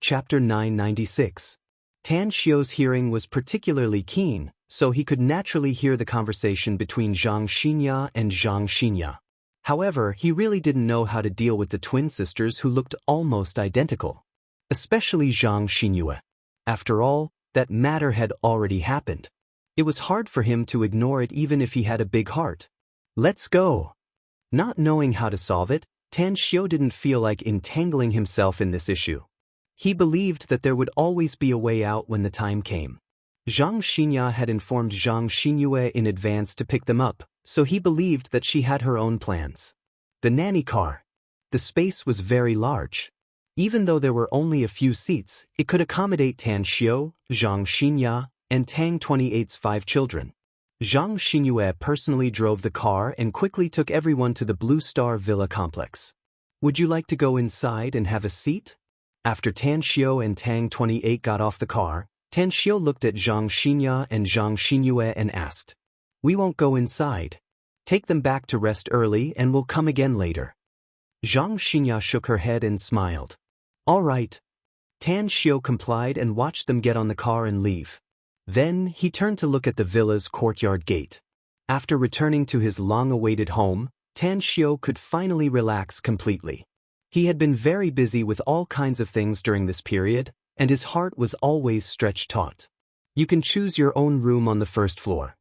Chapter 996. Tan Xiu's hearing was particularly keen, so he could naturally hear the conversation between Zhang Xinya and Zhang Xinya. However, he really didn't know how to deal with the twin sisters who looked almost identical. Especially Zhang Xinyue. After all, that matter had already happened. It was hard for him to ignore it even if he had a big heart. Let's go. Not knowing how to solve it, Tan Xiu didn't feel like entangling himself in this issue. He believed that there would always be a way out when the time came. Zhang Xinya had informed Zhang Xinyue in advance to pick them up, so he believed that she had her own plans. The nanny car. The space was very large. Even though there were only a few seats, it could accommodate Tan Xiu, Zhang Xinya, and Tang 28's 5 children. Zhang Xinyue personally drove the car and quickly took everyone to the Blue Star Villa complex. Would you like to go inside and have a seat? After Tan Xiu and Tang 28 got off the car, Tan Xiu looked at Zhang Xinya and Zhang Xinyue and asked, "We won't go inside. Take them back to rest early and we'll come again later." Zhang Xinya shook her head and smiled. "All right." Tan Xiu complied and watched them get on the car and leave. Then, he turned to look at the villa's courtyard gate. After returning to his long-awaited home, Tan Xiu could finally relax completely. He had been very busy with all kinds of things during this period, and his heart was always stretched taut. "You can choose your own room on the first floor."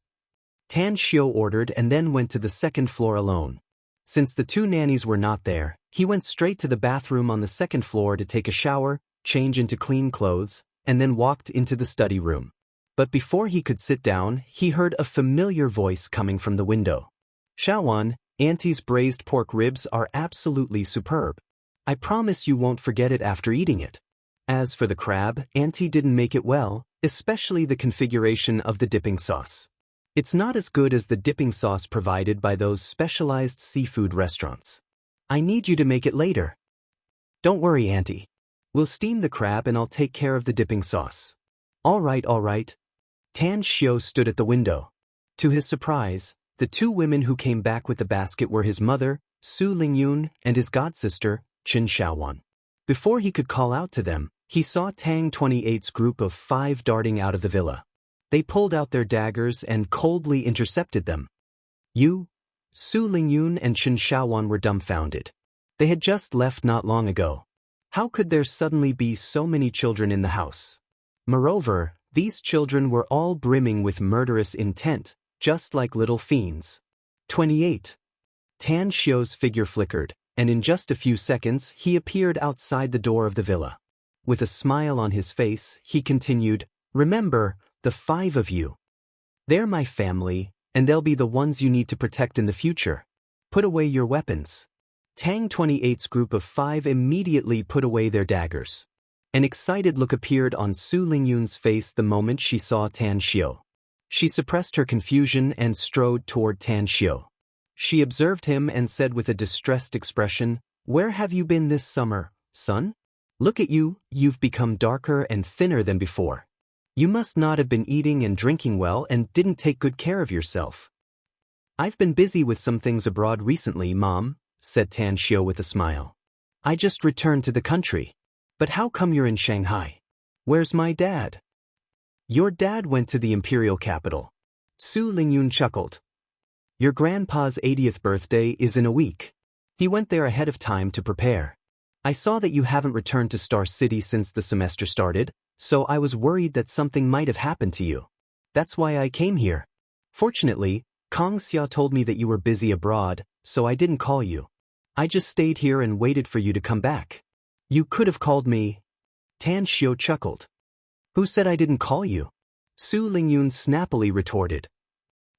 Tan Xiu ordered and then went to the second floor alone. Since the 2 nannies were not there, he went straight to the bathroom on the second floor to take a shower, change into clean clothes, and then walked into the study room. But before he could sit down, he heard a familiar voice coming from the window. "Shawan, Auntie's braised pork ribs are absolutely superb. I promise you won't forget it after eating it." As for the crab, Auntie didn't make it well, especially the configuration of the dipping sauce. It's not as good as the dipping sauce provided by those specialized seafood restaurants. "I need you to make it later." "Don't worry, Auntie. We'll steam the crab and I'll take care of the dipping sauce." All right. Tan Xiu stood at the window. To his surprise, the 2 women who came back with the basket were his mother, Su Lingyun, and his godsister, Qin Shaowan. Before he could call out to them, he saw Tang 28's group of 5 darting out of the villa. They pulled out their daggers and coldly intercepted them. "You?" Su Lingyun and Qin Shaowan were dumbfounded. They had just left not long ago. How could there suddenly be so many children in the house? Moreover, these children were all brimming with murderous intent, just like little fiends. 28. Tan Xiu's figure flickered, and in just a few seconds he appeared outside the door of the villa. With a smile on his face, he continued, "Remember, the 5 of you. They're my family, and they'll be the ones you need to protect in the future. Put away your weapons." Tang 28's group of 5 immediately put away their daggers. An excited look appeared on Su Lingyun's face the moment she saw Tan Xiu. She suppressed her confusion and strode toward Tan Xiu. She observed him and said with a distressed expression, "Where have you been this summer, son? Look at you, you've become darker and thinner than before. You must not have been eating and drinking well and didn't take good care of yourself." "I've been busy with some things abroad recently, Mom," said Tan Xiu with a smile. "I just returned to the country." "But how come you're in Shanghai? Where's my dad?" "Your dad went to the imperial capital." Su Lingyun chuckled. "Your grandpa's 80th birthday is in a week. He went there ahead of time to prepare. I saw that you haven't returned to Star City since the semester started, so I was worried that something might have happened to you. That's why I came here. Fortunately, Kong Xia told me that you were busy abroad, so I didn't call you. I just stayed here and waited for you to come back. You could have called me." Tan Xiu chuckled. "Who said I didn't call you?" Su Lingyun snappily retorted.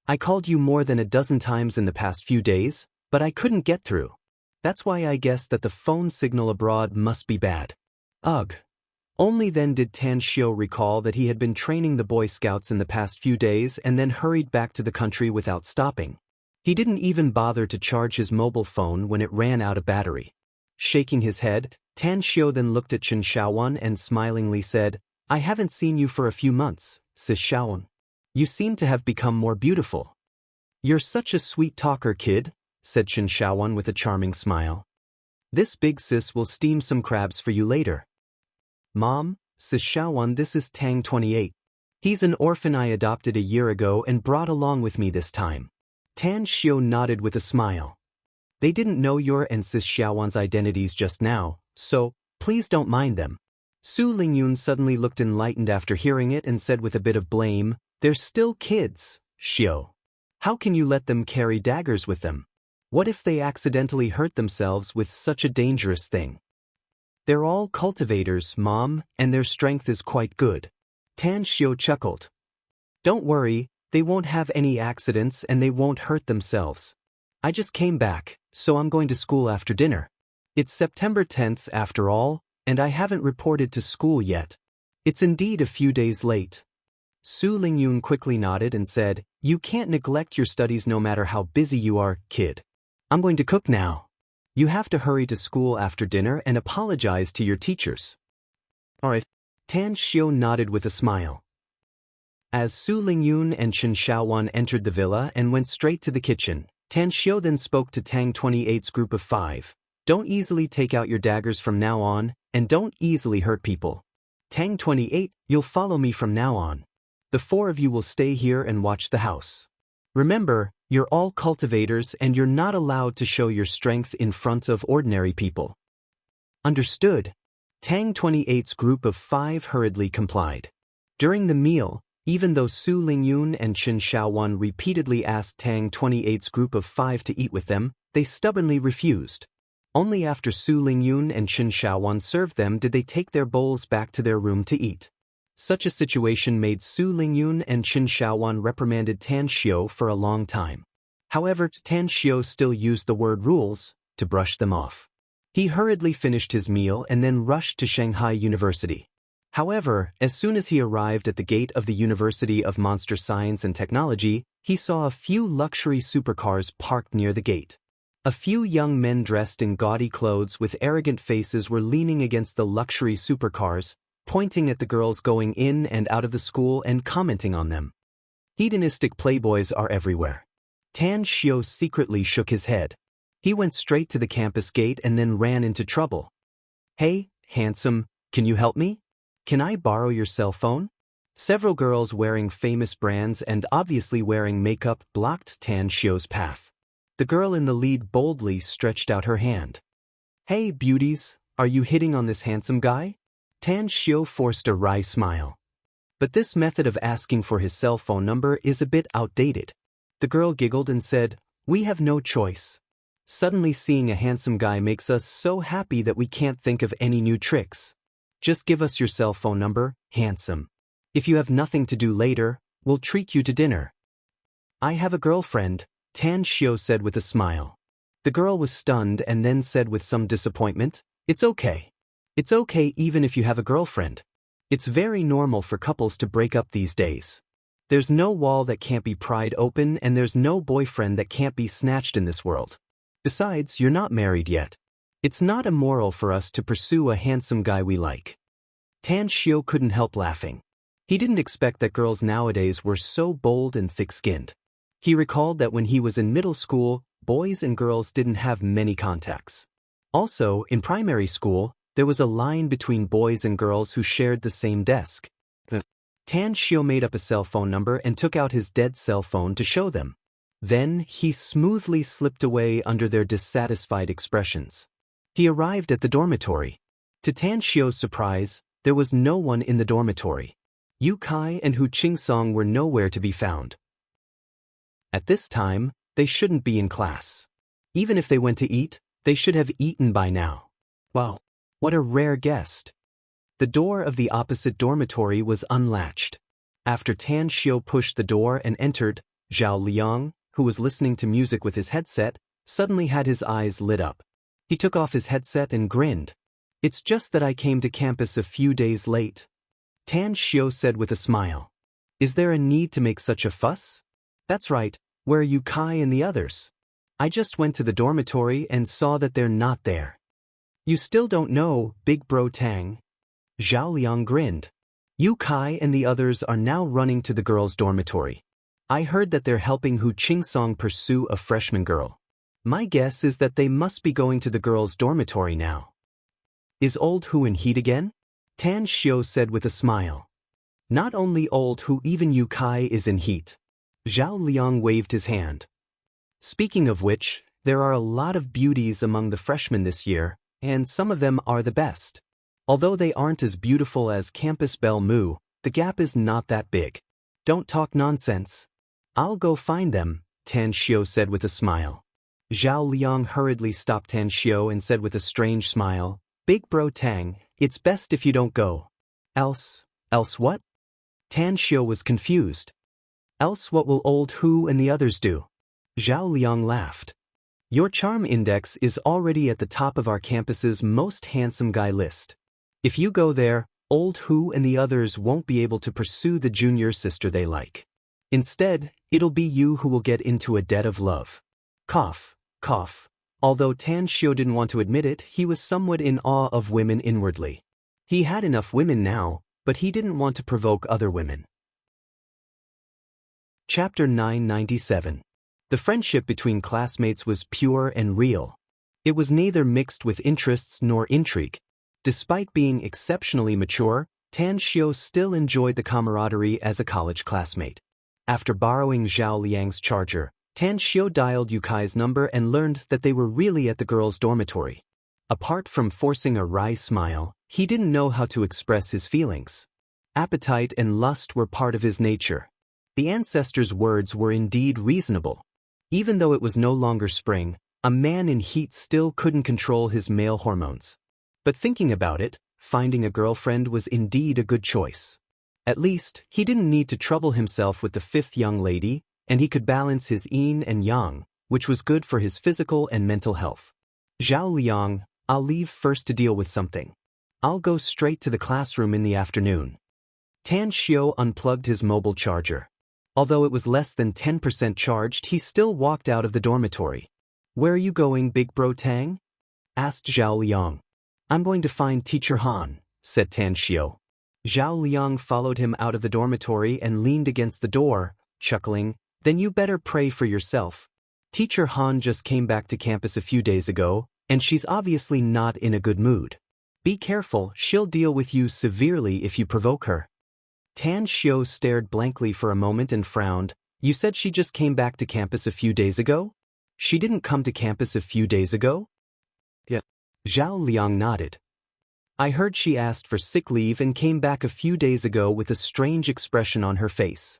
"I called you more than a dozen times in the past few days, but I couldn't get through. That's why I guessed that the phone signal abroad must be bad." Ugh. Only then did Tan Xiu recall that he had been training the Boy Scouts in the past few days and then hurried back to the country without stopping. He didn't even bother to charge his mobile phone when it ran out of battery. Shaking his head, Tan Xiu then looked at Qin Shaowan and smilingly said, "I haven't seen you for a few months, Sis Shaowan. You seem to have become more beautiful." "You're such a sweet talker, kid," said Qin Shaowan with a charming smile. "This big sis will steam some crabs for you later." Mom, says Xiaowan, this is Tang 28. He's an orphan I adopted a year ago and brought along with me this time. Tan Xiao nodded with a smile. They didn't know your and Sis Xiaowan's identities just now, so please don't mind them. Su Lingyun suddenly looked enlightened after hearing it and said with a bit of blame, they're still kids, Xiao. How can you let them carry daggers with them? What if they accidentally hurt themselves with such a dangerous thing? They're all cultivators, Mom, and their strength is quite good. Tan Xiao chuckled. Don't worry, they won't have any accidents and they won't hurt themselves. I just came back, so I'm going to school after dinner. It's September 10th after all, and I haven't reported to school yet. It's indeed a few days late. Su Lingyun quickly nodded and said, you can't neglect your studies no matter how busy you are, kid. I'm going to cook now. You have to hurry to school after dinner and apologize to your teachers. Alright. Tan Xiao nodded with a smile. As Su Lingyun and Chen Xiaowan entered the villa and went straight to the kitchen, Tan Xiao then spoke to Tang 28's group of 5. Don't easily take out your daggers from now on, and don't easily hurt people. Tang 28, you'll follow me from now on. The 4 of you will stay here and watch the house. Remember, you're all cultivators and you're not allowed to show your strength in front of ordinary people. Understood. Tang 28's group of 5 hurriedly complied. During the meal, even though Su Lingyun and Chen Xiaowan repeatedly asked Tang 28's group of 5 to eat with them, they stubbornly refused. Only after Su Lingyun and Chen Xiaowan served them did they take their bowls back to their room to eat. Such a situation made Su Lingyun and Chen Xiaowan reprimanded Tan Xiao for a long time. However, Tan Xiao still used the word rules to brush them off. He hurriedly finished his meal and then rushed to Shanghai University. However, as soon as he arrived at the gate of the University of Monster Science and Technology, he saw a few luxury supercars parked near the gate. A few young men dressed in gaudy clothes with arrogant faces were leaning against the luxury supercars, pointing at the girls going in and out of the school and commenting on them. Hedonistic playboys are everywhere. Tan Xiao secretly shook his head. He went straight to the campus gate and then ran into trouble. Hey, handsome, can you help me? Can I borrow your cell phone? Several girls wearing famous brands and obviously wearing makeup blocked Tan Xiao's path. The girl in the lead boldly stretched out her hand. Hey, beauties, are you hitting on this handsome guy? Tan Xiao forced a wry smile. But this method of asking for his cell phone number is a bit outdated. The girl giggled and said, we have no choice. Suddenly seeing a handsome guy makes us so happy that we can't think of any new tricks. Just give us your cell phone number, handsome. If you have nothing to do later, we'll treat you to dinner. I have a girlfriend, Tan Xiao said with a smile. The girl was stunned and then said with some disappointment, it's okay. It's okay even if you have a girlfriend. It's very normal for couples to break up these days. There's no wall that can't be pried open and there's no boyfriend that can't be snatched in this world. Besides, you're not married yet. It's not immoral for us to pursue a handsome guy we like. Tan Xiao couldn't help laughing. He didn't expect that girls nowadays were so bold and thick-skinned. He recalled that when he was in middle school, boys and girls didn't have many contacts. Also, in primary school, there was a line between boys and girls who shared the same desk. Tan Xiao made up a cell phone number and took out his dead cell phone to show them. Then, he smoothly slipped away under their dissatisfied expressions. He arrived at the dormitory. To Tan Xiao's surprise, there was no one in the dormitory. Yu Kai and Hu Qingsong were nowhere to be found. At this time, they shouldn't be in class. Even if they went to eat, they should have eaten by now. Wow, what a rare guest. The door of the opposite dormitory was unlatched. After Tan Xiao pushed the door and entered, Zhao Liang, who was listening to music with his headset, suddenly had his eyes lit up. He took off his headset and grinned. It's just that I came to campus a few days late. Tan Xiao said with a smile. Is there a need to make such a fuss? That's right, where are Yu Kai and the others? I just went to the dormitory and saw that they're not there. You still don't know, Big Bro Tang? Zhao Liang grinned. Yu Kai and the others are now running to the girls' dormitory. I heard that they're helping Hu Qingsong pursue a freshman girl. My guess is that they must be going to the girls' dormitory now. Is old Hu in heat again? Tan Xiu said with a smile. Not only old who, even Yu Kai is in heat. Zhao Liang waved his hand. Speaking of which, there are a lot of beauties among the freshmen this year, and some of them are the best. Although they aren't as beautiful as Campus Belle Mu, the gap is not that big. Don't talk nonsense. I'll go find them, Tan Xiu said with a smile. Zhao Liang hurriedly stopped Tan Xiu and said with a strange smile, Big bro Tang, it's best if you don't go. Else what? Tan Xiu was confused. Else what will old Hu and the others do? Zhao Liang laughed. Your charm index is already at the top of our campus's most handsome guy list. If you go there, old Hu and the others won't be able to pursue the junior sister they like. Instead, it'll be you who will get into a debt of love. Cough, cough. Although Tan Xiu didn't want to admit it, he was somewhat in awe of women inwardly. He had enough women now, but he didn't want to provoke other women. Chapter 997. The friendship between classmates was pure and real. It was neither mixed with interests nor intrigue. Despite being exceptionally mature, Tan Xiu still enjoyed the camaraderie as a college classmate. After borrowing Zhao Liang's charger, Tan Xiu dialed Yu Kai's number and learned that they were really at the girls' dormitory. Apart from forcing a wry smile, he didn't know how to express his feelings. Appetite and lust were part of his nature. The ancestors' words were indeed reasonable. Even though it was no longer spring, a man in heat still couldn't control his male hormones. But thinking about it, finding a girlfriend was indeed a good choice. At least, he didn't need to trouble himself with the fifth young lady, and he could balance his yin and yang, which was good for his physical and mental health. Zhao Liang, I'll leave first to deal with something. I'll go straight to the classroom in the afternoon. Tan Xiu unplugged his mobile charger. Although it was less than 10% charged, he still walked out of the dormitory. Where are you going, Big Bro Tang? Asked Zhao Liang. I'm going to find Teacher Han, said Tan Xiu. Zhao Liang followed him out of the dormitory and leaned against the door, chuckling, Then you better pray for yourself. Teacher Han just came back to campus a few days ago, and she's obviously not in a good mood. Be careful, she'll deal with you severely if you provoke her. Tan Xiu stared blankly for a moment and frowned. You said she just came back to campus a few days ago? She didn't come to campus a few days ago? Yeah. Zhao Liang nodded. I heard she asked for sick leave and came back a few days ago with a strange expression on her face.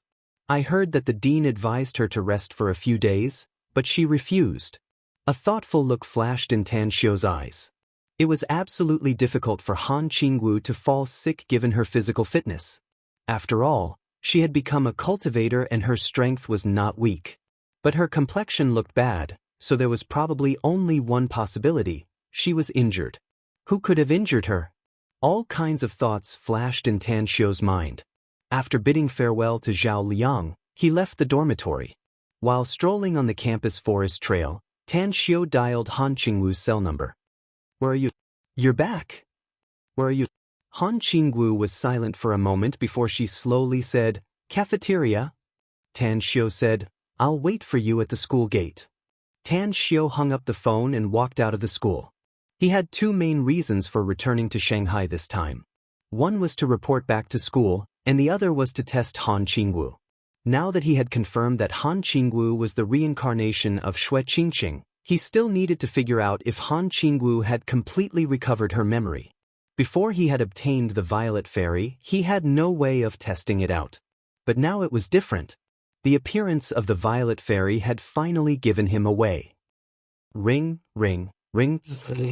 I heard that the dean advised her to rest for a few days, but she refused. A thoughtful look flashed in Tan Xiu's eyes. It was absolutely difficult for Han Qingwu to fall sick given her physical fitness. After all, she had become a cultivator and her strength was not weak. But her complexion looked bad, so there was probably only one possibility: she was injured. Who could have injured her? All kinds of thoughts flashed in Tan Xiu's mind. After bidding farewell to Zhao Liang, he left the dormitory. While strolling on the campus forest trail, Tan Xiu dialed Han Qingwu's cell number. Where are you? You're back. Where are you? Han Qingwu was silent for a moment before she slowly said, Cafeteria. Tan Xiu said, I'll wait for you at the school gate. Tan Xiu hung up the phone and walked out of the school. He had two main reasons for returning to Shanghai this time. One was to report back to school, and the other was to test Han Qingwu. Now that he had confirmed that Han Qingwu was the reincarnation of Xue Qingqing, he still needed to figure out if Han Qingwu had completely recovered her memory. Before he had obtained the Violet Fairy, he had no way of testing it out. But now it was different. The appearance of the Violet Fairy had finally given him away. Ring, ring, ring.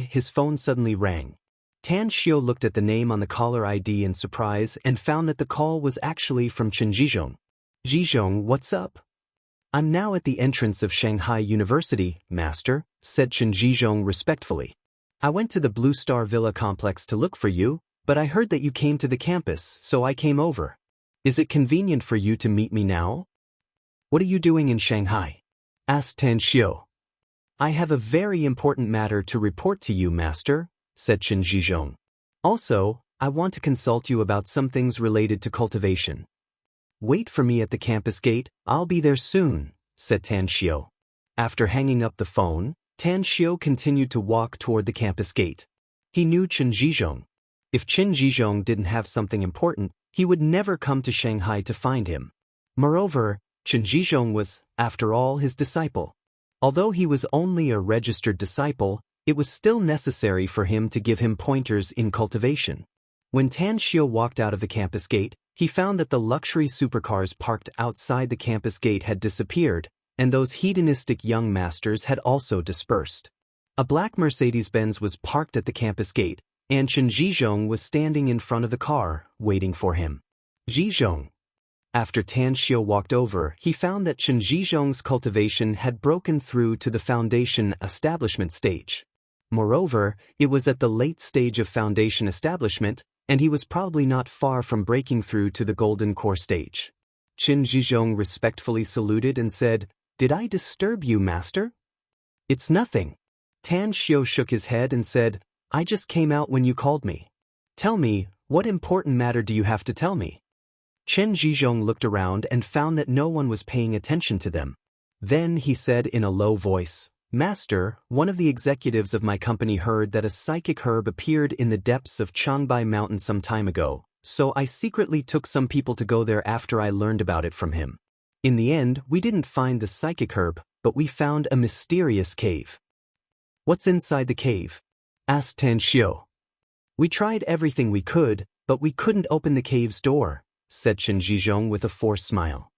His phone suddenly rang. Tan Xiu looked at the name on the caller ID in surprise and found that the call was actually from Chen Zhizhong. Zhizhong, what's up? I'm now at the entrance of Shanghai University, Master, said Chen Zhizhong respectfully. I went to the Blue Star Villa complex to look for you, but I heard that you came to the campus, so I came over. Is it convenient for you to meet me now? What are you doing in Shanghai? Asked Tan Xiu. I have a very important matter to report to you, Master, said Chen Zhizhong. Also, I want to consult you about some things related to cultivation. Wait for me at the campus gate, I'll be there soon, said Tan Xiu. After hanging up the phone, Tan Xiu continued to walk toward the campus gate. He knew Chen Zhizhong. If Qin Zhizhong didn't have something important, he would never come to Shanghai to find him. Moreover, Qin Zhizhong was, after all, his disciple. Although he was only a registered disciple, it was still necessary for him to give him pointers in cultivation. When Tan Xiu walked out of the campus gate, he found that the luxury supercars parked outside the campus gate had disappeared, and those hedonistic young masters had also dispersed. A black Mercedes-Benz was parked at the campus gate, and Qin Zhizhong was standing in front of the car, waiting for him. Zhizhong. After Tan Xiu walked over, he found that Qin Zhizhong's cultivation had broken through to the foundation establishment stage. Moreover, it was at the late stage of foundation establishment, and he was probably not far from breaking through to the golden core stage. Qin Zhizhong respectfully saluted and said, "Did I disturb you, master?" "It's nothing." Tan Xiu shook his head and said, "I just came out when you called me. Tell me, what important matter do you have to tell me?" Qin Zhizhong looked around and found that no one was paying attention to them. Then he said in a low voice, "Master, one of the executives of my company heard that a psychic herb appeared in the depths of Changbai Mountain some time ago, so I secretly took some people to go there after I learned about it from him. In the end, we didn't find the psychic herb, but we found a mysterious cave." "What's inside the cave?" asked Tan Xiu. "We tried everything we could, but we couldn't open the cave's door," said Qin Zhizhong with a forced smile.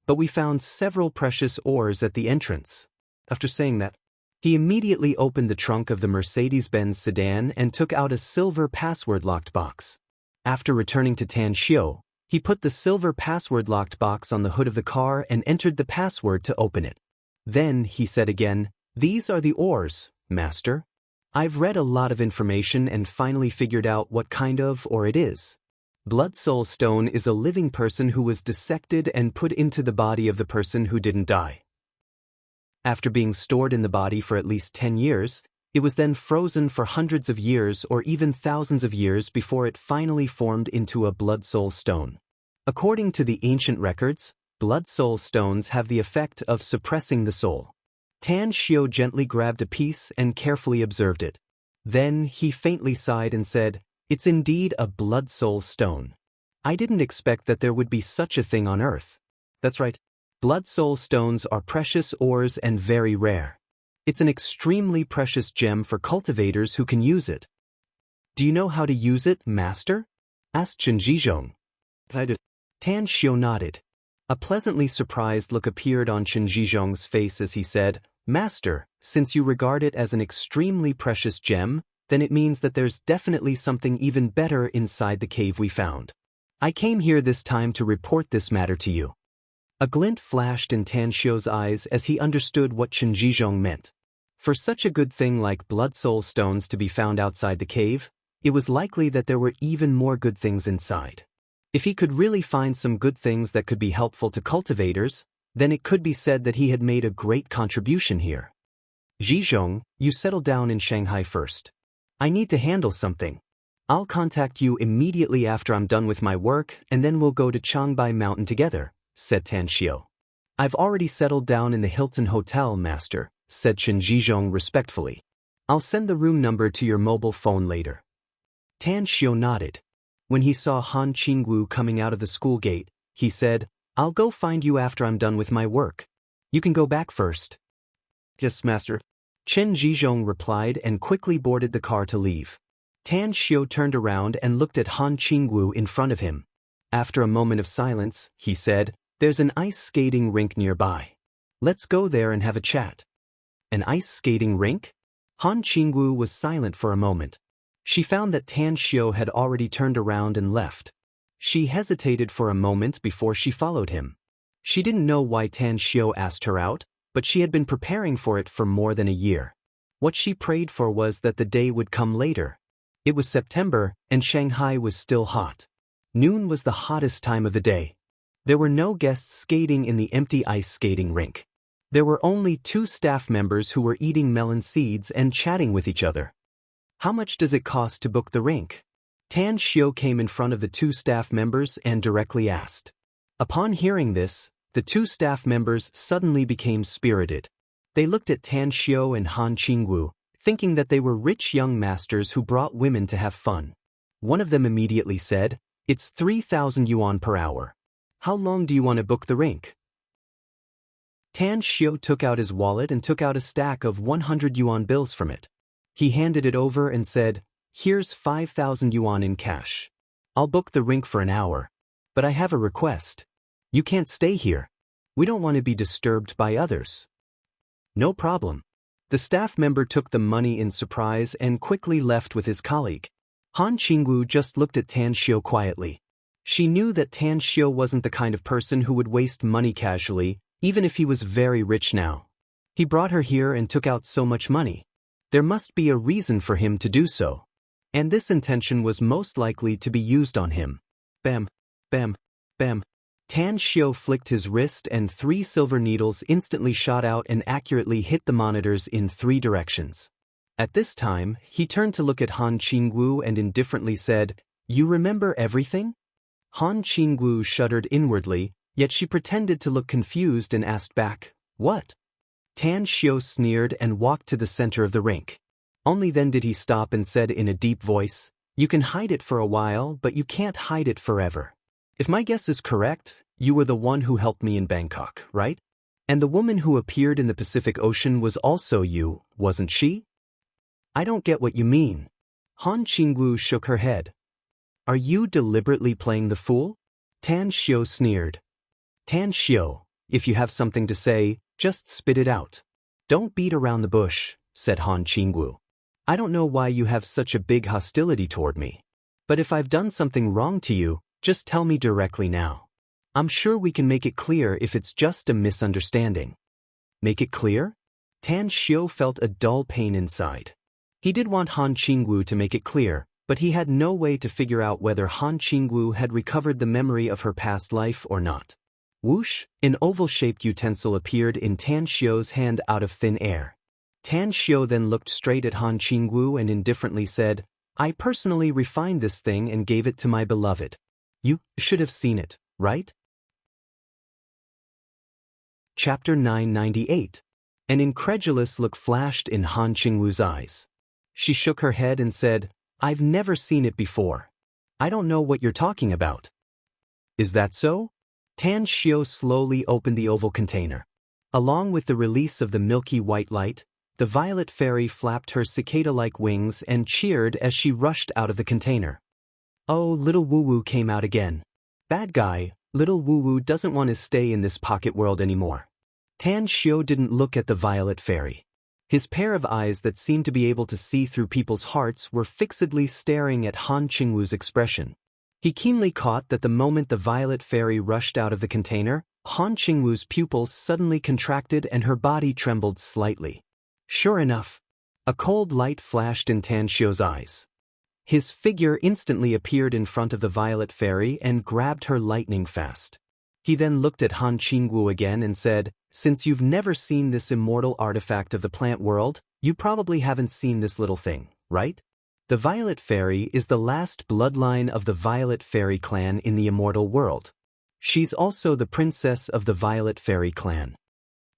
"But we found several precious ores at the entrance." After saying that, he immediately opened the trunk of the Mercedes-Benz sedan and took out a silver password-locked box. After returning to Tan Xiu, he put the silver password-locked box on the hood of the car and entered the password to open it. Then he said again, "These are the ores, master. I've read a lot of information and finally figured out what kind of ore it is. Blood Soul Stone is a living person who was dissected and put into the body of the person who didn't die. After being stored in the body for at least 10 years, it was then frozen for hundreds of years or even thousands of years before it finally formed into a Blood Soul Stone. According to the ancient records, Blood Soul Stones have the effect of suppressing the soul." Tan Xiu gently grabbed a piece and carefully observed it. Then he faintly sighed and said, "It's indeed a Blood Soul Stone. I didn't expect that there would be such a thing on Earth." "That's right. Blood Soul Stones are precious ores and very rare. It's an extremely precious gem for cultivators who can use it." "Do you know how to use it, master?" asked Qin Zhizhong. "I do." Tan Xiu nodded. A pleasantly surprised look appeared on Qin Zhizhong's face as he said, "Master, since you regard it as an extremely precious gem, then it means that there's definitely something even better inside the cave we found. I came here this time to report this matter to you." A glint flashed in Tan Xiu's eyes as he understood what Qin Zhizhong meant. For such a good thing like Blood Soul Stones to be found outside the cave, it was likely that there were even more good things inside. If he could really find some good things that could be helpful to cultivators, then it could be said that he had made a great contribution here. "Zhizhong, you settle down in Shanghai first. I need to handle something. I'll contact you immediately after I'm done with my work, and then we'll go to Changbai Mountain together," said Tan Xiu. "I've already settled down in the Hilton Hotel, master," said Qin Zhizhong respectfully. "I'll send the room number to your mobile phone later." Tan Xiu nodded. When he saw Han Qingwu coming out of the school gate, he said, "I'll go find you after I'm done with my work. You can go back first." "Yes, master," Qin Zhizhong replied and quickly boarded the car to leave. Tan Xiu turned around and looked at Han Qingwu in front of him. After a moment of silence, he said, "There's an ice skating rink nearby. Let's go there and have a chat." "An ice skating rink?" Han Qingwu was silent for a moment. She found that Tan Xiu had already turned around and left. She hesitated for a moment before she followed him. She didn't know why Tan Xiu asked her out, but she had been preparing for it for more than a year. What she prayed for was that the day would come later. It was September, and Shanghai was still hot. Noon was the hottest time of the day. There were no guests skating in the empty ice skating rink. There were only 2 staff members who were eating melon seeds and chatting with each other. "How much does it cost to book the rink?" Tan Xiu came in front of the 2 staff members and directly asked. Upon hearing this, the 2 staff members suddenly became spirited. They looked at Tan Xiu and Han Qingwu, thinking that they were rich young masters who brought women to have fun. One of them immediately said, "It's 3,000 yuan per hour. How long do you want to book the rink?" Tan Xiu took out his wallet and took out a stack of 100 yuan bills from it. He handed it over and said, "Here's 5,000 yuan in cash. I'll book the rink for an hour. But I have a request. You can't stay here. We don't want to be disturbed by others." "No problem." The staff member took the money in surprise and quickly left with his colleague. Han Qingwu just looked at Tan Xiu quietly. She knew that Tan Xiu wasn't the kind of person who would waste money casually, even if he was very rich now. He brought her here and took out so much money. There must be a reason for him to do so. And this intention was most likely to be used on him. Bam, bam, bam. Tan Xiu flicked his wrist and 3 silver needles instantly shot out and accurately hit the monitors in 3 directions. At this time, he turned to look at Han Qingwu and indifferently said, "You remember everything?" Han Qingwu shuddered inwardly, yet she pretended to look confused and asked back, "What?" Tan Xiu sneered and walked to the center of the rink. Only then did he stop and said in a deep voice, "You can hide it for a while, but you can't hide it forever. If my guess is correct, you were the one who helped me in Bangkok, right? And the woman who appeared in the Pacific Ocean was also you, wasn't she?" "I don't get what you mean." Han Qingwu shook her head. "Are you deliberately playing the fool?" Tan Xiu sneered. "Tan Xiu, if you have something to say, just spit it out. Don't beat around the bush," said Han Qingwu. "I don't know why you have such a big hostility toward me. But if I've done something wrong to you, just tell me directly now. I'm sure we can make it clear if it's just a misunderstanding." "Make it clear?" Tan Xiu felt a dull pain inside. He did want Han Qingwu to make it clear, but he had no way to figure out whether Han Qingwu had recovered the memory of her past life or not. Whoosh, an oval-shaped utensil appeared in Tan Xiu's hand out of thin air. Tan Xiu then looked straight at Han Qingwu and indifferently said, "I personally refined this thing and gave it to my beloved. You should have seen it, right?" Chapter 998. An incredulous look flashed in Han Qingwu's eyes. She shook her head and said, "I've never seen it before. I don't know what you're talking about." "Is that so?" Tan Xiu slowly opened the oval container. Along with the release of the milky white light, the violet fairy flapped her cicada-like wings and cheered as she rushed out of the container. Oh, little Woo-Woo came out again. Bad guy, little Woo-Woo doesn't want to stay in this pocket world anymore. Tan Xiu didn't look at the violet fairy. His pair of eyes that seemed to be able to see through people's hearts were fixedly staring at Han Qingwu's expression. He keenly caught that the moment the violet fairy rushed out of the container, Han Qingwu's pupils suddenly contracted and her body trembled slightly. Sure enough, a cold light flashed in Tan Xiu's eyes. His figure instantly appeared in front of the violet fairy and grabbed her lightning fast. He then looked at Han Qingwu again and said, "Since you've never seen this immortal artifact of the plant world, you probably haven't seen this little thing, right? The violet fairy is the last bloodline of the violet fairy clan in the immortal world. She's also the princess of the violet fairy clan."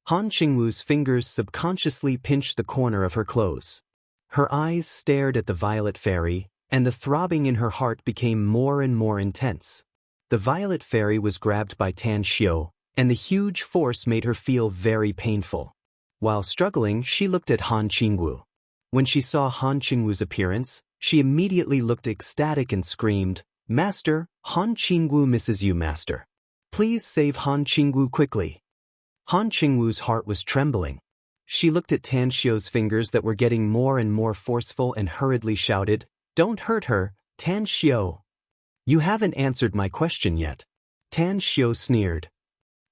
Han Qingwu's fingers subconsciously pinched the corner of her clothes. Her eyes stared at the violet fairy, and the throbbing in her heart became more and more intense. The violet fairy was grabbed by Tan Xiu, and the huge force made her feel very painful. While struggling, she looked at Han Qingwu. When she saw Han Qingwu's appearance, she immediately looked ecstatic and screamed, "Master, Han Qingwu misses you, Master. Please save Han Qingwu quickly." Han Qingwu's heart was trembling. She looked at Tan Xiu's fingers that were getting more and more forceful and hurriedly shouted, "Don't hurt her, Tan Xiu." "You haven't answered my question yet." Tan Xiu sneered.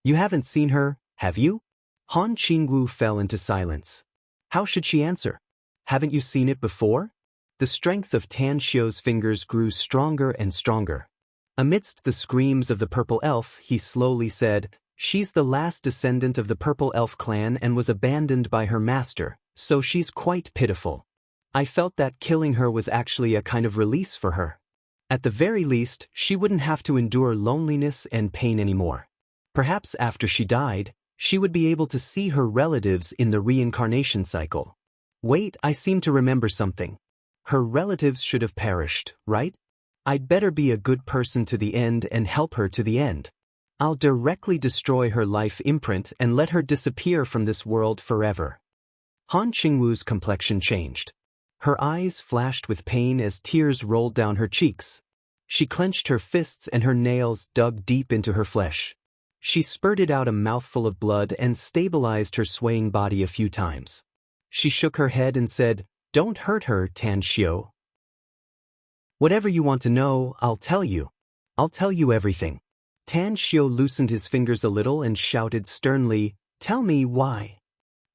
"You haven't seen her, have you?" Han Qingwu fell into silence. How should she answer? "Haven't you seen it before?" The strength of Tan Xiu's fingers grew stronger and stronger. Amidst the screams of the purple elf, he slowly said, "She's the last descendant of the purple elf clan and was abandoned by her master, so she's quite pitiful. I felt that killing her was actually a kind of release for her. At the very least, she wouldn't have to endure loneliness and pain anymore. Perhaps after she died, she would be able to see her relatives in the reincarnation cycle. Wait, I seem to remember something. Her relatives should have perished, right?" I'd better be a good person to the end and help her to the end. I'll directly destroy her life imprint and let her disappear from this world forever. Han Qingwu's complexion changed. Her eyes flashed with pain as tears rolled down her cheeks. She clenched her fists and her nails dug deep into her flesh. She spurted out a mouthful of blood and stabilized her swaying body a few times. She shook her head and said, "Don't hurt her, Tan Xiu. Whatever you want to know, I'll tell you. I'll tell you everything." Tan Xiu loosened his fingers a little and shouted sternly, "Tell me why."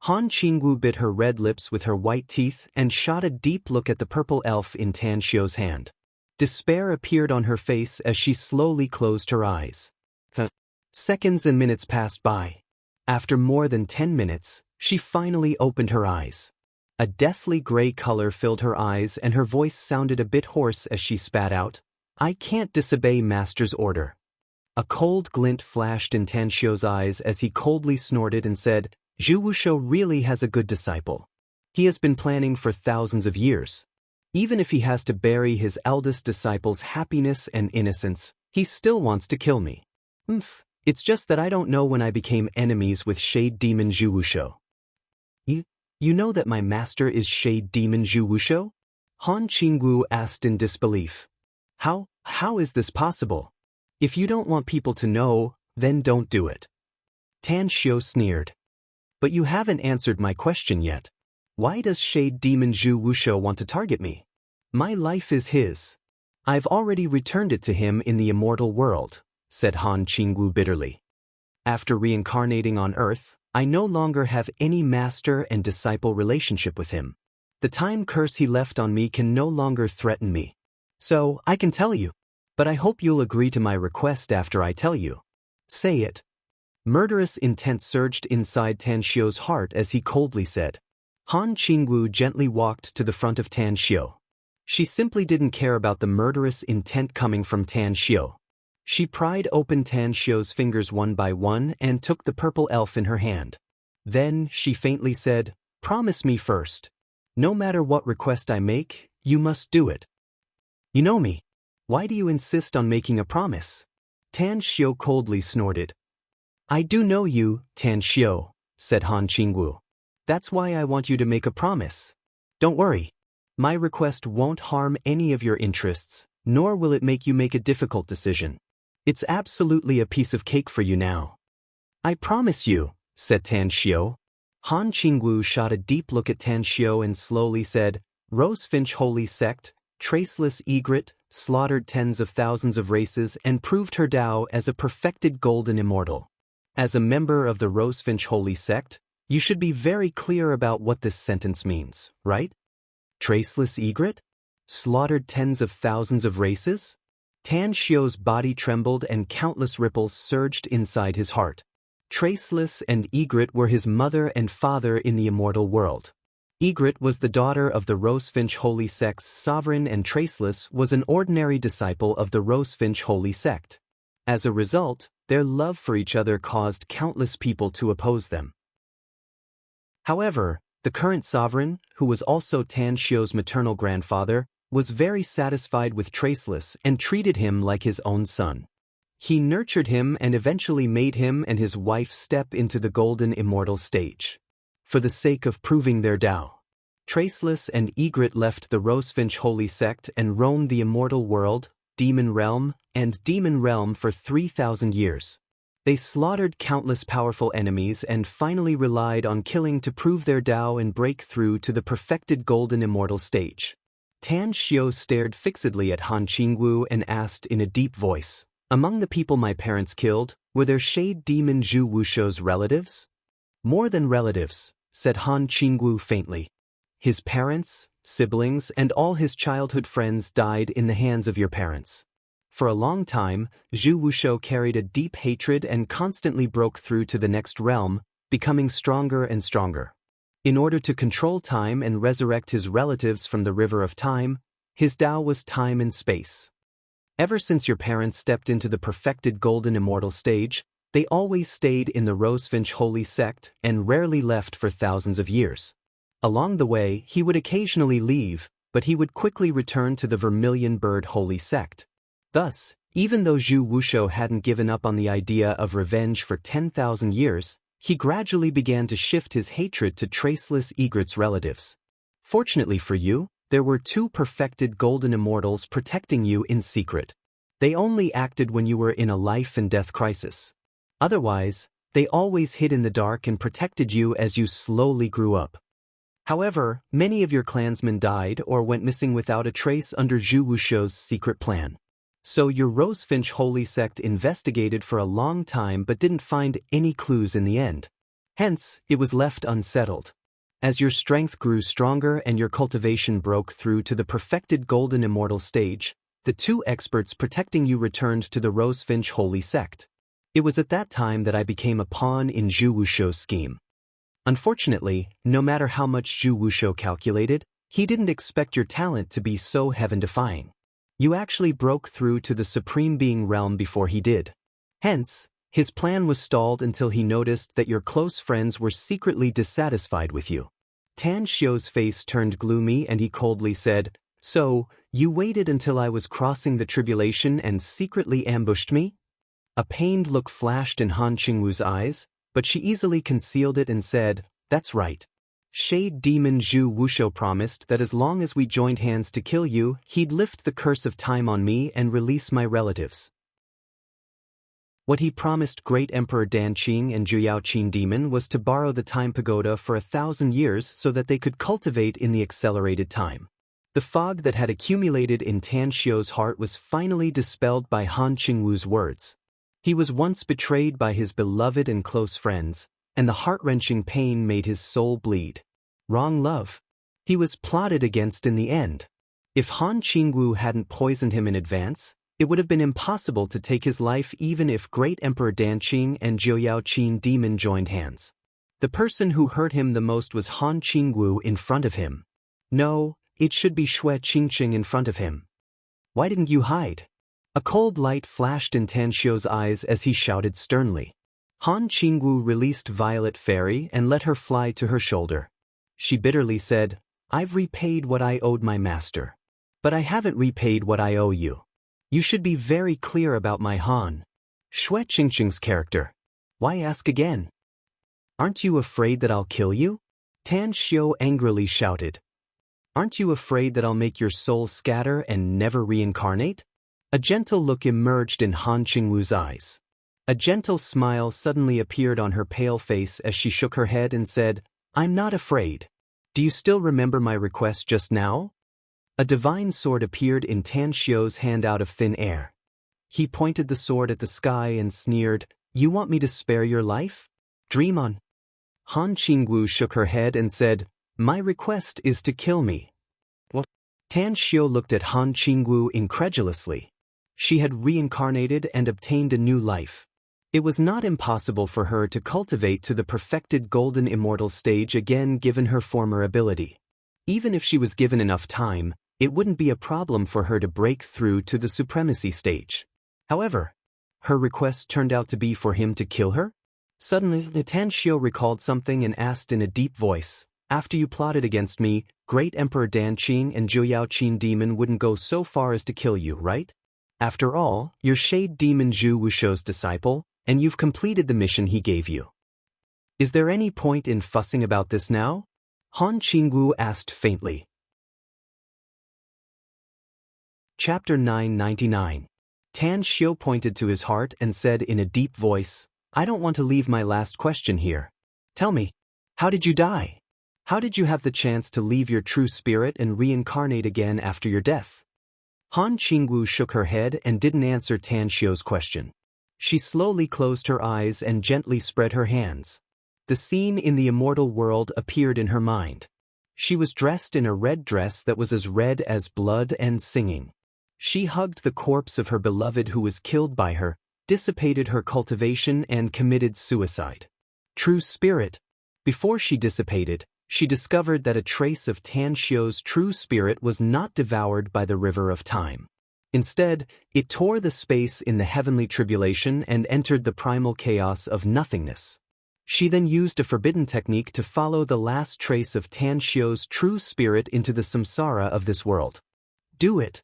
Han Qingwu bit her red lips with her white teeth and shot a deep look at the purple elf in Tan Xiu's hand. Despair appeared on her face as she slowly closed her eyes. Seconds and minutes passed by. After more than 10 minutes, she finally opened her eyes. A deathly gray color filled her eyes and her voice sounded a bit hoarse as she spat out, "I can't disobey Master's order." A cold glint flashed in Tan Xiu's eyes as he coldly snorted and said, "Zhu Wushou really has a good disciple. He has been planning for thousands of years. Even if he has to bury his eldest disciple's happiness and innocence, he still wants to kill me. It's just that I don't know when I became enemies with Shade Demon Zhu Wushou." You know that my master is Shade Demon Zhu Wushou?" Han Qingwu asked in disbelief. How is this possible? If you don't want people to know, then don't do it." Tan Xiu sneered. "But you haven't answered my question yet. Why does Shade Demon Zhu Wushou want to target me? My life is his. I've already returned it to him in the immortal world," said Han Qingwu bitterly. "After reincarnating on Earth, I no longer have any master and disciple relationship with him. The time curse he left on me can no longer threaten me. So, I can tell you. But I hope you'll agree to my request after I tell you." "Say it." Murderous intent surged inside Tan Xiu's heart as he coldly said. Han Qingwu gently walked to the front of Tan Xiu. She simply didn't care about the murderous intent coming from Tan Xiu. She pried open Tan Xiu's fingers one by one and took the purple elf in her hand. Then, she faintly said, "Promise me first. No matter what request I make, you must do it." "You know me. Why do you insist on making a promise?" Tan Xiu coldly snorted. "I do know you, Tan Xiu," said Han Qingwu. "That's why I want you to make a promise. Don't worry. My request won't harm any of your interests, nor will it make you make a difficult decision. It's absolutely a piece of cake for you now." "I promise you," said Tan Xiu. Han Qingwu shot a deep look at Tan Xiu and slowly said, "Rosefinch Holy Sect, traceless egret, slaughtered tens of thousands of races and proved her Tao as a perfected golden immortal. As a member of the Rosefinch Holy Sect, you should be very clear about what this sentence means, right? Traceless egret? Slaughtered tens of thousands of races?" Tan Xiu's body trembled and countless ripples surged inside his heart. Traceless and Egret were his mother and father in the immortal world. Egret was the daughter of the Rosefinch Holy Sect's sovereign and Traceless was an ordinary disciple of the Rosefinch Holy Sect. As a result, their love for each other caused countless people to oppose them. However, the current sovereign, who was also Tan Xiu's maternal grandfather, was very satisfied with Traceless and treated him like his own son. He nurtured him and eventually made him and his wife step into the golden immortal stage. For the sake of proving their Tao, Traceless and Egret left the Rosefinch Holy Sect and roamed the immortal world, Demon Realm for 3,000 years. They slaughtered countless powerful enemies and finally relied on killing to prove their Tao and break through to the perfected golden immortal stage. Tan Xiu stared fixedly at Han Qingwu and asked in a deep voice, "Among the people my parents killed, were there Shade Demon Zhu Wushou's relatives?" "More than relatives," said Han Qingwu faintly. "His parents, siblings, and all his childhood friends died in the hands of your parents. For a long time, Zhu Wushou carried a deep hatred and constantly broke through to the next realm, becoming stronger and stronger. In order to control time and resurrect his relatives from the river of time, his Tao was time and space. Ever since your parents stepped into the perfected golden immortal stage, they always stayed in the Rosefinch Holy Sect and rarely left for thousands of years. Along the way, he would occasionally leave, but he would quickly return to the Vermilion Bird Holy Sect. Thus, even though Zhu Wushou hadn't given up on the idea of revenge for 10,000 years, he gradually began to shift his hatred to traceless egrets relatives. Fortunately for you, there were two perfected golden immortals protecting you in secret. They only acted when you were in a life and death crisis. Otherwise, they always hid in the dark and protected you as you slowly grew up. However, many of your clansmen died or went missing without a trace under Zhu Wushou's secret plan. So your Rosefinch Holy Sect investigated for a long time but didn't find any clues in the end. Hence, it was left unsettled. As your strength grew stronger and your cultivation broke through to the perfected golden immortal stage, the two experts protecting you returned to the Rosefinch Holy Sect. It was at that time that I became a pawn in Zhu Wushou's scheme. Unfortunately, no matter how much Zhu Wushou calculated, he didn't expect your talent to be so heaven-defying. You actually broke through to the Supreme Being realm before he did. Hence, his plan was stalled until he noticed that your close friends were secretly dissatisfied with you. Tan Xiu's face turned gloomy and he coldly said, "So, you waited until I was crossing the tribulation and secretly ambushed me?" A pained look flashed in Han Qingwu's eyes, but she easily concealed it and said, "That's right. Shade Demon Zhu Wushou promised that as long as we joined hands to kill you, he'd lift the curse of time on me and release my relatives." What he promised Great Emperor Danqing and Juyaoqin Demon was to borrow the Time Pagoda for 1,000 years so that they could cultivate in the accelerated time. The fog that had accumulated in Tan Xiu's heart was finally dispelled by Han Qingwu's words. He was once betrayed by his beloved and close friends, and the heart-wrenching pain made his soul bleed. Wrong love. He was plotted against in the end. If Han Qingwu hadn't poisoned him in advance, it would have been impossible to take his life even if Great Emperor Danqing and Juyaoqin Demon joined hands. The person who hurt him the most was Han Qingwu in front of him. No, it should be Xue Qingqing in front of him. Why didn't you hide? A cold light flashed in Tan Xiu's eyes as he shouted sternly. Han Qingwu released Violet Fairy and let her fly to her shoulder. She bitterly said, "I've repaid what I owed my master. But I haven't repaid what I owe you. You should be very clear about my Han Xue Qingqing's character. Why ask again? Aren't you afraid that I'll kill you?" Tan Xiu angrily shouted. "Aren't you afraid that I'll make your soul scatter and never reincarnate?" A gentle look emerged in Han Qingwu's eyes. A gentle smile suddenly appeared on her pale face as she shook her head and said, "I'm not afraid. Do you still remember my request just now?" A divine sword appeared in Tan Xiu's hand out of thin air. He pointed the sword at the sky and sneered, "You want me to spare your life? Dream on." Han Qingwu shook her head and said, "My request is to kill me." What? Tan Xiu looked at Han Qingwu incredulously. She had reincarnated and obtained a new life. It was not impossible for her to cultivate to the perfected golden immortal stage again given her former ability. Even if she was given enough time, it wouldn't be a problem for her to break through to the supremacy stage. However, her request turned out to be for him to kill her? Suddenly, the Tan Xiu recalled something and asked in a deep voice, "After you plotted against me, Great Emperor Danqing and Juyaoqin Demon wouldn't go so far as to kill you, right? After all, you're Shade Demon Zhu Wushou's disciple, and you've completed the mission he gave you. Is there any point in fussing about this now?" Han Qingwu asked faintly. Chapter 999. Tan Xiu pointed to his heart and said in a deep voice, "I don't want to leave my last question here. Tell me, how did you die? How did you have the chance to leave your true spirit and reincarnate again after your death?" Han Qingwu shook her head and didn't answer Tan Xiu's question. She slowly closed her eyes and gently spread her hands. The scene in the immortal world appeared in her mind. She was dressed in a red dress that was as red as blood and singing. She hugged the corpse of her beloved who was killed by her, dissipated her cultivation and committed suicide. True spirit. Before she dissipated, she discovered that a trace of Tan Xiu's true spirit was not devoured by the river of time. Instead, it tore the space in the heavenly tribulation and entered the primal chaos of nothingness. She then used a forbidden technique to follow the last trace of Tan Xiu's true spirit into the samsara of this world. Do it.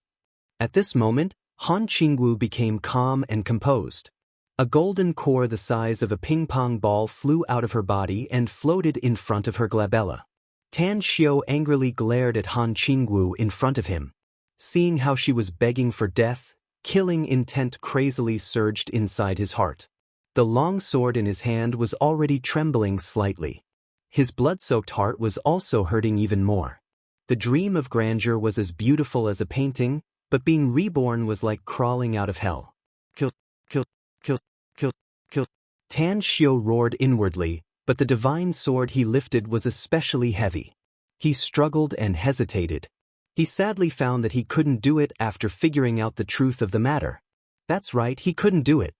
At this moment, Han Qingwu became calm and composed. A golden core the size of a ping-pong ball flew out of her body and floated in front of her glabella. Tan Xiu angrily glared at Han Qingwu in front of him. Seeing how she was begging for death, killing intent crazily surged inside his heart. The long sword in his hand was already trembling slightly. His blood-soaked heart was also hurting even more. The dream of grandeur was as beautiful as a painting, but being reborn was like crawling out of hell. Kill, kill, kill, kill, kill. Tan Xiu roared inwardly, but the divine sword he lifted was especially heavy. He struggled and hesitated. He sadly found that he couldn't do it after figuring out the truth of the matter. That's right, he couldn't do it.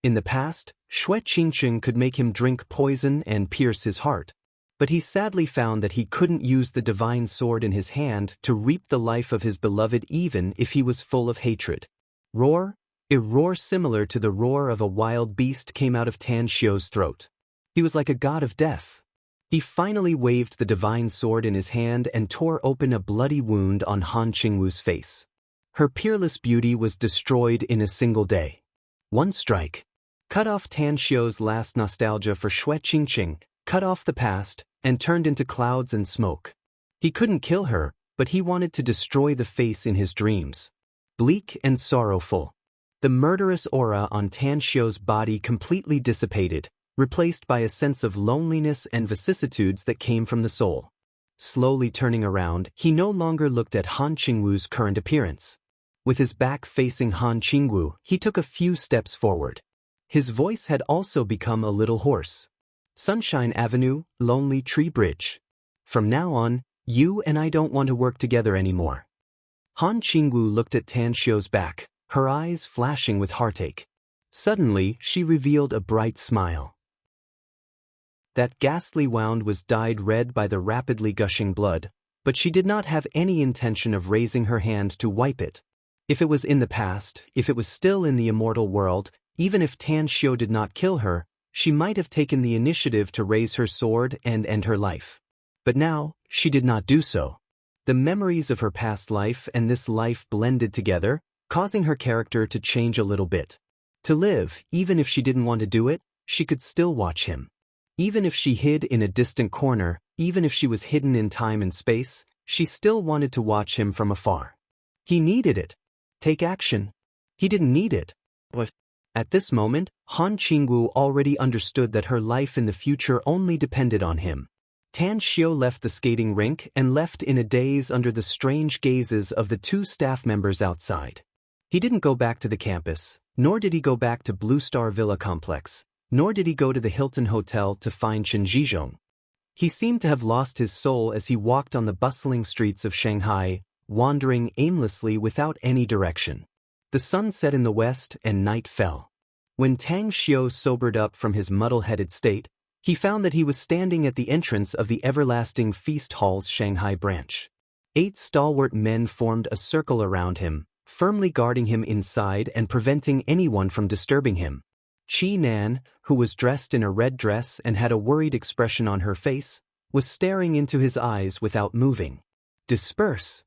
In the past, Xue Qingqing could make him drink poison and pierce his heart. But he sadly found that he couldn't use the divine sword in his hand to reap the life of his beloved even if he was full of hatred. Roar? A roar similar to the roar of a wild beast came out of Tan Xiu's throat. He was like a god of death. He finally waved the divine sword in his hand and tore open a bloody wound on Han Qingwu's face. Her peerless beauty was destroyed in a single day. One strike. Cut off Tan Xiu's last nostalgia for Xue Qingqing, cut off the past, and turned into clouds and smoke. He couldn't kill her, but he wanted to destroy the face in his dreams. Bleak and sorrowful. The murderous aura on Tan Xiu's body completely dissipated, replaced by a sense of loneliness and vicissitudes that came from the soul. Slowly turning around, he no longer looked at Han Qingwu's current appearance. With his back facing Han Qingwu, he took a few steps forward. His voice had also become a little hoarse. Sunshine Avenue, Lonely Tree Bridge. From now on, you and I don't want to work together anymore. Han Qingwu looked at Tan Xiu's back, her eyes flashing with heartache. Suddenly, she revealed a bright smile. That ghastly wound was dyed red by the rapidly gushing blood, but she did not have any intention of raising her hand to wipe it. If it was in the past, if it was still in the immortal world, even if Tan Xiu did not kill her, she might have taken the initiative to raise her sword and end her life. But now, she did not do so. The memories of her past life and this life blended together, causing her character to change a little bit. To live, even if she didn't want to do it, she could still watch him. Even if she hid in a distant corner, even if she was hidden in time and space, she still wanted to watch him from afar. He needed it. Take action. He didn't need it. But at this moment, Han Qingwu already understood that her life in the future only depended on him. Tan Xiu left the skating rink and left in a daze under the strange gazes of the two staff members outside. He didn't go back to the campus, nor did he go back to Blue Star Villa Complex, nor did he go to the Hilton Hotel to find Chen Zhizhong. He seemed to have lost his soul as he walked on the bustling streets of Shanghai, wandering aimlessly without any direction. The sun set in the west and night fell. When Tang Xiu sobered up from his muddle-headed state, he found that he was standing at the entrance of the Everlasting Feast Hall's Shanghai branch. 8 stalwart men formed a circle around him, firmly guarding him inside and preventing anyone from disturbing him. Qi Nan, who was dressed in a red dress and had a worried expression on her face, was staring into his eyes without moving. Disperse!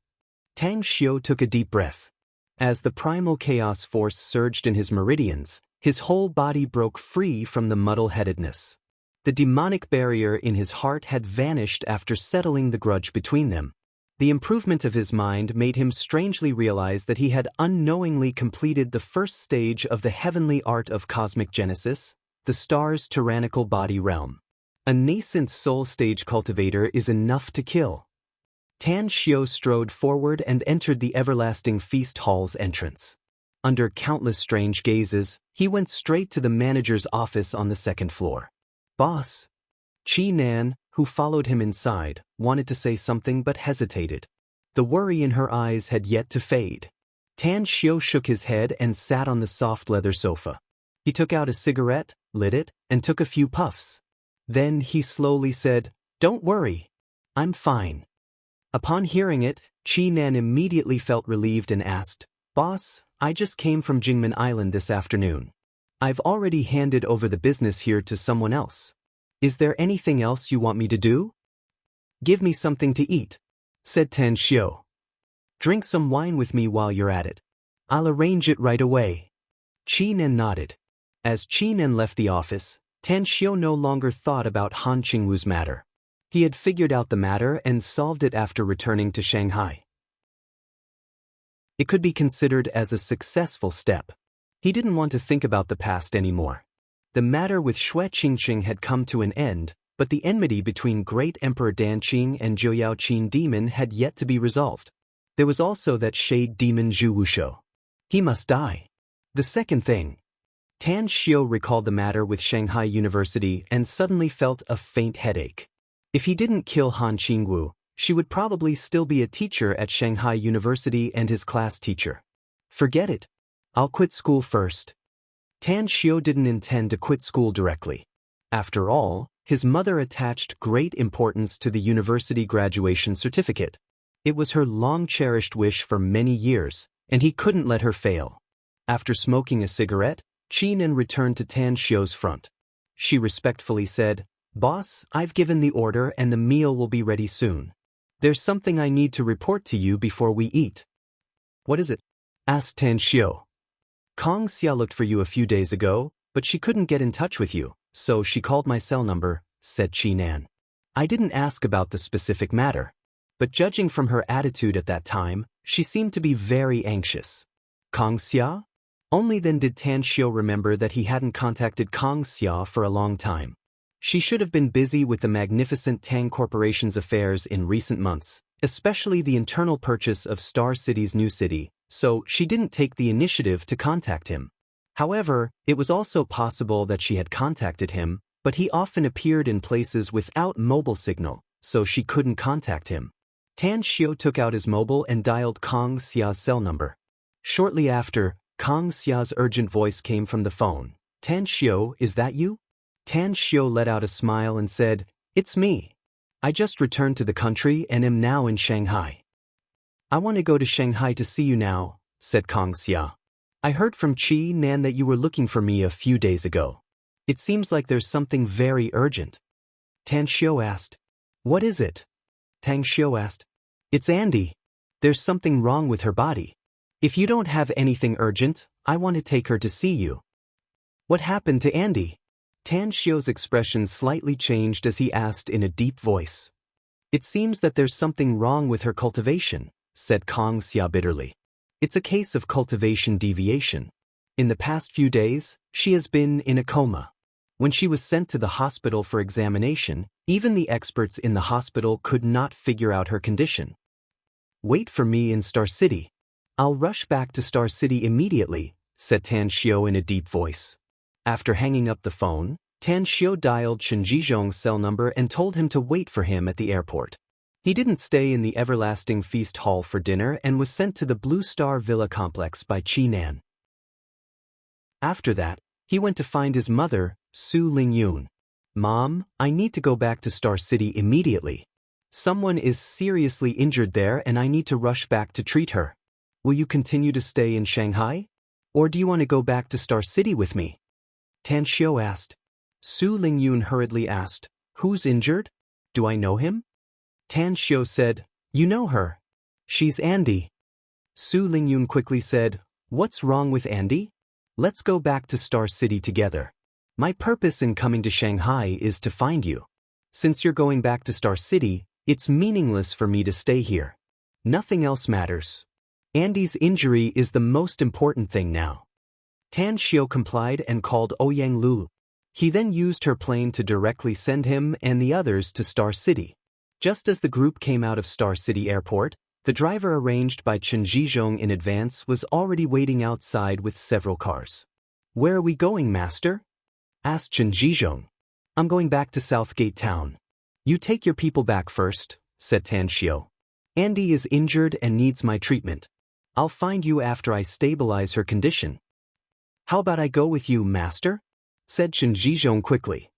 Tang Xiu took a deep breath. As the primal chaos force surged in his meridians, his whole body broke free from the muddle-headedness. The demonic barrier in his heart had vanished after settling the grudge between them. The improvement of his mind made him strangely realize that he had unknowingly completed the first stage of the heavenly art of cosmic genesis, the star's tyrannical body realm. A nascent soul stage cultivator is enough to kill. Tan Xiu strode forward and entered the Everlasting Feast Hall's entrance. Under countless strange gazes, he went straight to the manager's office on the 2nd floor. Boss. Qi Nan, who followed him inside, wanted to say something but hesitated. The worry in her eyes had yet to fade. Tan Xiu shook his head and sat on the soft leather sofa. He took out a cigarette, lit it, and took a few puffs. Then he slowly said, "Don't worry. I'm fine." Upon hearing it, Qi Nan immediately felt relieved and asked, "Boss, I just came from Jingmen Island this afternoon. I've already handed over the business here to someone else." Is there anything else you want me to do? Give me something to eat, said Tan Xiu. Drink some wine with me while you're at it. I'll arrange it right away. Qi Nen nodded. As Qi Nen left the office, Tan Xiu no longer thought about Han Qingwu's matter. He had figured out the matter and solved it after returning to Shanghai. It could be considered as a successful step. He didn't want to think about the past anymore. The matter with Xue Qingqing had come to an end, but the enmity between Great Emperor Danqing and Zhouyao Qin demon had yet to be resolved. There was also that shade demon Zhu Wushou. He must die. The second thing. Tan Xiu recalled the matter with Shanghai University and suddenly felt a faint headache. If he didn't kill Han Qingwu, she would probably still be a teacher at Shanghai University and his class teacher. Forget it. I'll quit school first. Tan Xiu didn't intend to quit school directly. After all, his mother attached great importance to the university graduation certificate. It was her long-cherished wish for many years, and he couldn't let her fail. After smoking a cigarette, Qi Nen returned to Tan Xiu's front. She respectfully said, "Boss, I've given the order and the meal will be ready soon. There's something I need to report to you before we eat." "What is it?" asked Tan Xiu. "Kong Xia looked for you a few days ago, but she couldn't get in touch with you, so she called my cell number," said Qi Nen. "I didn't ask about the specific matter, but judging from her attitude at that time, she seemed to be very anxious." Kong Xia? Only then did Tan Xiu remember that he hadn't contacted Kong Xia for a long time. She should have been busy with the magnificent Tang Corporation's affairs in recent months, especially the internal purchase of Star City's new city, so she didn't take the initiative to contact him. However, it was also possible that she had contacted him, but he often appeared in places without mobile signal, so she couldn't contact him. Tan Xiu took out his mobile and dialed Kong Xia's cell number. Shortly after, Kong Xia's urgent voice came from the phone. "Tan Xiu, is that you?" Tan Xiu let out a smile and said, "It's me. I just returned to the country and am now in Shanghai." "I want to go to Shanghai to see you now," said Kong Xia. "I heard from Qi Nen that you were looking for me a few days ago. It seems like there's something very urgent." Tan Xiu asked, "What is it?" Tang Xiu asked, "It's Andy. There's something wrong with her body. If you don't have anything urgent, I want to take her to see you." "What happened to Andy?" Tan Xiu's expression slightly changed as he asked in a deep voice. "It seems that there's something wrong with her cultivation," said Kong Xia bitterly. "It's a case of cultivation deviation. In the past few days, she has been in a coma. When she was sent to the hospital for examination, even the experts in the hospital could not figure out her condition." "Wait for me in Star City. I'll rush back to Star City immediately," said Tan Xiu in a deep voice. After hanging up the phone, Tan Xiu dialed Chen Jizhong's cell number and told him to wait for him at the airport. He didn't stay in the Everlasting Feast Hall for dinner and was sent to the Blue Star Villa complex by Qi Nen. After that, he went to find his mother, Su Lingyun. "Mom, I need to go back to Star City immediately. Someone is seriously injured there and I need to rush back to treat her. Will you continue to stay in Shanghai? Or do you want to go back to Star City with me?" Tan Xiu asked. Su Lingyun hurriedly asked, "Who's injured? Do I know him?" Tan Xiu said, "You know her. She's Andy." Su Lingyun quickly said, "What's wrong with Andy? Let's go back to Star City together. My purpose in coming to Shanghai is to find you. Since you're going back to Star City, it's meaningless for me to stay here. Nothing else matters. Andy's injury is the most important thing now." Tan Xiu complied and called Ouyang Lu. He then used her plane to directly send him and the others to Star City. Just as the group came out of Star City Airport, the driver arranged by Chen Jizhong in advance was already waiting outside with several cars. "Where are we going, master?" asked Chen Jizhong. "I'm going back to Southgate Town." "You take your people back first," said Tan Xiu. "Andy is injured and needs my treatment. I'll find you after I stabilize her condition." "How about I go with you, master?" said Chen Jizhong quickly.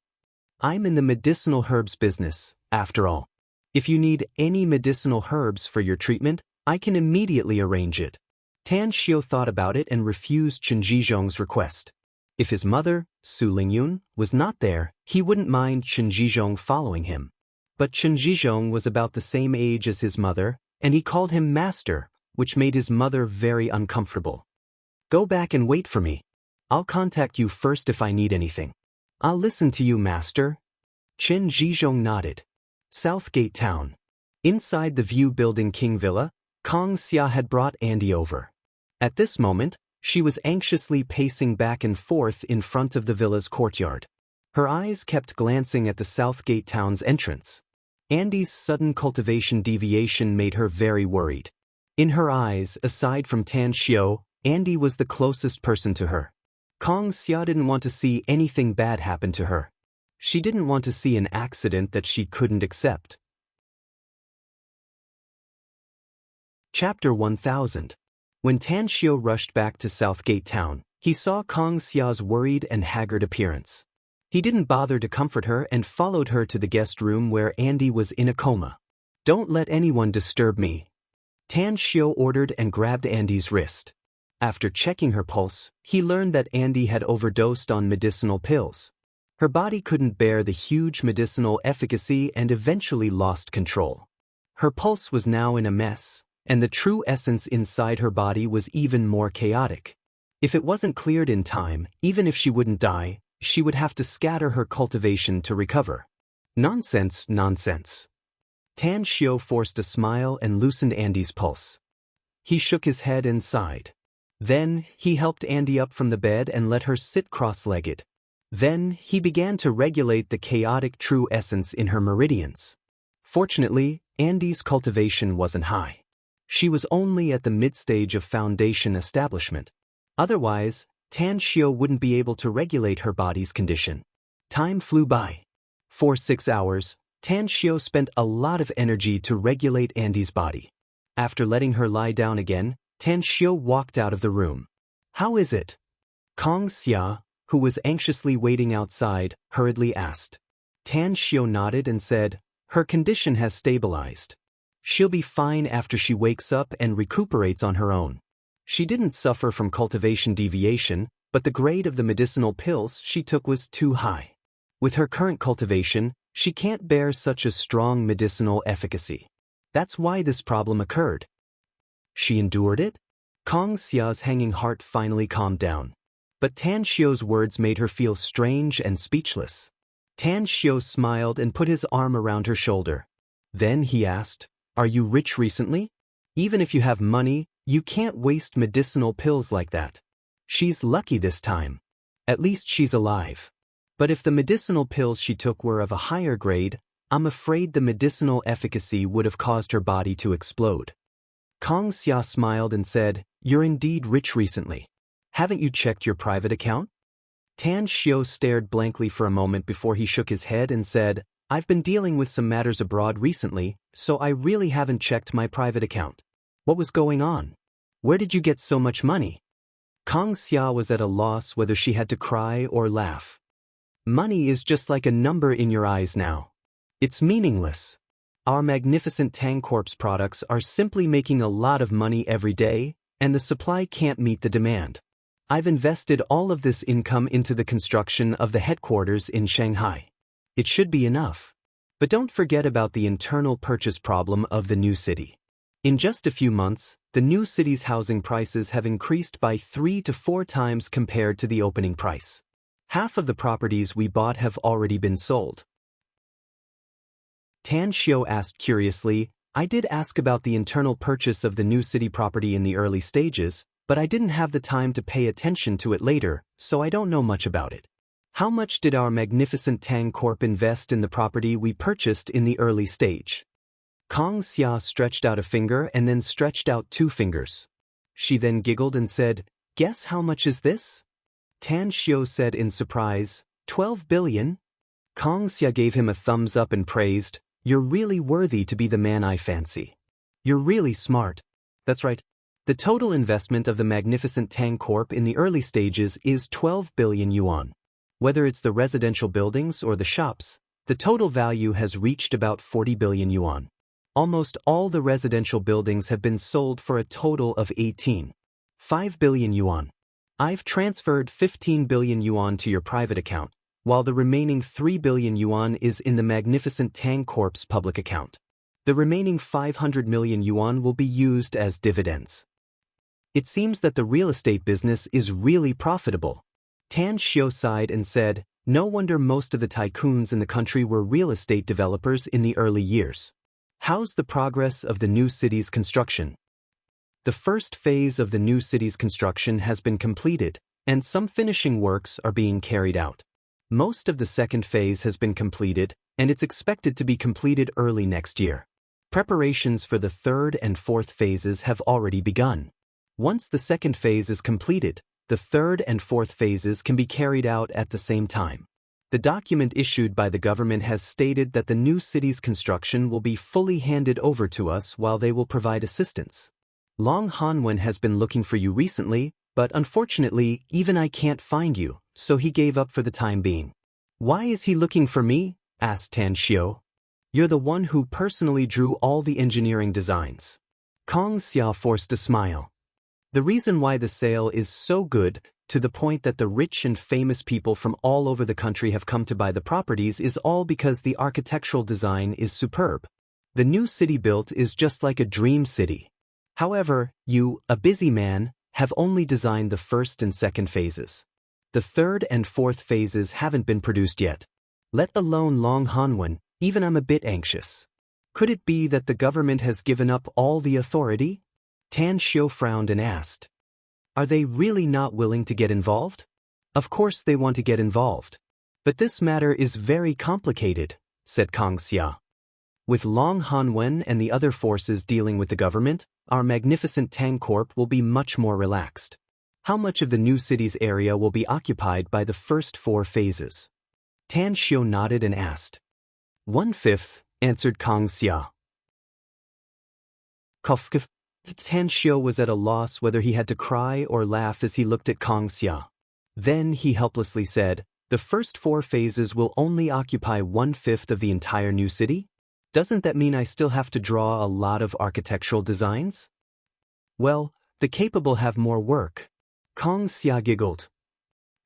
"I'm in the medicinal herbs business, after all. If you need any medicinal herbs for your treatment, I can immediately arrange it." Tan Xiu thought about it and refused Chen Jizhong's request. If his mother, Su Lingyun, was not there, he wouldn't mind Chen Zhizhong following him. But Chen Zhizhong was about the same age as his mother, and he called him master, which made his mother very uncomfortable. Go back and wait for me. I'll contact you first if I need anything. I'll listen to you, master. Chen Zhizhong nodded. Southgate Town. Inside the View Building King Villa, Kong Xia had brought Andy over. At this moment, she was anxiously pacing back and forth in front of the villa's courtyard. Her eyes kept glancing at the Southgate Town's entrance. Andy's sudden cultivation deviation made her very worried. In her eyes, aside from Tan Xiao, Andy was the closest person to her. Kong Xia didn't want to see anything bad happen to her. She didn't want to see an accident that she couldn't accept. Chapter 1000. When Tan Xiao rushed back to Southgate Town, he saw Kong Xia's worried and haggard appearance. He didn't bother to comfort her and followed her to the guest room where Andy was in a coma. Don't let anyone disturb me. Tan Xiao ordered and grabbed Andy's wrist. After checking her pulse, he learned that Andy had overdosed on medicinal pills. Her body couldn't bear the huge medicinal efficacy and eventually lost control. Her pulse was now in a mess, and the true essence inside her body was even more chaotic. If it wasn't cleared in time, even if she wouldn't die, she would have to scatter her cultivation to recover. Nonsense, nonsense. Tan Xiao forced a smile and loosened Andy's pulse. He shook his head and sighed. Then, he helped Andy up from the bed and let her sit cross-legged. Then, he began to regulate the chaotic true essence in her meridians. Fortunately, Andy's cultivation wasn't high. She was only at the mid-stage of foundation establishment. Otherwise, Tan Xiao wouldn't be able to regulate her body's condition. Time flew by. For 6 hours, Tan Xiao spent a lot of energy to regulate Andy's body. After letting her lie down again, Tan Xiao walked out of the room. How is it? Kong Xia, who was anxiously waiting outside, hurriedly asked. Tan Xiao nodded and said, her condition has stabilized. She'll be fine after she wakes up and recuperates on her own. She didn't suffer from cultivation deviation, but the grade of the medicinal pills she took was too high. With her current cultivation, she can't bear such a strong medicinal efficacy. That's why this problem occurred. She endured it? Kong Xia's hanging heart finally calmed down. But Tan Xiao's words made her feel strange and speechless. Tan Xiao smiled and put his arm around her shoulder. Then he asked, are you rich recently? Even if you have money, you can't waste medicinal pills like that. She's lucky this time. At least she's alive. But if the medicinal pills she took were of a higher grade, I'm afraid the medicinal efficacy would have caused her body to explode. Kong Xia smiled and said, you're indeed rich recently. Haven't you checked your private account? Tan Xiao stared blankly for a moment before he shook his head and said, I've been dealing with some matters abroad recently, so I really haven't checked my private account. What was going on? Where did you get so much money? Kong Xia was at a loss whether she had to cry or laugh. Money is just like a number in your eyes now. It's meaningless. Our magnificent Tang Corp's products are simply making a lot of money every day, and the supply can't meet the demand. I've invested all of this income into the construction of the headquarters in Shanghai. It should be enough. But don't forget about the internal purchase problem of the new city. In just a few months, the new city's housing prices have increased by 3 to 4 times compared to the opening price. Half of the properties we bought have already been sold. Tan Xiao asked curiously, I did ask about the internal purchase of the new city property in the early stages, but I didn't have the time to pay attention to it later, so I don't know much about it. How much did our magnificent Tang Corp invest in the property we purchased in the early stage? Kong Xia stretched out a finger and then stretched out 2 fingers. She then giggled and said, guess how much is this? Tan Xiao said in surprise, 12 billion? Kong Xia gave him a thumbs up and praised, you're really worthy to be the man I fancy. You're really smart. That's right. The total investment of the magnificent Tang Corp in the early stages is 12 billion yuan. Whether it's the residential buildings or the shops, the total value has reached about 40 billion yuan. Almost all the residential buildings have been sold for a total of 18.5 billion yuan. I've transferred 15 billion yuan to your private account, while the remaining 3 billion yuan is in the magnificent Tang Corp's public account. The remaining 500 million yuan will be used as dividends. It seems that the real estate business is really profitable. Tan Xiao sighed and said, no wonder most of the tycoons in the country were real estate developers in the early years. How's the progress of the new city's construction? The first phase of the new city's construction has been completed, and some finishing works are being carried out. Most of the second phase has been completed, and it's expected to be completed early next year. Preparations for the third and fourth phases have already begun. Once the second phase is completed, the third and fourth phases can be carried out at the same time. The document issued by the government has stated that the new city's construction will be fully handed over to us while they will provide assistance. Long Hanwen has been looking for you recently, but unfortunately, even I can't find you, so he gave up for the time being. Why is he looking for me? Asked Tan Xiao. You're the one who personally drew all the engineering designs. Kong Xia forced a smile. The reason why the sale is so good, to the point that the rich and famous people from all over the country have come to buy the properties, is all because the architectural design is superb. The new city built is just like a dream city. However, you, a busy man, have only designed the first and second phases. The third and fourth phases haven't been produced yet. Let alone Long Hanwen, even I'm a bit anxious. Could it be that the government has given up all the authority? Tan Xiao frowned and asked. Are they really not willing to get involved? Of course they want to get involved. But this matter is very complicated, said Kong Xia. With Long Hanwen and the other forces dealing with the government, our magnificent Tang Corp will be much more relaxed. How much of the new city's area will be occupied by the first 4 phases? Tan Xiao nodded and asked. 1/5, answered Kong Xia. Tan Xiao was at a loss whether he had to cry or laugh as he looked at Kong Xia. Then he helplessly said, the first 4 phases will only occupy 1/5 of the entire new city? Doesn't that mean I still have to draw a lot of architectural designs? Well, the capable have more work. Kong Xia giggled.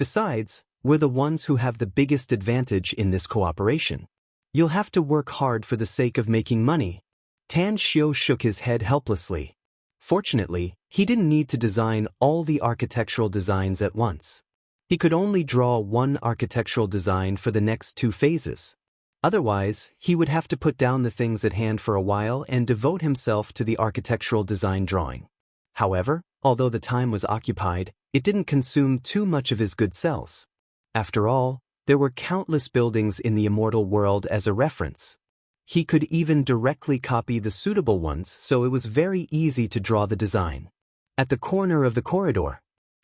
Besides, we're the ones who have the biggest advantage in this cooperation. You'll have to work hard for the sake of making money. Tan Xiao shook his head helplessly. Fortunately, he didn't need to design all the architectural designs at once. He could only draw one architectural design for the next 2 phases. Otherwise, he would have to put down the things at hand for a while and devote himself to the architectural design drawing. However, although the time was occupied, it didn't consume too much of his good cells. After all, there were countless buildings in the immortal world as a reference. He could even directly copy the suitable ones, so it was very easy to draw the design. At the corner of the corridor,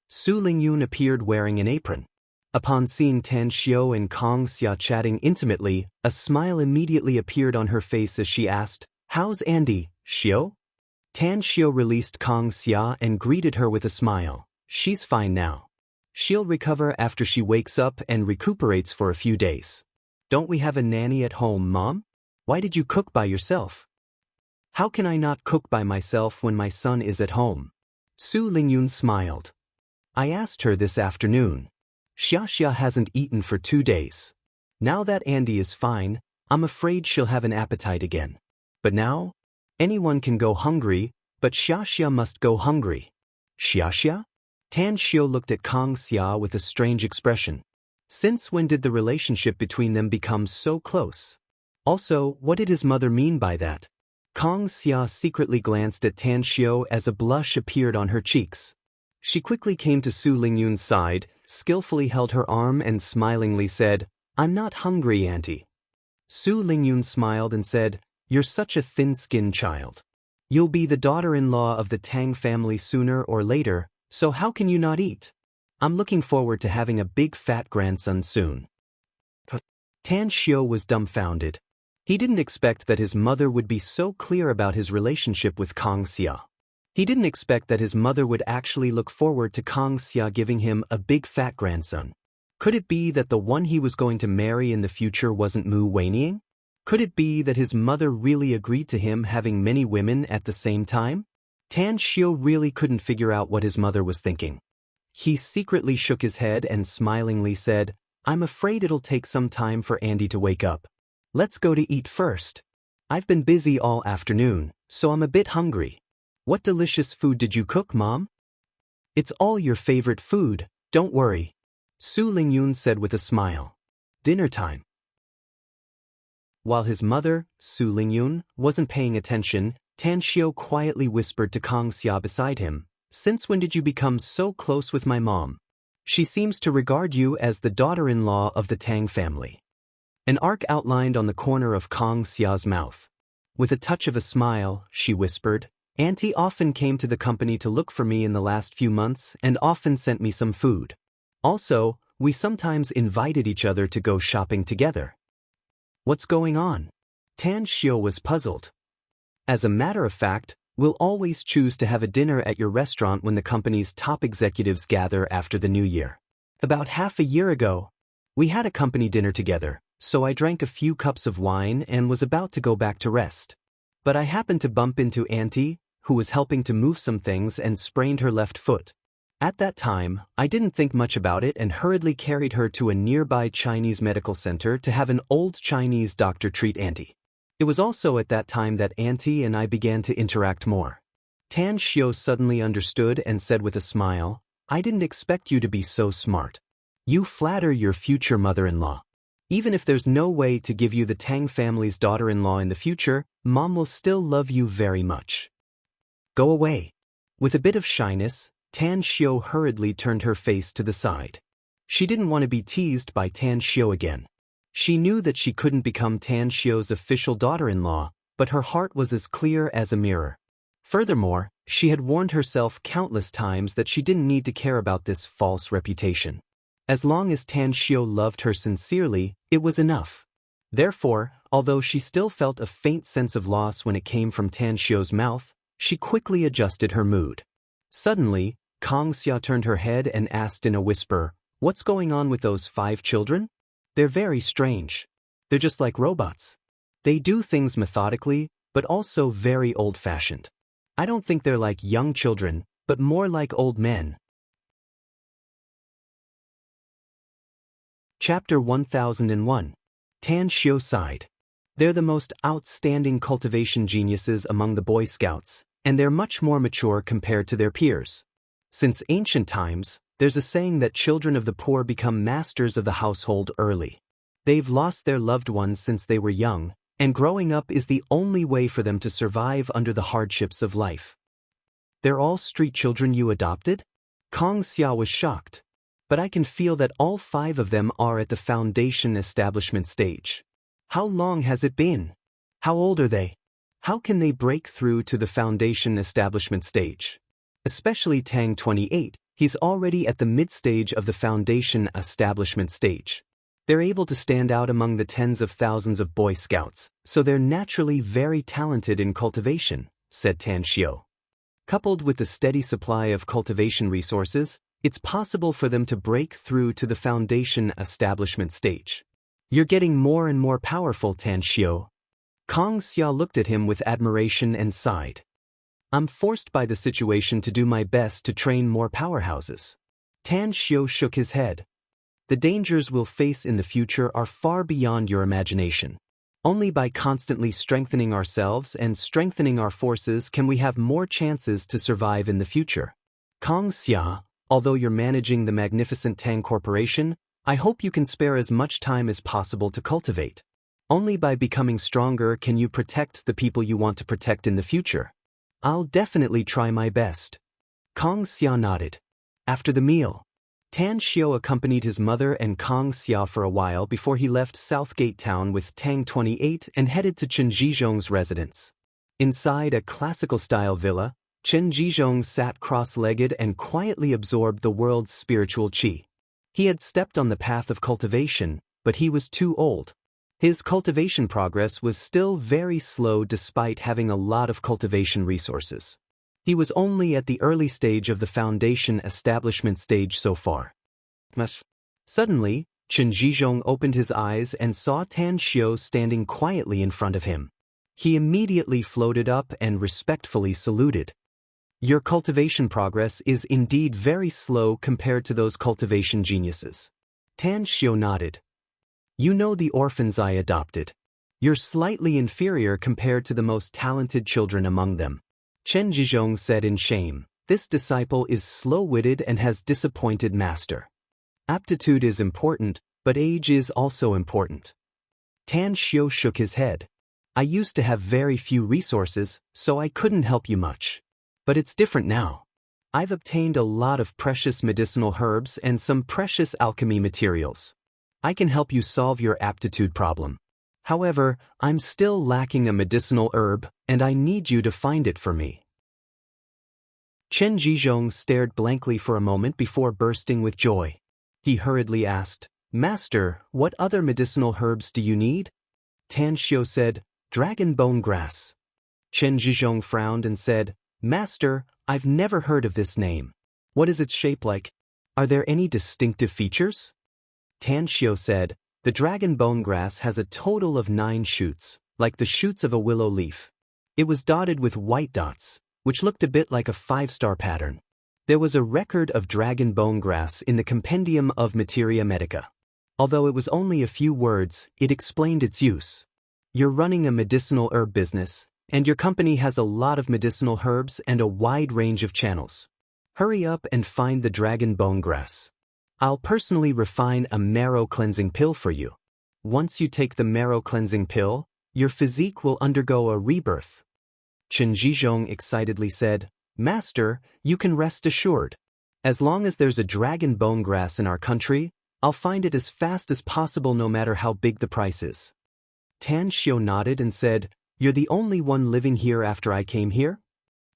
Su Lingyun appeared wearing an apron. Upon seeing Tan Xiao and Kong Xia chatting intimately, a smile immediately appeared on her face as she asked, How's Andy, Xiao? Tan Xiao released Kong Xia and greeted her with a smile. She's fine now. She'll recover after she wakes up and recuperates for a few days. Don't we have a nanny at home, Mom? Why did you cook by yourself? How can I not cook by myself when my son is at home? Su Lingyun smiled. I asked her this afternoon. Xia hasn't eaten for 2 days. Now that Andy is fine, I'm afraid she'll have an appetite again. But now, anyone can go hungry, but Xia must go hungry. Xia? Tan Xiao looked at Kong Xia with a strange expression. Since when did the relationship between them become so close? Also, what did his mother mean by that? Kong Xia secretly glanced at Tan Xiao as a blush appeared on her cheeks. She quickly came to Su Lingyun's side, skillfully held her arm and smilingly said, I'm not hungry, Auntie. Su Lingyun smiled and said, You're such a thin-skinned child. You'll be the daughter-in-law of the Tang family sooner or later, so how can you not eat? I'm looking forward to having a big fat grandson soon. Tan Xiao was dumbfounded. He didn't expect that his mother would be so clear about his relationship with Kong Xia. He didn't expect that his mother would actually look forward to Kong Xia giving him a big fat grandson. Could it be that the one he was going to marry in the future wasn't Mu Weining? Could it be that his mother really agreed to him having many women at the same time? Tan Xiao really couldn't figure out what his mother was thinking. He secretly shook his head and smilingly said, "I'm afraid it'll take some time for Andy to wake up. Let's go to eat first. I've been busy all afternoon, so I'm a bit hungry." "What delicious food did you cook, Mom?" "It's all your favorite food, don't worry," Su Lingyun said with a smile. "Dinner time." While his mother, Su Lingyun, wasn't paying attention, Tan Xiao quietly whispered to Kang Xia beside him, "Since when did you become so close with my mom? She seems to regard you as the daughter-in-law of the Tang family." An arc outlined on the corner of Kang Xia's mouth. With a touch of a smile, she whispered, "Auntie often came to the company to look for me in the last few months and often sent me some food. Also, we sometimes invited each other to go shopping together." "What's going on?" Tan Xiao was puzzled. "As a matter of fact, we'll always choose to have a dinner at your restaurant when the company's top executives gather after the new year. About half a year ago, we had a company dinner together, so I drank a few cups of wine and was about to go back to rest. But I happened to bump into Auntie, who was helping to move some things and sprained her left foot. At that time, I didn't think much about it and hurriedly carried her to a nearby Chinese medical center to have an old Chinese doctor treat Auntie. It was also at that time that Auntie and I began to interact more." Tan Xiao suddenly understood and said with a smile, "I didn't expect you to be so smart. You flatter your future mother-in-law. Even if there's no way to give you the Tang family's daughter-in-law in the future, Mom will still love you very much. Go away." With a bit of shyness, Tan Xiao hurriedly turned her face to the side. She didn't want to be teased by Tan Xiao again. She knew that she couldn't become Tan Xiao's official daughter-in-law, but her heart was as clear as a mirror. Furthermore, she had warned herself countless times that she didn't need to care about this false reputation. As long as Tan Xiao loved her sincerely, it was enough. Therefore, although she still felt a faint sense of loss when it came from Tan Xiao's mouth, she quickly adjusted her mood. Suddenly, Kang Xia turned her head and asked in a whisper, "What's going on with those 5 children? They're very strange. They're just like robots. They do things methodically, but also very old-fashioned. I don't think they're like young children, but more like old men." Chapter 1001. Tan Xiao sighed. "They're the most outstanding cultivation geniuses among the Boy Scouts, and they're much more mature compared to their peers. Since ancient times, there's a saying that children of the poor become masters of the household early. They've lost their loved ones since they were young, and growing up is the only way for them to survive under the hardships of life." "They're all street children you adopted?" Kang Xia was shocked. "But I can feel that all 5 of them are at the foundation establishment stage. How long has it been? How old are they? How can they break through to the foundation establishment stage? Especially Tang 28, he's already at the mid-stage of the foundation establishment stage. They're able to stand out among the tens of thousands of Boy Scouts, so they're naturally very talented in cultivation," said Tan Xiao. "Coupled with the steady supply of cultivation resources, it's possible for them to break through to the foundation establishment stage. You're getting more and more powerful, Tan Xiao." Kang Xia looked at him with admiration and sighed. "I'm forced by the situation to do my best to train more powerhouses." Tan Xiao shook his head. "The dangers we'll face in the future are far beyond your imagination. Only by constantly strengthening ourselves and strengthening our forces can we have more chances to survive in the future. Kang Xia, although you're managing the magnificent Tang Corporation, I hope you can spare as much time as possible to cultivate. Only by becoming stronger can you protect the people you want to protect in the future." "I'll definitely try my best." Kang Xia nodded. After the meal, Tan Xiao accompanied his mother and Kang Xia for a while before he left Southgate Town with Tang 28 and headed to Chen Jizhong's residence. Inside a classical-style villa, Chen Jizhong sat cross-legged and quietly absorbed the world's spiritual qi. He had stepped on the path of cultivation, but he was too old. His cultivation progress was still very slow despite having a lot of cultivation resources. He was only at the early stage of the foundation establishment stage so far. Suddenly, Chen Jizhong opened his eyes and saw Tan Xiao standing quietly in front of him. He immediately floated up and respectfully saluted. Your cultivation progress is indeed very slow compared to those cultivation geniuses. Tan Xiu nodded. You know the orphans I adopted. You're slightly inferior compared to the most talented children among them. Chen Zhizhong said in shame, this disciple is slow-witted and has disappointed master. Aptitude is important, but age is also important. Tan Xiu shook his head. I used to have very few resources, so I couldn't help you much. But it's different now. I've obtained a lot of precious medicinal herbs and some precious alchemy materials. I can help you solve your aptitude problem. However, I'm still lacking a medicinal herb, and I need you to find it for me. Chen Zhizhong stared blankly for a moment before bursting with joy. He hurriedly asked, Master, what other medicinal herbs do you need? Tan Xiu said, Dragon bone grass. Chen Zhizhong frowned and said, Master, I've never heard of this name. What is its shape like? Are there any distinctive features? Tan Xiu said, the dragon bone grass has a total of 9 shoots, like the shoots of a willow leaf. It was dotted with white dots, which looked a bit like a 5-star pattern. There was a record of dragon bone grass in the Compendium of Materia Medica. Although it was only a few words, it explained its use. You're running a medicinal herb business, and your company has a lot of medicinal herbs and a wide range of channels. Hurry up and find the dragon bone grass. I'll personally refine a marrow cleansing pill for you. Once you take the marrow cleansing pill, your physique will undergo a rebirth. Chen Zhizhong excitedly said, Master, you can rest assured. As long as there's a dragon bone grass in our country, I'll find it as fast as possible no matter how big the price is. Tan Xiu nodded and said, You're the only one living here after I came here?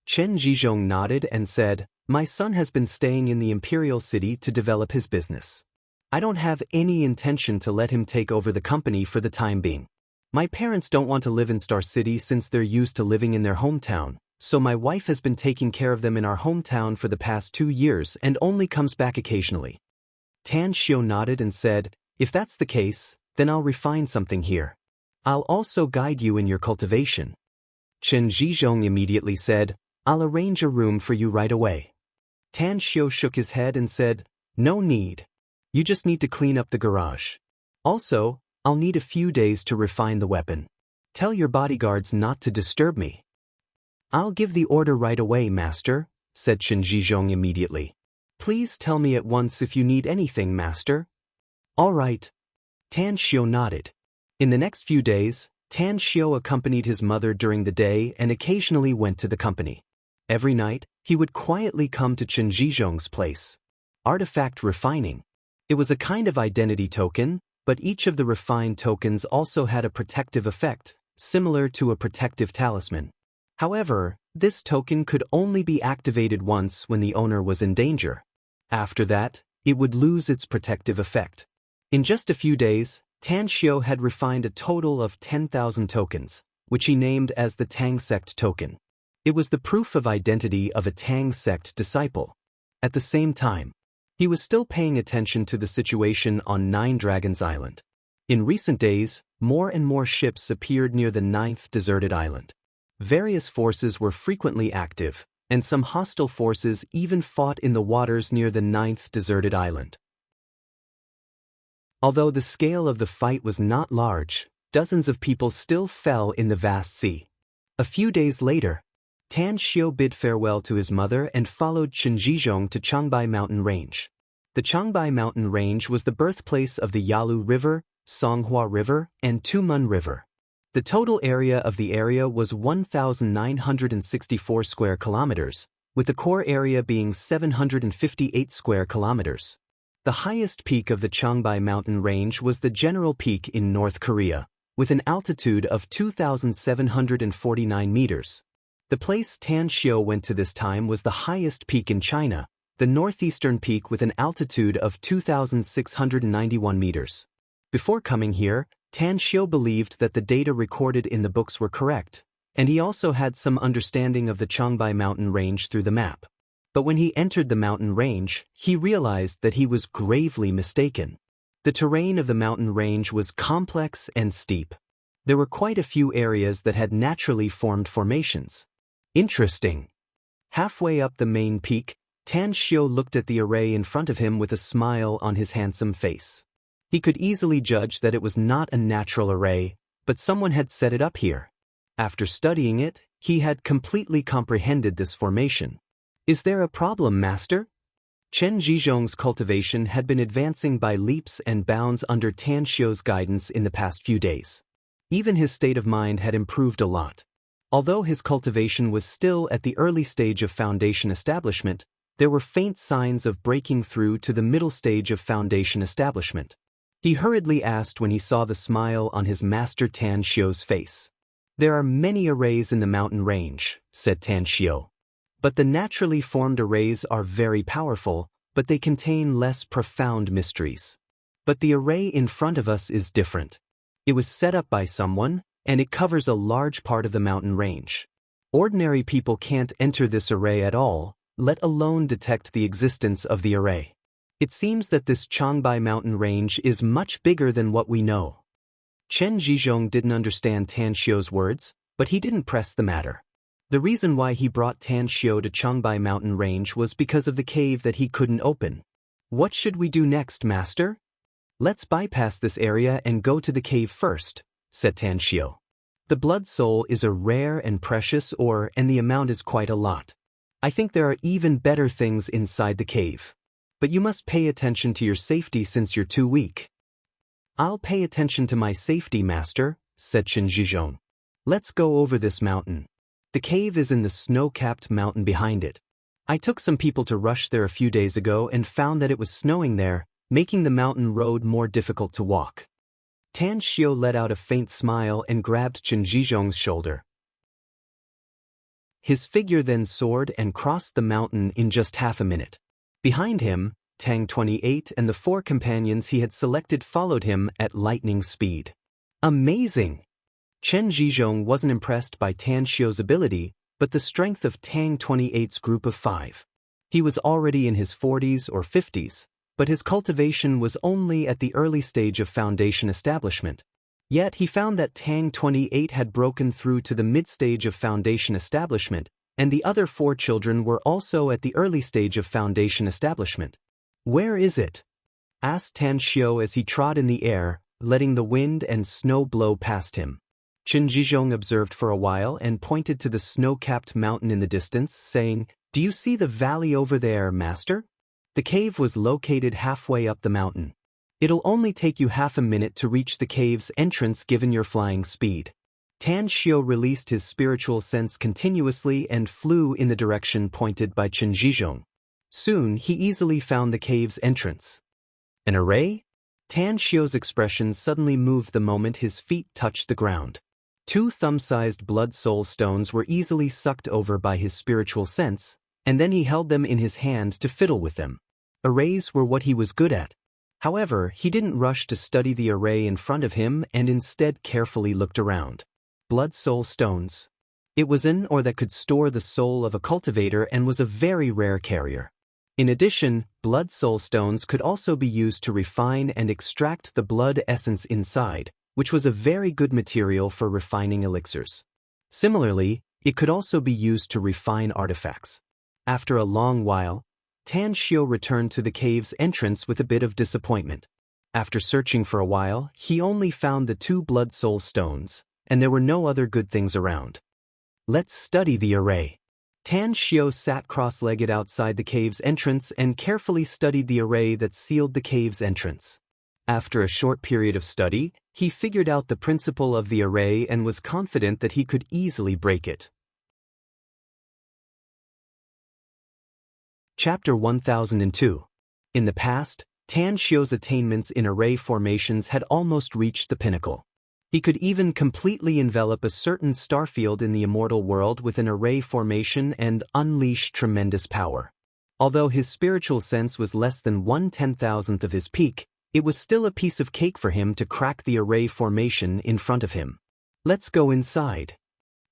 Chen Zhizhong nodded and said, My son has been staying in the imperial city to develop his business. I don't have any intention to let him take over the company for the time being. My parents don't want to live in Star City since they're used to living in their hometown, so my wife has been taking care of them in our hometown for the past 2 years and only comes back occasionally. Tan Xiu nodded and said, If that's the case, then I'll refine something here. I'll also guide you in your cultivation. Chen Zhizhong immediately said, I'll arrange a room for you right away. Tan Xiu shook his head and said, No need. You just need to clean up the garage. Also, I'll need a few days to refine the weapon. Tell your bodyguards not to disturb me. I'll give the order right away, Master, said Chen Zhizhong immediately. Please tell me at once if you need anything, Master. All right. Tan Xiu nodded. In the next few days, Tan Xiu accompanied his mother during the day and occasionally went to the company. Every night, he would quietly come to Chen Zhizhong's place. Artifact refining. It was a kind of identity token, but each of the refined tokens also had a protective effect, similar to a protective talisman. However, this token could only be activated once when the owner was in danger. After that, it would lose its protective effect. In just a few days, Tan Xiu had refined a total of 10,000 tokens, which he named as the Tang Sect token. It was the proof of identity of a Tang Sect disciple. At the same time, he was still paying attention to the situation on 9 Dragons Island. In recent days, more and more ships appeared near the 9th deserted island. Various forces were frequently active, and some hostile forces even fought in the waters near the 9th deserted island. Although the scale of the fight was not large, dozens of people still fell in the vast sea. A few days later, Tan Xiu bid farewell to his mother and followed Chen Zhizhong to Changbai Mountain Range. The Changbai Mountain Range was the birthplace of the Yalu River, Songhua River, and Tumun River. The total area of the area was 1,964 square kilometers, with the core area being 758 square kilometers. The highest peak of the Changbai Mountain Range was the General Peak in North Korea, with an altitude of 2,749 meters. The place Tan Xiu went to this time was the highest peak in China, the northeastern peak with an altitude of 2,691 meters. Before coming here, Tan Xiu believed that the data recorded in the books were correct, and he also had some understanding of the Changbai Mountain Range through the map. But when he entered the mountain range, he realized that he was gravely mistaken. The terrain of the mountain range was complex and steep. There were quite a few areas that had naturally formed formations. Interesting. Halfway up the main peak, Tan Xiu looked at the array in front of him with a smile on his handsome face. He could easily judge that it was not a natural array, but someone had set it up here. After studying it, he had completely comprehended this formation. Is there a problem, master? Chen Zhizhong's cultivation had been advancing by leaps and bounds under Tan Xiu's guidance in the past few days. Even his state of mind had improved a lot. Although his cultivation was still at the early stage of foundation establishment, there were faint signs of breaking through to the middle stage of foundation establishment. He hurriedly asked when he saw the smile on his master Tan Xiu's face. There are many arrays in the mountain range, said Tan Xiu. But the naturally formed arrays are very powerful, but they contain less profound mysteries. But the array in front of us is different. It was set up by someone, and it covers a large part of the mountain range. Ordinary people can't enter this array at all, let alone detect the existence of the array. It seems that this Changbai mountain range is much bigger than what we know. Chen Zhizhong didn't understand Tan Xiu's words, but he didn't press the matter. The reason why he brought Tan Xiu to Changbai mountain range was because of the cave that he couldn't open. What should we do next, master? Let's bypass this area and go to the cave first, said Tan Xiu. The blood soul is a rare and precious ore, and the amount is quite a lot. I think there are even better things inside the cave. But you must pay attention to your safety since you're too weak. I'll pay attention to my safety, master, said Chen Zhizhong. Let's go over this mountain. The cave is in the snow-capped mountain behind it. I took some people to rush there a few days ago and found that it was snowing there, making the mountain road more difficult to walk. Tan Xiu let out a faint smile and grabbed Chen Zhizhong's shoulder. His figure then soared and crossed the mountain in just half a minute. Behind him, Tang 28 and the 4 companions he had selected followed him at lightning speed. Amazing! Chen Zhizhong wasn't impressed by Tan Xiu's ability, but the strength of Tang 28's group of 5. He was already in his 40s or 50s, but his cultivation was only at the early stage of foundation establishment. Yet he found that Tang 28 had broken through to the mid-stage of foundation establishment, and the other 4 children were also at the early stage of foundation establishment. Where is it? Asked Tan Xiu as he trod in the air, letting the wind and snow blow past him. Chen Zhizhong observed for a while and pointed to the snow-capped mountain in the distance, saying, "Do you see the valley over there, master?" The cave was located halfway up the mountain. It'll only take you half a minute to reach the cave's entrance given your flying speed. Tan Xiu released his spiritual sense continuously and flew in the direction pointed by Chen Zhizhong. Soon he easily found the cave's entrance. An array? Tan Xiu's expression suddenly moved the moment his feet touched the ground. 2 thumb-sized blood soul stones were easily sucked over by his spiritual sense, and then he held them in his hand to fiddle with them. Arrays were what he was good at. However, he didn't rush to study the array in front of him and instead carefully looked around. Blood soul stones. It was an ore that could store the soul of a cultivator and was a very rare carrier. In addition, blood soul stones could also be used to refine and extract the blood essence inside, which was a very good material for refining elixirs. Similarly, it could also be used to refine artifacts. After a long while, Tan Xiu returned to the cave's entrance with a bit of disappointment. After searching for a while, he only found the 2 blood soul stones, and there were no other good things around. Let's study the array. Tan Xiu sat cross-legged outside the cave's entrance and carefully studied the array that sealed the cave's entrance. After a short period of study, he figured out the principle of the array and was confident that he could easily break it. Chapter 1002. In the past, Tan Xiu's attainments in array formations had almost reached the pinnacle. He could even completely envelop a certain starfield in the immortal world with an array formation and unleash tremendous power. Although his spiritual sense was less than 1/10,000th of his peak, it was still a piece of cake for him to crack the array formation in front of him. Let's go inside.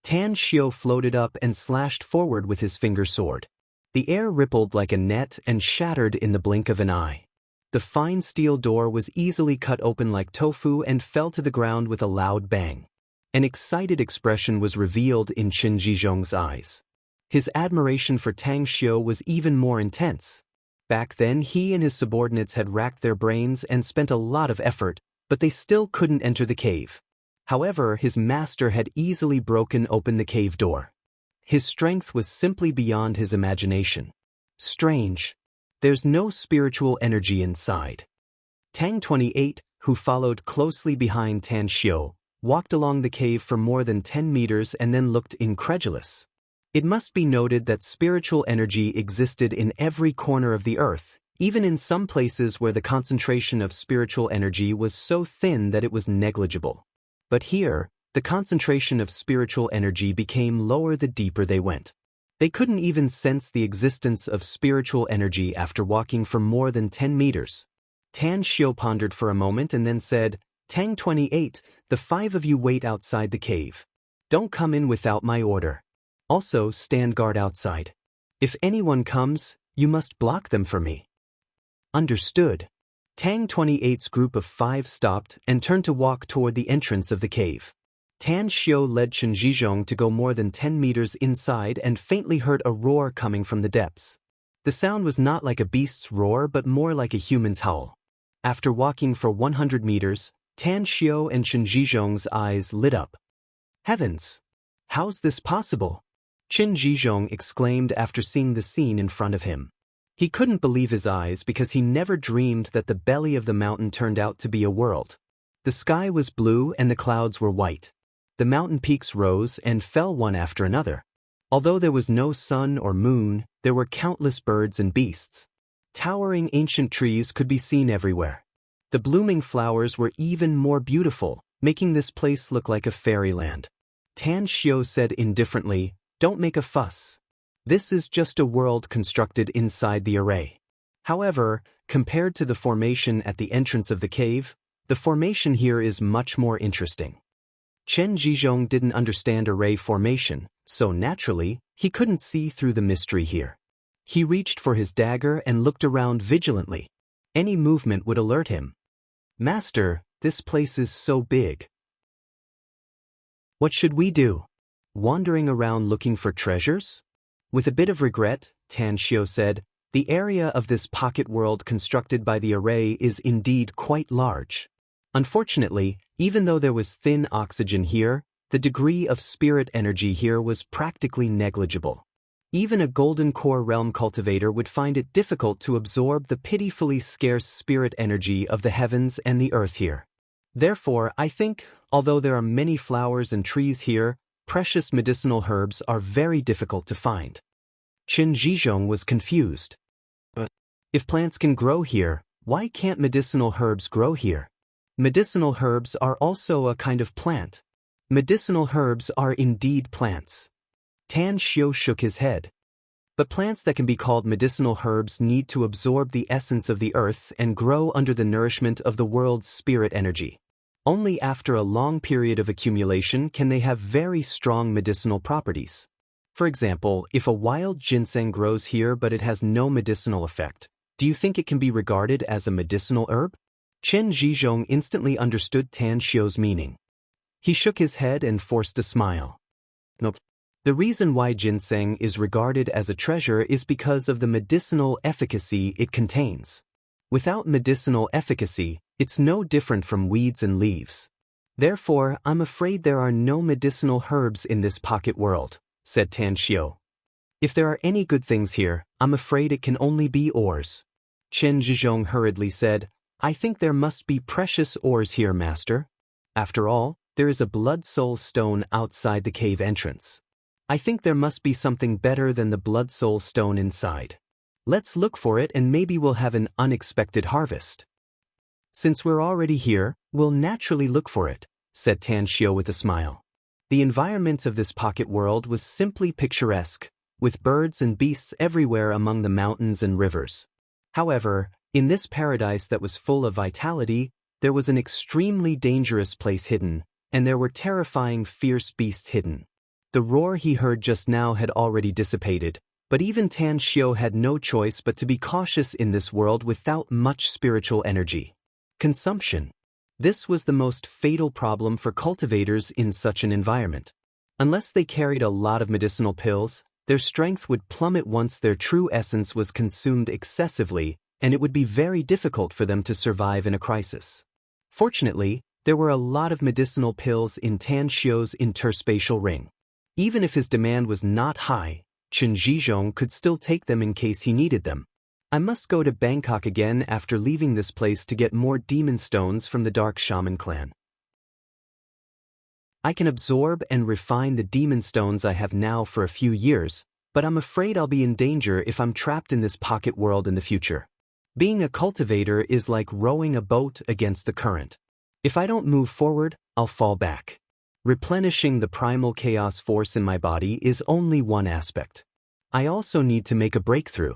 Tan Xiu floated up and slashed forward with his finger sword. The air rippled like a net and shattered in the blink of an eye. The fine steel door was easily cut open like tofu and fell to the ground with a loud bang. An excited expression was revealed in Chen Zhizhong's eyes. His admiration for Tang Xiu was even more intense. Back then he and his subordinates had racked their brains and spent a lot of effort, but they still couldn't enter the cave. However, his master had easily broken open the cave door. His strength was simply beyond his imagination. Strange. There's no spiritual energy inside. Tang 28, who followed closely behind Tan Xiu, walked along the cave for more than 10 meters and then looked incredulous. It must be noted that spiritual energy existed in every corner of the earth, even in some places where the concentration of spiritual energy was so thin that it was negligible. But here, the concentration of spiritual energy became lower the deeper they went. They couldn't even sense the existence of spiritual energy after walking for more than 10 meters. Tan Xiu pondered for a moment and then said, Tang 28, the 5 of you wait outside the cave. Don't come in without my order. Also, stand guard outside. If anyone comes, you must block them for me. Understood. Tang 28's group of 5 stopped and turned to walk toward the entrance of the cave. Tan Xiu led Chen Zhizhong to go more than 10 meters inside and faintly heard a roar coming from the depths. The sound was not like a beast's roar but more like a human's howl. After walking for 100 meters, Tan Xiu and Chen Zhizhong's eyes lit up. Heavens! How's this possible? Chen Zhizhong exclaimed after seeing the scene in front of him. He couldn't believe his eyes because he never dreamed that the belly of the mountain turned out to be a world. The sky was blue and the clouds were white. The mountain peaks rose and fell one after another. Although there was no sun or moon, there were countless birds and beasts. Towering ancient trees could be seen everywhere. The blooming flowers were even more beautiful, making this place look like a fairyland. Tan Xiu said indifferently, "Don't make a fuss. This is just a world constructed inside the array." However, compared to the formation at the entrance of the cave, the formation here is much more interesting. Chen Zhizhong didn't understand array formation, so naturally, he couldn't see through the mystery here. He reached for his dagger and looked around vigilantly. Any movement would alert him. "Master, this place is so big. What should we do? Wandering around looking for treasures?" With a bit of regret, Tan Xiu said, "The area of this pocket world constructed by the array is indeed quite large. Unfortunately, even though there was thin oxygen here, the degree of spirit energy here was practically negligible. Even a golden core realm cultivator would find it difficult to absorb the pitifully scarce spirit energy of the heavens and the earth here. Therefore, I think, although there are many flowers and trees here, precious medicinal herbs are very difficult to find." Chen Zhizhong was confused. "But if plants can grow here, why can't medicinal herbs grow here?" "Medicinal herbs are also a kind of plant. Medicinal herbs are indeed plants." Tan Xiu shook his head. "But plants that can be called medicinal herbs need to absorb the essence of the earth and grow under the nourishment of the world's spirit energy. Only after a long period of accumulation can they have very strong medicinal properties. For example, if a wild ginseng grows here but it has no medicinal effect, do you think it can be regarded as a medicinal herb?" Chen Zhizhong instantly understood Tan Xiu's meaning. He shook his head and forced a smile. "Nope. The reason why ginseng is regarded as a treasure is because of the medicinal efficacy it contains. Without medicinal efficacy, it's no different from weeds and leaves. Therefore, I'm afraid there are no medicinal herbs in this pocket world," said Tan Xiu. "If there are any good things here, I'm afraid it can only be ores." Chen Zhizhong hurriedly said, "I think there must be precious ores here, master. After all, there is a blood soul stone outside the cave entrance. I think there must be something better than the blood soul stone inside. Let's look for it and maybe we'll have an unexpected harvest." "Since we're already here, we'll naturally look for it," said Tan Xiu with a smile. The environment of this pocket world was simply picturesque, with birds and beasts everywhere among the mountains and rivers. However, in this paradise that was full of vitality, there was an extremely dangerous place hidden, and there were terrifying fierce beasts hidden. The roar he heard just now had already dissipated, but even Tan Xiu had no choice but to be cautious in this world without much spiritual energy. Consumption. This was the most fatal problem for cultivators in such an environment. Unless they carried a lot of medicinal pills, Their strength would plummet once their true essence was consumed excessively, and it would be very difficult for them to survive in a crisis. Fortunately, there were a lot of medicinal pills in Tan Xiu's interspatial ring. Even if his demand was not high, Chen Zhizhong could still take them in case he needed them. I must go to Bangkok again after leaving this place to get more demon stones from the Dark Shaman clan. I can absorb and refine the demon stones I have now for a few years, but I'm afraid I'll be in danger if I'm trapped in this pocket world in the future. Being a cultivator is like rowing a boat against the current. If I don't move forward, I'll fall back. Replenishing the primal chaos force in my body is only one aspect. I also need to make a breakthrough.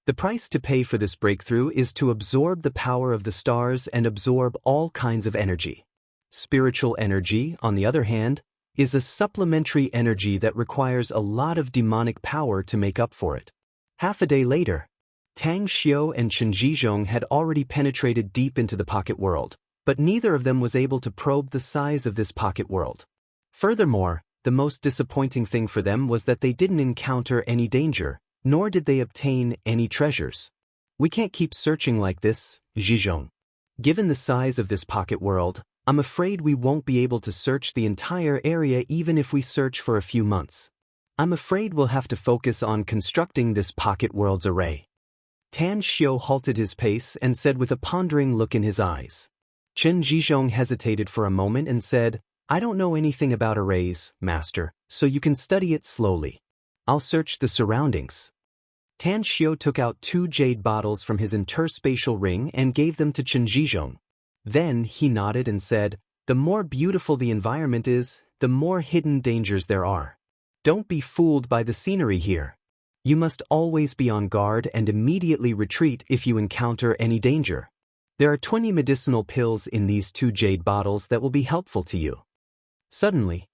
The price to pay for this breakthrough is to absorb the power of the stars and absorb all kinds of energy. Spiritual energy, on the other hand, is a supplementary energy that requires a lot of demonic power to make up for it. Half a day later, Tang Xiu and Chen Zhizhong had already penetrated deep into the pocket world, but neither of them was able to probe the size of this pocket world. Furthermore, the most disappointing thing for them was that they didn't encounter any danger, nor did they obtain any treasures. We can't keep searching like this, Zhizhong. Given the size of this pocket world, I'm afraid we won't be able to search the entire area even if we search for a few months. I'm afraid we'll have to focus on constructing this pocket world's array. Tan Xiu halted his pace and said with a pondering look in his eyes. Chen Zhizhong hesitated for a moment and said, I don't know anything about arrays, master, so you can study it slowly. I'll search the surroundings. Tan Xiu took out 2 jade bottles from his interspatial ring and gave them to Chen Zhizhong. Then he nodded and said, the more beautiful the environment is, the more hidden dangers there are. Don't be fooled by the scenery here. You must always be on guard and immediately retreat if you encounter any danger. There are 20 medicinal pills in these 2 jade bottles that will be helpful to you. Suddenly,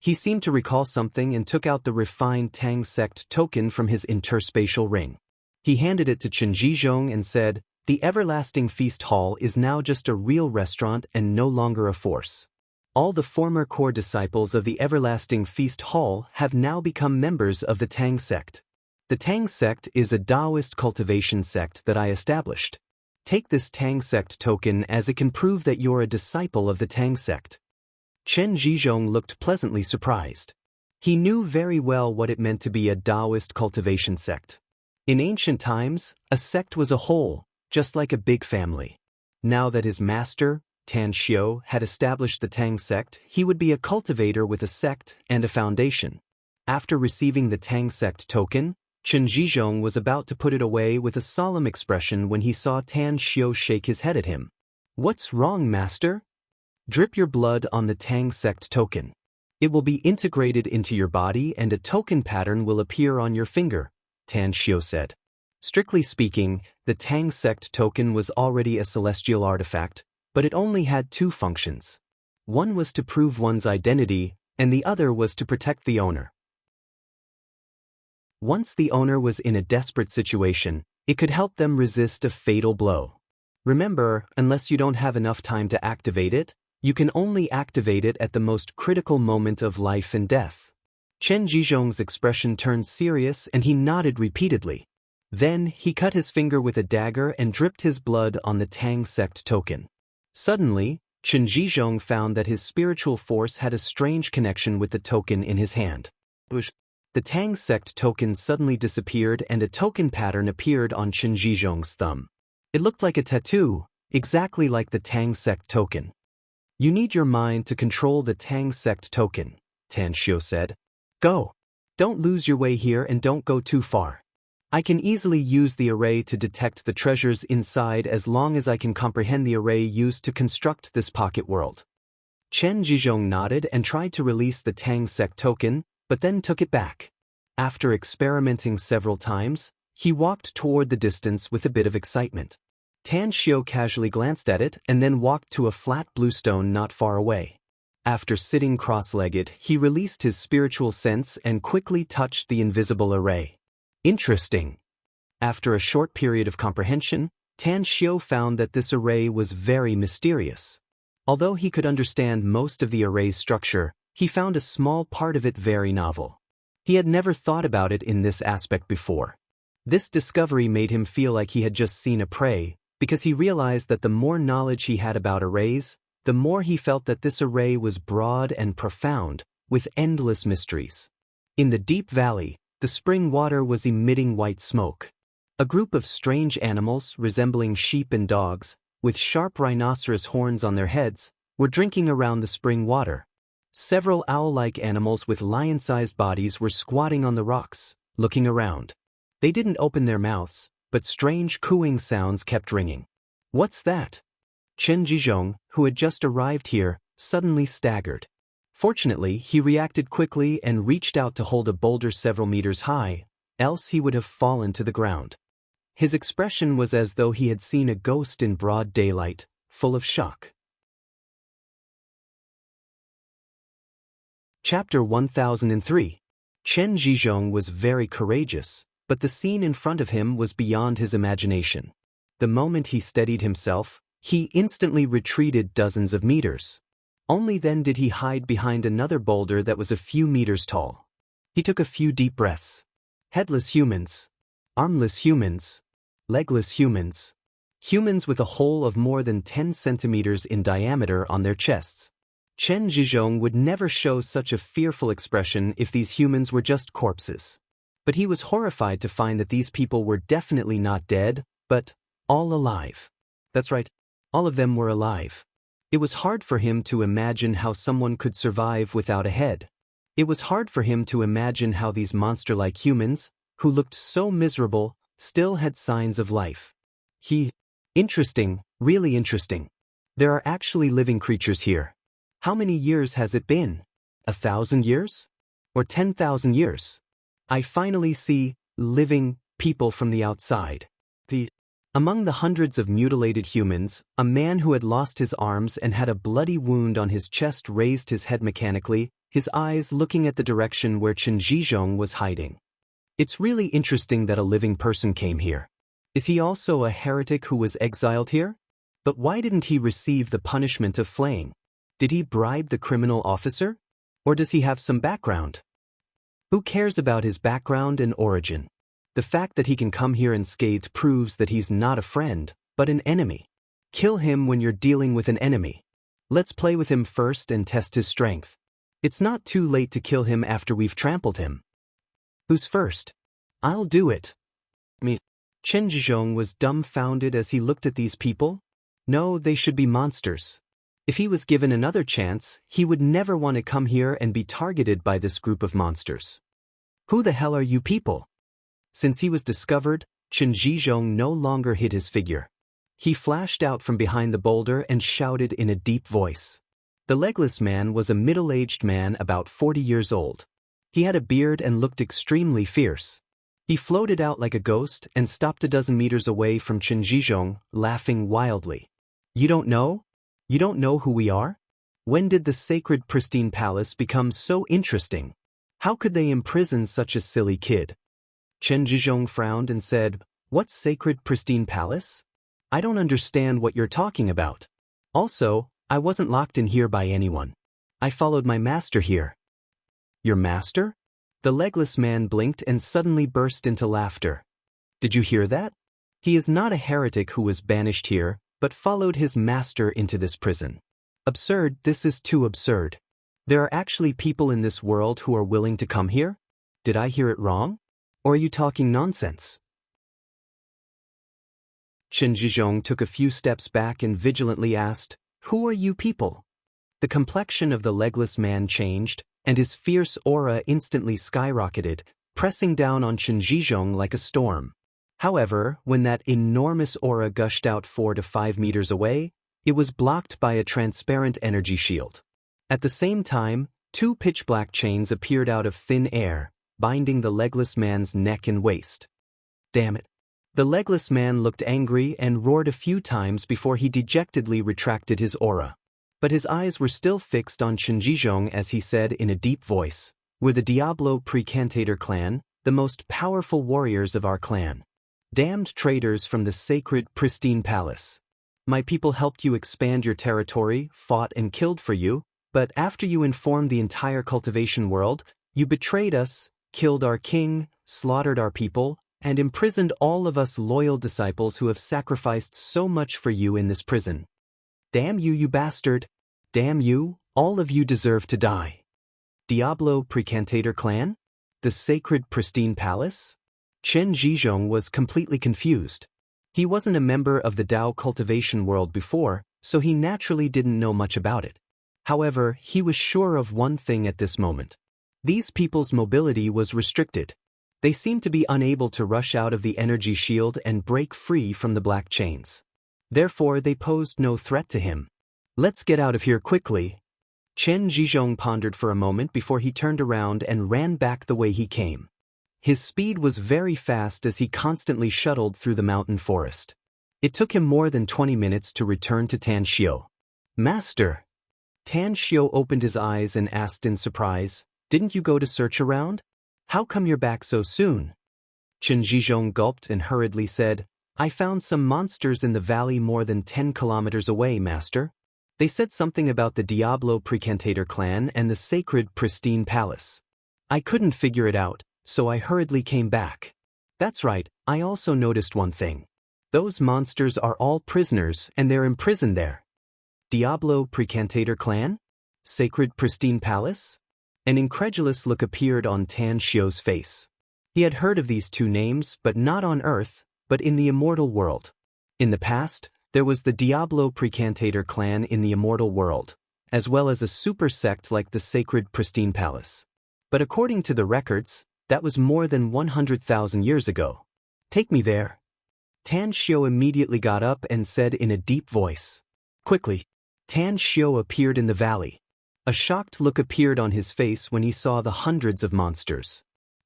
he seemed to recall something and took out the refined Tang sect token from his interspatial ring. He handed it to Chen Zhizhong and said, the Everlasting Feast Hall is now just a real restaurant and no longer a force. All the former core disciples of the Everlasting Feast Hall have now become members of the Tang sect. The Tang sect is a Taoist cultivation sect that I established. Take this Tang sect token as it can prove that you're a disciple of the Tang sect. Chen Zhizhong looked pleasantly surprised. He knew very well what it meant to be a Taoist cultivation sect. In ancient times, a sect was a whole, just like a big family. Now that his master, Tan Xiu, had established the Tang sect, he would be a cultivator with a sect and a foundation. After receiving the Tang sect token, Chen Zhizhong was about to put it away with a solemn expression when he saw Tan Xiu shake his head at him. What's wrong, master? Drip your blood on the Tang sect token. It will be integrated into your body and a token pattern will appear on your finger, Tan Xiu said. Strictly speaking, the Tang sect token was already a celestial artifact, but it only had 2 functions. One was to prove one's identity, and the other was to protect the owner. Once the owner was in a desperate situation, it could help them resist a fatal blow. Remember, unless you don't have enough time to activate it, you can only activate it at the most critical moment of life and death. Chen Zhizhong's expression turned serious and he nodded repeatedly. Then he cut his finger with a dagger and dripped his blood on the Tang sect token. Suddenly, Chen Zhizhong found that his spiritual force had a strange connection with the token in his hand. The Tang sect token suddenly disappeared and a token pattern appeared on Chen Zhizhong's thumb. It looked like a tattoo, exactly like the Tang sect token. You need your mind to control the Tang sect token, Tan Xiu said. Go. Don't lose your way here and don't go too far. I can easily use the array to detect the treasures inside as long as I can comprehend the array used to construct this pocket world. Chen Zhizhong nodded and tried to release the Tang sect token, but then took it back. After experimenting several times, he walked toward the distance with a bit of excitement. Tan Xiu casually glanced at it and then walked to a flat blue stone not far away. After sitting cross-legged, he released his spiritual sense and quickly touched the invisible array. Interesting. After a short period of comprehension, Tan Xiu found that this array was very mysterious. Although he could understand most of the array's structure, he found a small part of it very novel. He had never thought about it in this aspect before. This discovery made him feel like he had just seen a prey, because he realized that the more knowledge he had about arrays, the more he felt that this array was broad and profound, with endless mysteries. In the deep valley, the spring water was emitting white smoke. A group of strange animals, resembling sheep and dogs, with sharp rhinoceros horns on their heads, were drinking around the spring water. Several owl-like animals with lion-sized bodies were squatting on the rocks, looking around. They didn't open their mouths, but strange cooing sounds kept ringing. "What's that?" Chen Jizhong, who had just arrived here, suddenly staggered. Fortunately, he reacted quickly and reached out to hold a boulder several meters high, else he would have fallen to the ground. His expression was as though he had seen a ghost in broad daylight, full of shock. Chapter 1003. Chen Jizhong was very courageous, but the scene in front of him was beyond his imagination. The moment he steadied himself, he instantly retreated dozens of meters. Only then did he hide behind another boulder that was a few meters tall. He took a few deep breaths. Headless humans. Armless humans. Legless humans. Humans with a hole of more than 10 centimeters in diameter on their chests. Chen Jizhong would never show such a fearful expression if these humans were just corpses. But he was horrified to find that these people were definitely not dead, but all alive. That's right, all of them were alive. It was hard for him to imagine how someone could survive without a head. It was hard for him to imagine how these monster-like humans, who looked so miserable, still had signs of life. Interesting, really interesting. There are actually living creatures here. How many years has it been? 1,000 years? Or 10,000 years? I finally see living people from the outside. Among the hundreds of mutilated humans, a man who had lost his arms and had a bloody wound on his chest raised his head mechanically, his eyes looking at the direction where Chen Jizhong was hiding. It's really interesting that a living person came here. Is he also a heretic who was exiled here? But why didn't he receive the punishment of flaying? Did he bribe the criminal officer? Or does he have some background? Who cares about his background and origin? The fact that he can come here unscathed proves that he's not a friend, but an enemy. Kill him when you're dealing with an enemy. Let's play with him first and test his strength. It's not too late to kill him after we've trampled him. Who's first? I'll do it. Chen Jizhong was dumbfounded as he looked at these people. No, they should be monsters. If he was given another chance, he would never want to come here and be targeted by this group of monsters. Who the hell are you people? Since he was discovered, Chen Jizhong no longer hid his figure. He flashed out from behind the boulder and shouted in a deep voice. The legless man was a middle-aged man about 40 years old. He had a beard and looked extremely fierce. He floated out like a ghost and stopped a dozen meters away from Chen Jizhong, laughing wildly. You don't know? You don't know who we are? When did the sacred pristine palace become so interesting? How could they imprison such a silly kid? Chen Jizhong frowned and said, What sacred pristine palace? I don't understand what you're talking about. Also, I wasn't locked in here by anyone. I followed my master here. Your master? The legless man blinked and suddenly burst into laughter. Did you hear that? He is not a heretic who was banished here, but followed his master into this prison. Absurd, this is too absurd. There are actually people in this world who are willing to come here? Did I hear it wrong? Or are you talking nonsense? Chen Jizhong took a few steps back and vigilantly asked, Who are you people? The complexion of the legless man changed, and his fierce aura instantly skyrocketed, pressing down on Chen Jizhong like a storm. However, when that enormous aura gushed out 4 to 5 meters away, it was blocked by a transparent energy shield. At the same time, 2 pitch-black chains appeared out of thin air, binding the legless man's neck and waist. Damn it. The legless man looked angry and roared a few times before he dejectedly retracted his aura. But his eyes were still fixed on Chen Jizhong as he said in a deep voice, We're the Diablo Precantator clan, the most powerful warriors of our clan. Damned traitors from the sacred, pristine palace. My people helped you expand your territory, fought and killed for you, but after you informed the entire cultivation world, you betrayed us, killed our king, slaughtered our people, and imprisoned all of us loyal disciples who have sacrificed so much for you in this prison. Damn you, you bastard! Damn you, all of you deserve to die. Diablo Precantator clan? The sacred pristine palace? Chen Zhizhong was completely confused. He wasn't a member of the Dao cultivation world before, so he naturally didn't know much about it. However, he was sure of one thing at this moment. These people's mobility was restricted. They seemed to be unable to rush out of the energy shield and break free from the black chains. Therefore, they posed no threat to him. Let's get out of here quickly. Chen Zhizhong pondered for a moment before he turned around and ran back the way he came. His speed was very fast as he constantly shuttled through the mountain forest. It took him more than 20 minutes to return to Tan Xiu. Master! Tan Xiu opened his eyes and asked in surprise, "Didn't you go to search around? How come you're back so soon?" Chen Zhizhong gulped and hurriedly said, "I found some monsters in the valley more than 10 kilometers away, Master. They said something about the Diablo Precantator clan and the sacred pristine palace. I couldn't figure it out, so I hurriedly came back. That's right, I also noticed one thing. Those monsters are all prisoners and they're imprisoned there." Diablo Precantator clan? Sacred pristine palace? An incredulous look appeared on Tan Xiu's face. He had heard of these two names, but not on Earth, but in the immortal world. In the past, there was the Diablo Precantator clan in the immortal world, as well as a super sect like the sacred pristine palace. But according to the records, that was more than 100,000 years ago. Take me there. Tan Xiu immediately got up and said in a deep voice. Quickly, Tan Xiu appeared in the valley. A shocked look appeared on his face when he saw the hundreds of monsters.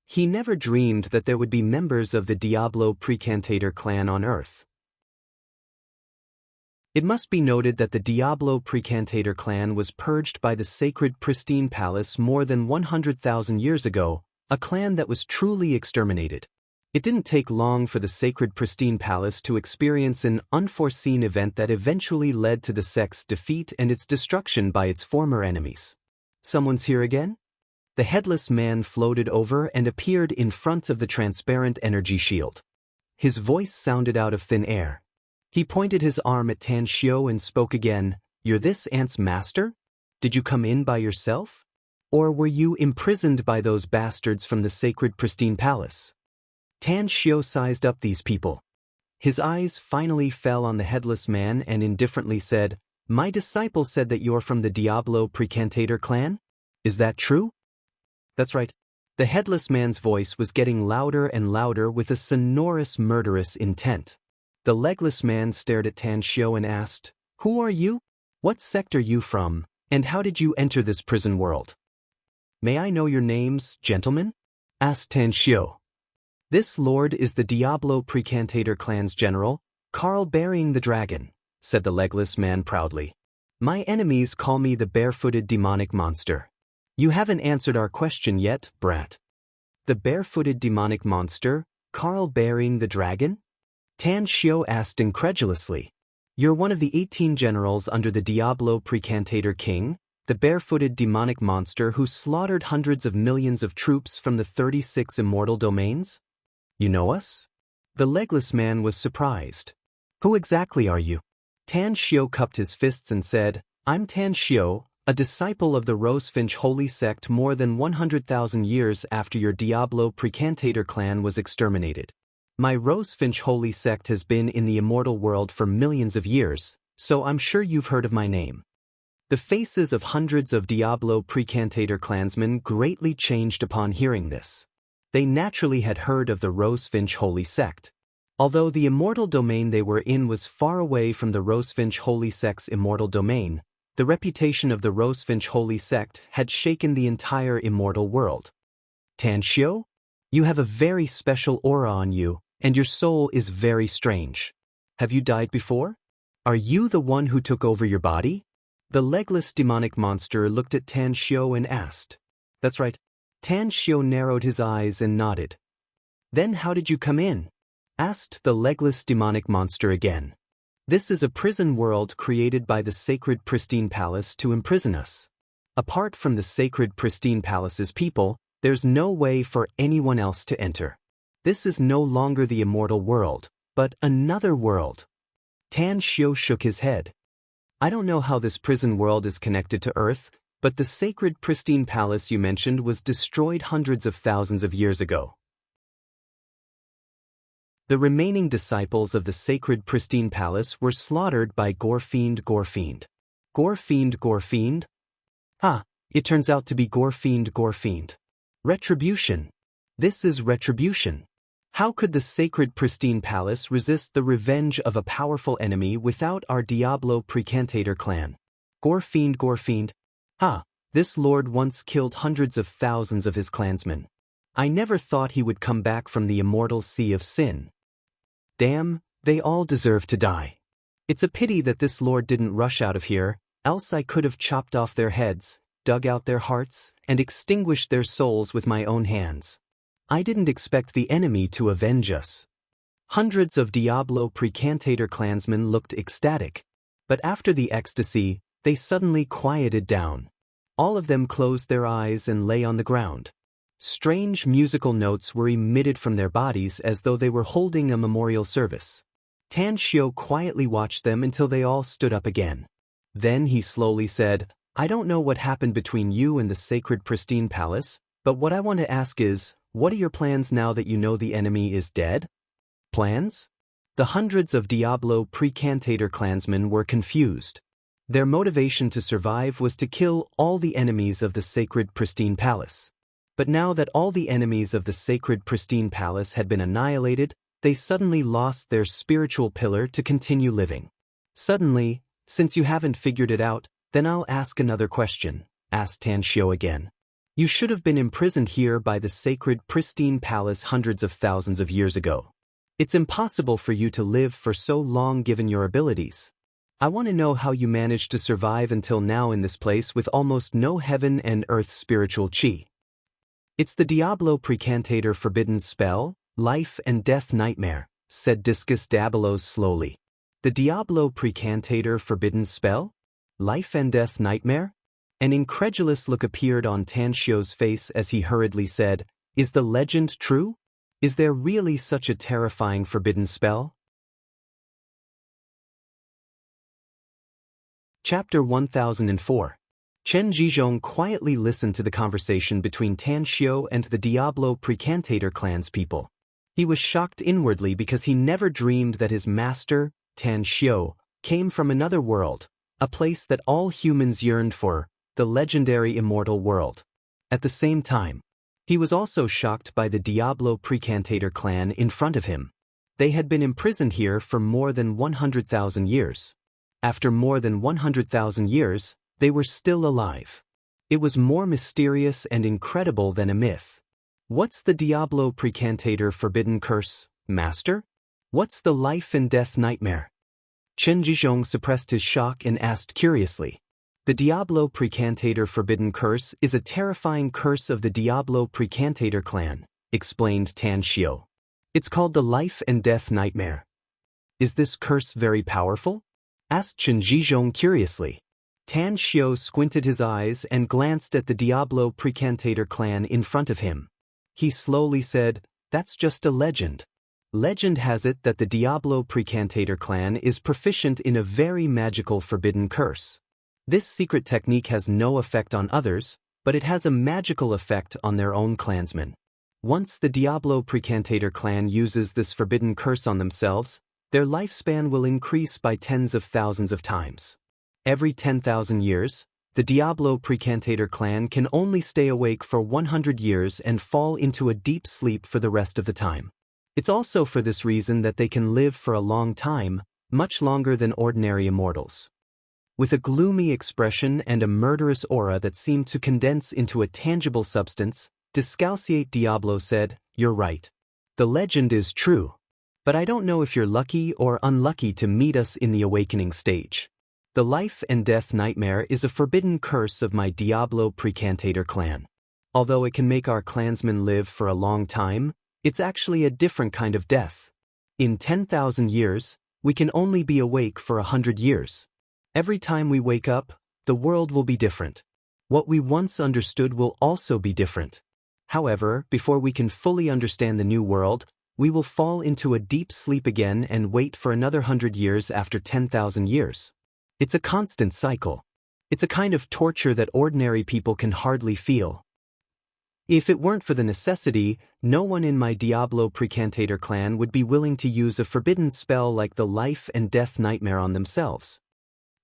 He never dreamed that there would be members of the Diablo Precantator clan on Earth. It must be noted that the Diablo Precantator clan was purged by the sacred pristine palace more than 100,000 years ago, a clan that was truly exterminated. It didn't take long for the sacred pristine palace to experience an unforeseen event that eventually led to the sect's defeat and its destruction by its former enemies. Someone's here again? The headless man floated over and appeared in front of the transparent energy shield. His voice sounded out of thin air. He pointed his arm at Tan Xiu and spoke again. "You're this ant's master? Did you come in by yourself? Or were you imprisoned by those bastards from the sacred pristine palace?" Tan Xiu sized up these people. His eyes finally fell on the headless man and indifferently said, "My disciple said that you're from the Diablo Precantator clan? Is that true?" "That's right." The headless man's voice was getting louder and louder with a sonorous, murderous intent. The legless man stared at Tan Xiu and asked, "Who are you? What sect are you from, and how did you enter this prison world?" "May I know your names, gentlemen?" asked Tan Xiu. "This lord is the Diablo Precantator clan's general, Carl Burying the Dragon," said the legless man proudly. "My enemies call me the barefooted demonic monster." "You haven't answered our question yet, brat." "The barefooted demonic monster, Carl Burying the Dragon?" Tan Xiu asked incredulously. "You're one of the 18 generals under the Diablo Precantator king, the barefooted demonic monster who slaughtered hundreds of millions of troops from the 36 immortal domains? You know us?" The legless man was surprised. "Who exactly are you?" Tan Xiu cupped his fists and said, "I'm Tan Xiu, a disciple of the Rosefinch holy sect more than 100,000 years after your Diablo Precantator clan was exterminated. My Rosefinch holy sect has been in the immortal world for millions of years, so I'm sure you've heard of my name." The faces of hundreds of Diablo Precantator clansmen greatly changed upon hearing this. They naturally had heard of the Rosefinch holy sect. Although the immortal domain they were in was far away from the Rosefinch holy sect's immortal domain, the reputation of the Rosefinch holy sect had shaken the entire immortal world. "Tan Xiu, you have a very special aura on you, and your soul is very strange. Have you died before? Are you the one who took over your body?" The legless demonic monster looked at Tan Xiu and asked. "That's right." Tan Xiu narrowed his eyes and nodded. "Then how did you come in?" asked the legless demonic monster again. "This is a prison world created by the sacred pristine palace to imprison us. Apart from the sacred pristine palace's people, There's no way for anyone else to enter. This is no longer the immortal world, but another world. Tan Xiu shook his head. I don't know how this prison world is connected to Earth, but the sacred pristine palace you mentioned was destroyed hundreds of thousands of years ago. The remaining disciples of the sacred pristine palace were slaughtered by Gorfiend. Gorfiend? Ah, it turns out to be Gorfiend. Retribution. This is retribution. How could the sacred pristine palace resist the revenge of a powerful enemy without our Diablo Precantator clan? Gorfiend. Ah, this lord once killed hundreds of thousands of his clansmen. I never thought he would come back from the immortal sea of sin. Damn, they all deserve to die. It's a pity that this lord didn't rush out of here, else I could have chopped off their heads, dug out their hearts, and extinguished their souls with my own hands. I didn't expect the enemy to avenge us. Hundreds of Diablo Precantator clansmen looked ecstatic, but after the ecstasy, they suddenly quieted down. All of them closed their eyes and lay on the ground. Strange musical notes were emitted from their bodies as though they were holding a memorial service. Tan Xiu quietly watched them until they all stood up again. Then he slowly said, I don't know what happened between you and the sacred pristine palace, but what I want to ask is, what are your plans now that you know the enemy is dead? Plans? The hundreds of Diablo Precantator clansmen were confused. Their motivation to survive was to kill all the enemies of the sacred pristine palace. But now that all the enemies of the sacred pristine palace had been annihilated, they suddenly lost their spiritual pillar to continue living. Suddenly, since you haven't figured it out, then I'll ask another question, asked Tan Xiu again. You should have been imprisoned here by the sacred pristine palace hundreds of thousands of years ago. It's impossible for you to live for so long given your abilities. I want to know how you managed to survive until now in this place with almost no heaven and earth spiritual chi. It's the Diablo Precantator forbidden spell, life and death nightmare, said Discus Dabalos slowly. The Diablo Precantator forbidden spell? Life and death nightmare? An incredulous look appeared on Tan Xiu's face as he hurriedly said, Is the legend true? Is there really such a terrifying forbidden spell? Chapter 1004. Chen Zhizhong quietly listened to the conversation between Tan Xiu and the Diablo Precantator clan's people. He was shocked inwardly because he never dreamed that his master, Tan Xiu, came from another world, a place that all humans yearned for, the legendary immortal world. At the same time, he was also shocked by the Diablo Precantator clan in front of him. They had been imprisoned here for more than 100,000 years. After more than 100,000 years, they were still alive. It was more mysterious and incredible than a myth. What's the Diablo Precantator forbidden curse, master? What's the life and death nightmare? Chen Zhizhong suppressed his shock and asked curiously. The Diablo Precantator forbidden curse is a terrifying curse of the Diablo Precantator clan, explained Tan Xiu. It's called the life and death nightmare. Is this curse very powerful? Asked Chen Zhizhong curiously. Tan Xiu squinted his eyes and glanced at the Diablo Precantator clan in front of him. He slowly said, That's just a legend. Legend has it that the Diablo Precantator clan is proficient in a very magical forbidden curse. This secret technique has no effect on others, but it has a magical effect on their own clansmen. Once the Diablo Precantator clan uses this forbidden curse on themselves, their lifespan will increase by tens of thousands of times. Every 10,000 years, the Diablo Precantator clan can only stay awake for 100 years and fall into a deep sleep for the rest of the time. It's also for this reason that they can live for a long time, much longer than ordinary immortals. With a gloomy expression and a murderous aura that seemed to condense into a tangible substance, Discalciate Diablo said, You're right. The legend is true. But I don't know if you're lucky or unlucky to meet us in the awakening stage. The life and death nightmare is a forbidden curse of my Diablo Precantator clan. Although it can make our clansmen live for a long time, it's actually a different kind of death. In 10,000 years, we can only be awake for 100 years. Every time we wake up, the world will be different. What we once understood will also be different. However, before we can fully understand the new world, we will fall into a deep sleep again and wait for another 100 years after 10,000 years. It's a constant cycle. It's a kind of torture that ordinary people can hardly feel. If it weren't for the necessity, no one in my Diablo Precantator clan would be willing to use a forbidden spell like the life and death nightmare on themselves.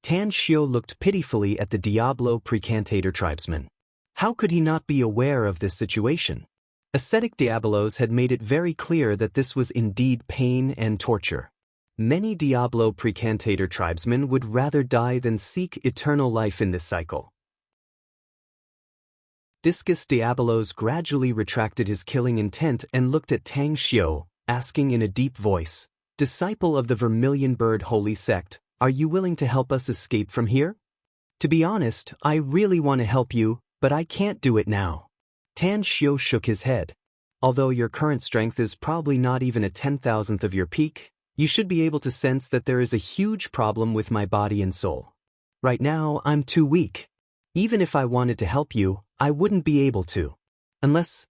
Tan Xiu looked pitifully at the Diablo Precantator tribesman. How could he not be aware of this situation? Ascetic Diabolos had made it very clear that this was indeed pain and torture. Many Diablo Precantator tribesmen would rather die than seek eternal life in this cycle. Discus Diabolos gradually retracted his killing intent and looked at Tang Xiu, asking in a deep voice, "Disciple of the Vermilion Bird Holy Sect, are you willing to help us escape from here?" "To be honest, I really want to help you, but I can't do it now." Tan Xiu shook his head. "Although your current strength is probably not even a 10,000th of your peak, you should be able to sense that there is a huge problem with my body and soul. Right now, I'm too weak. Even if I wanted to help you, I wouldn't be able to. Unless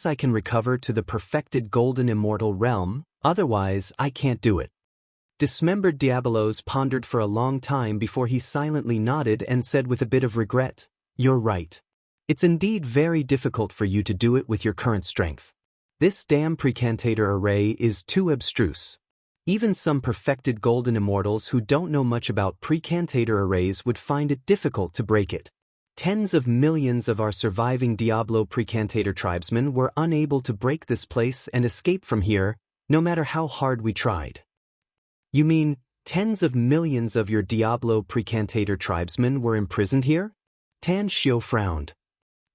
I can recover to the perfected golden immortal realm, otherwise I can't do it." Dismembered Diabolos pondered for a long time before he silently nodded and said with a bit of regret, "You're right. It's indeed very difficult for you to do it with your current strength. This damn Precantator array is too abstruse. Even some perfected golden immortals who don't know much about Precantator arrays would find it difficult to break it. Tens of millions of our surviving Diablo Precantator tribesmen were unable to break this place and escape from here, no matter how hard we tried." "You mean, tens of millions of your Diablo Precantator tribesmen were imprisoned here?" Tan Xiu frowned.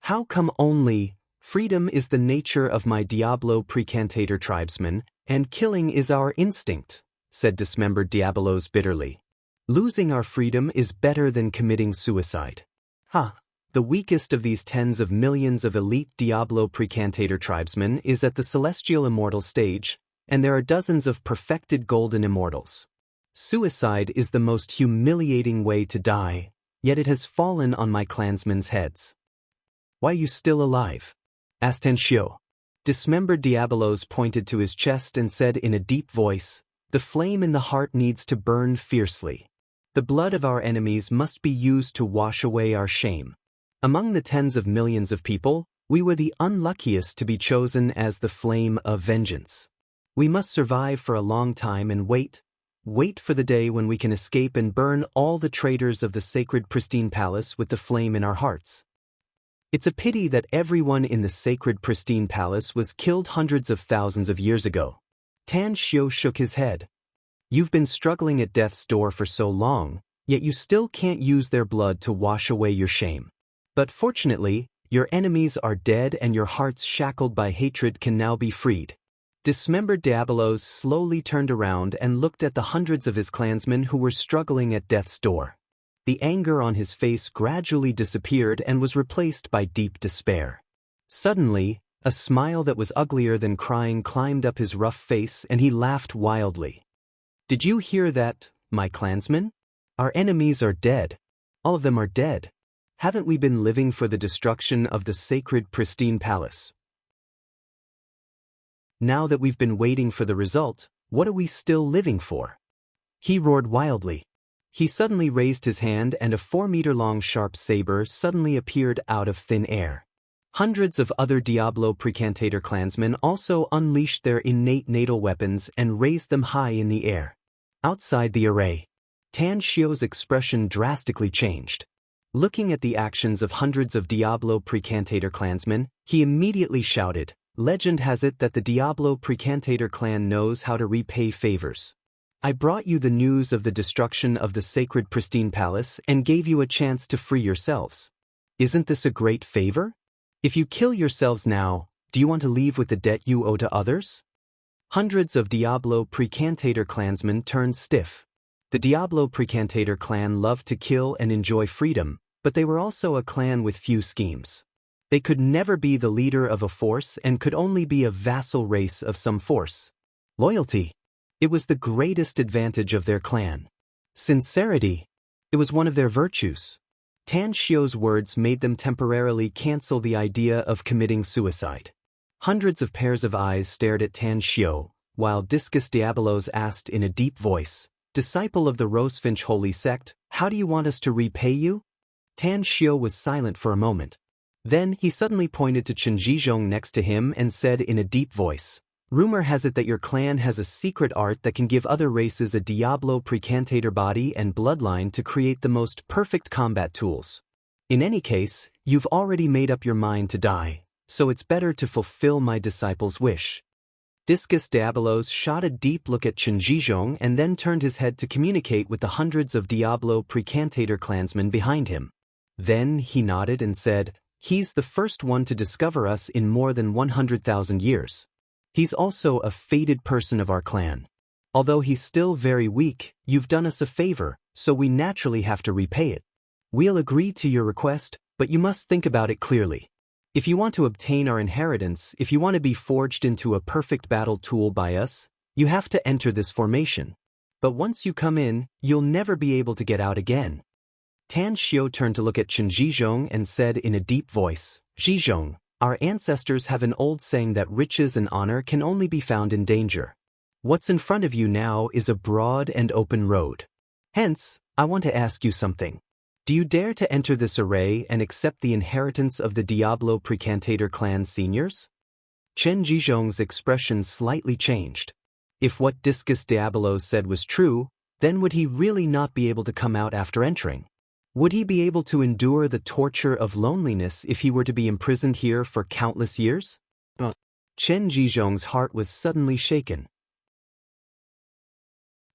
"How come only? Freedom is the nature of my Diablo Precantator tribesmen, and killing is our instinct," said Dismembered Diabolos bitterly. "Losing our freedom is better than committing suicide." The weakest of these tens of millions of elite Diablo Precantator tribesmen is at the Celestial Immortal stage, and there are dozens of perfected golden immortals. Suicide is the most humiliating way to die, yet it has fallen on my clansmen's heads. "Why are you still alive?" asked Tan Xiu. Dismembered Diabolos pointed to his chest and said in a deep voice, "The flame in the heart needs to burn fiercely. The blood of our enemies must be used to wash away our shame. Among the tens of millions of people, we were the unluckiest to be chosen as the flame of vengeance. We must survive for a long time and wait for the day when we can escape and burn all the traitors of the sacred pristine palace with the flame in our hearts. It's a pity that everyone in the sacred pristine palace was killed hundreds of thousands of years ago." Tan Xiu shook his head. "You've been struggling at death's door for so long, yet you still can't use their blood to wash away your shame. But fortunately, your enemies are dead and your hearts shackled by hatred can now be freed." Dismembered Diabolos slowly turned around and looked at the hundreds of his clansmen who were struggling at death's door. The anger on his face gradually disappeared and was replaced by deep despair. Suddenly, a smile that was uglier than crying climbed up his rough face and he laughed wildly. "Did you hear that, my clansmen? Our enemies are dead. All of them are dead. Haven't we been living for the destruction of the sacred pristine palace? Now that we've been waiting for the result, what are we still living for?" He roared wildly. He suddenly raised his hand and a 4-meter-long sharp saber suddenly appeared out of thin air. Hundreds of other Diablo Precantator clansmen also unleashed their innate natal weapons and raised them high in the air. Outside the array, Tan Xiu's expression drastically changed. Looking at the actions of hundreds of Diablo Precantator clansmen, he immediately shouted, "Legend has it that the Diablo Precantator clan knows how to repay favors. I brought you the news of the destruction of the sacred pristine palace and gave you a chance to free yourselves. Isn't this a great favor? If you kill yourselves now, do you want to leave with the debt you owe to others?" Hundreds of Diablo Precantator clansmen turned stiff. The Diablo Precantator clan loved to kill and enjoy freedom, but they were also a clan with few schemes. They could never be the leader of a force and could only be a vassal race of some force. Loyalty. It was the greatest advantage of their clan. Sincerity. It was one of their virtues. Tan Xiu's words made them temporarily cancel the idea of committing suicide. Hundreds of pairs of eyes stared at Tan Xiu, while Discus Diabolos asked in a deep voice, "Disciple of the Rosefinch Holy Sect, how do you want us to repay you?" Tan Xiu was silent for a moment. Then he suddenly pointed to Chen Zhizhong next to him and said in a deep voice, "Rumor has it that your clan has a secret art that can give other races a Diablo precantator body and bloodline to create the most perfect combat tools. In any case, you've already made up your mind to die, so it's better to fulfill my disciple's wish." Discus Diabolos shot a deep look at Chen Zhizhong and then turned his head to communicate with the hundreds of Diablo precantator clansmen behind him. Then he nodded and said, "He's the first one to discover us in more than 100,000 years. He's also a fated person of our clan. Although he's still very weak, you've done us a favor, so we naturally have to repay it. We'll agree to your request, but you must think about it clearly. If you want to obtain our inheritance, if you want to be forged into a perfect battle tool by us, you have to enter this formation. But once you come in, you'll never be able to get out again." Tan Xiu turned to look at Chen Zhizhong and said in a deep voice, "Zhizhong, our ancestors have an old saying that riches and honor can only be found in danger. What's in front of you now is a broad and open road. Hence, I want to ask you something. Do you dare to enter this array and accept the inheritance of the Diablo precantator clan seniors?" Chen Zhizhong's expression slightly changed. If what Discus Diabolos said was true, then would he really not be able to come out after entering? Would he be able to endure the torture of loneliness if he were to be imprisoned here for countless years? Chen Zhizhong's heart was suddenly shaken.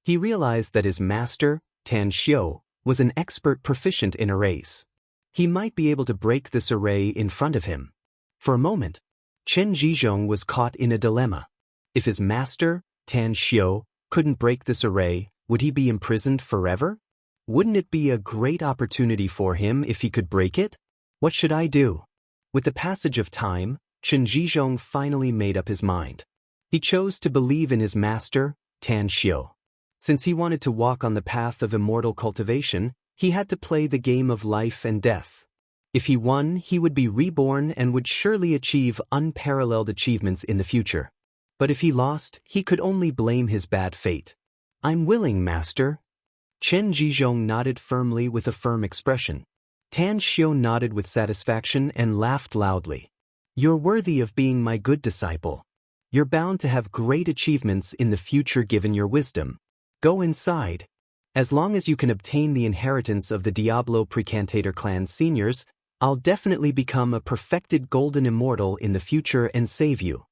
He realized that his master, Tan Xiu, was an expert proficient in arrays. He might be able to break this array in front of him. For a moment, Chen Zhizhong was caught in a dilemma. If his master, Tan Xiu, couldn't break this array, would he be imprisoned forever? Wouldn't it be a great opportunity for him if he could break it? What should I do? With the passage of time, Chen Zhizhong finally made up his mind. He chose to believe in his master, Tan Xiu. Since he wanted to walk on the path of immortal cultivation, he had to play the game of life and death. If he won, he would be reborn and would surely achieve unparalleled achievements in the future. But if he lost, he could only blame his bad fate. "I'm willing, master." Chen Zhizhong nodded firmly with a firm expression. Tan Xiu nodded with satisfaction and laughed loudly. "You're worthy of being my good disciple. You're bound to have great achievements in the future given your wisdom. Go inside. As long as you can obtain the inheritance of the Diablo precantator clan seniors, I'll definitely become a perfected golden immortal in the future and save you."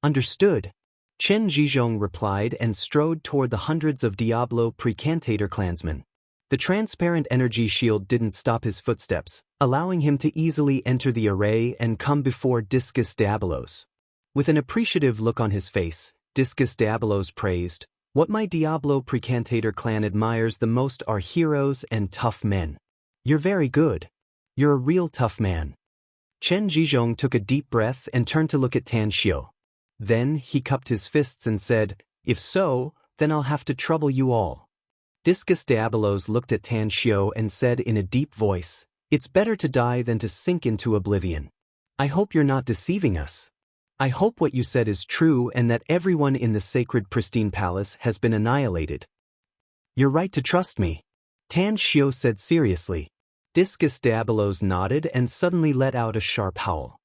"Understood," Chen Zhizhong replied and strode toward the hundreds of Diablo precantator clansmen. The transparent energy shield didn't stop his footsteps, allowing him to easily enter the array and come before Discus Diabolos. With an appreciative look on his face, Discus Diabolos praised, "What my Diablo precantator clan admires the most are heroes and tough men. You're very good. You're a real tough man." Chen Zhizhong took a deep breath and turned to look at Tan Xiu. Then he cupped his fists and said, "If so, then I'll have to trouble you all." Discus Diabolos looked at Tan Xiu and said in a deep voice, "It's better to die than to sink into oblivion. I hope you're not deceiving us. I hope what you said is true and that everyone in the sacred pristine palace has been annihilated." "You're right to trust me," Tan Xiu said seriously. Discus Diabolos nodded and suddenly let out a sharp howl.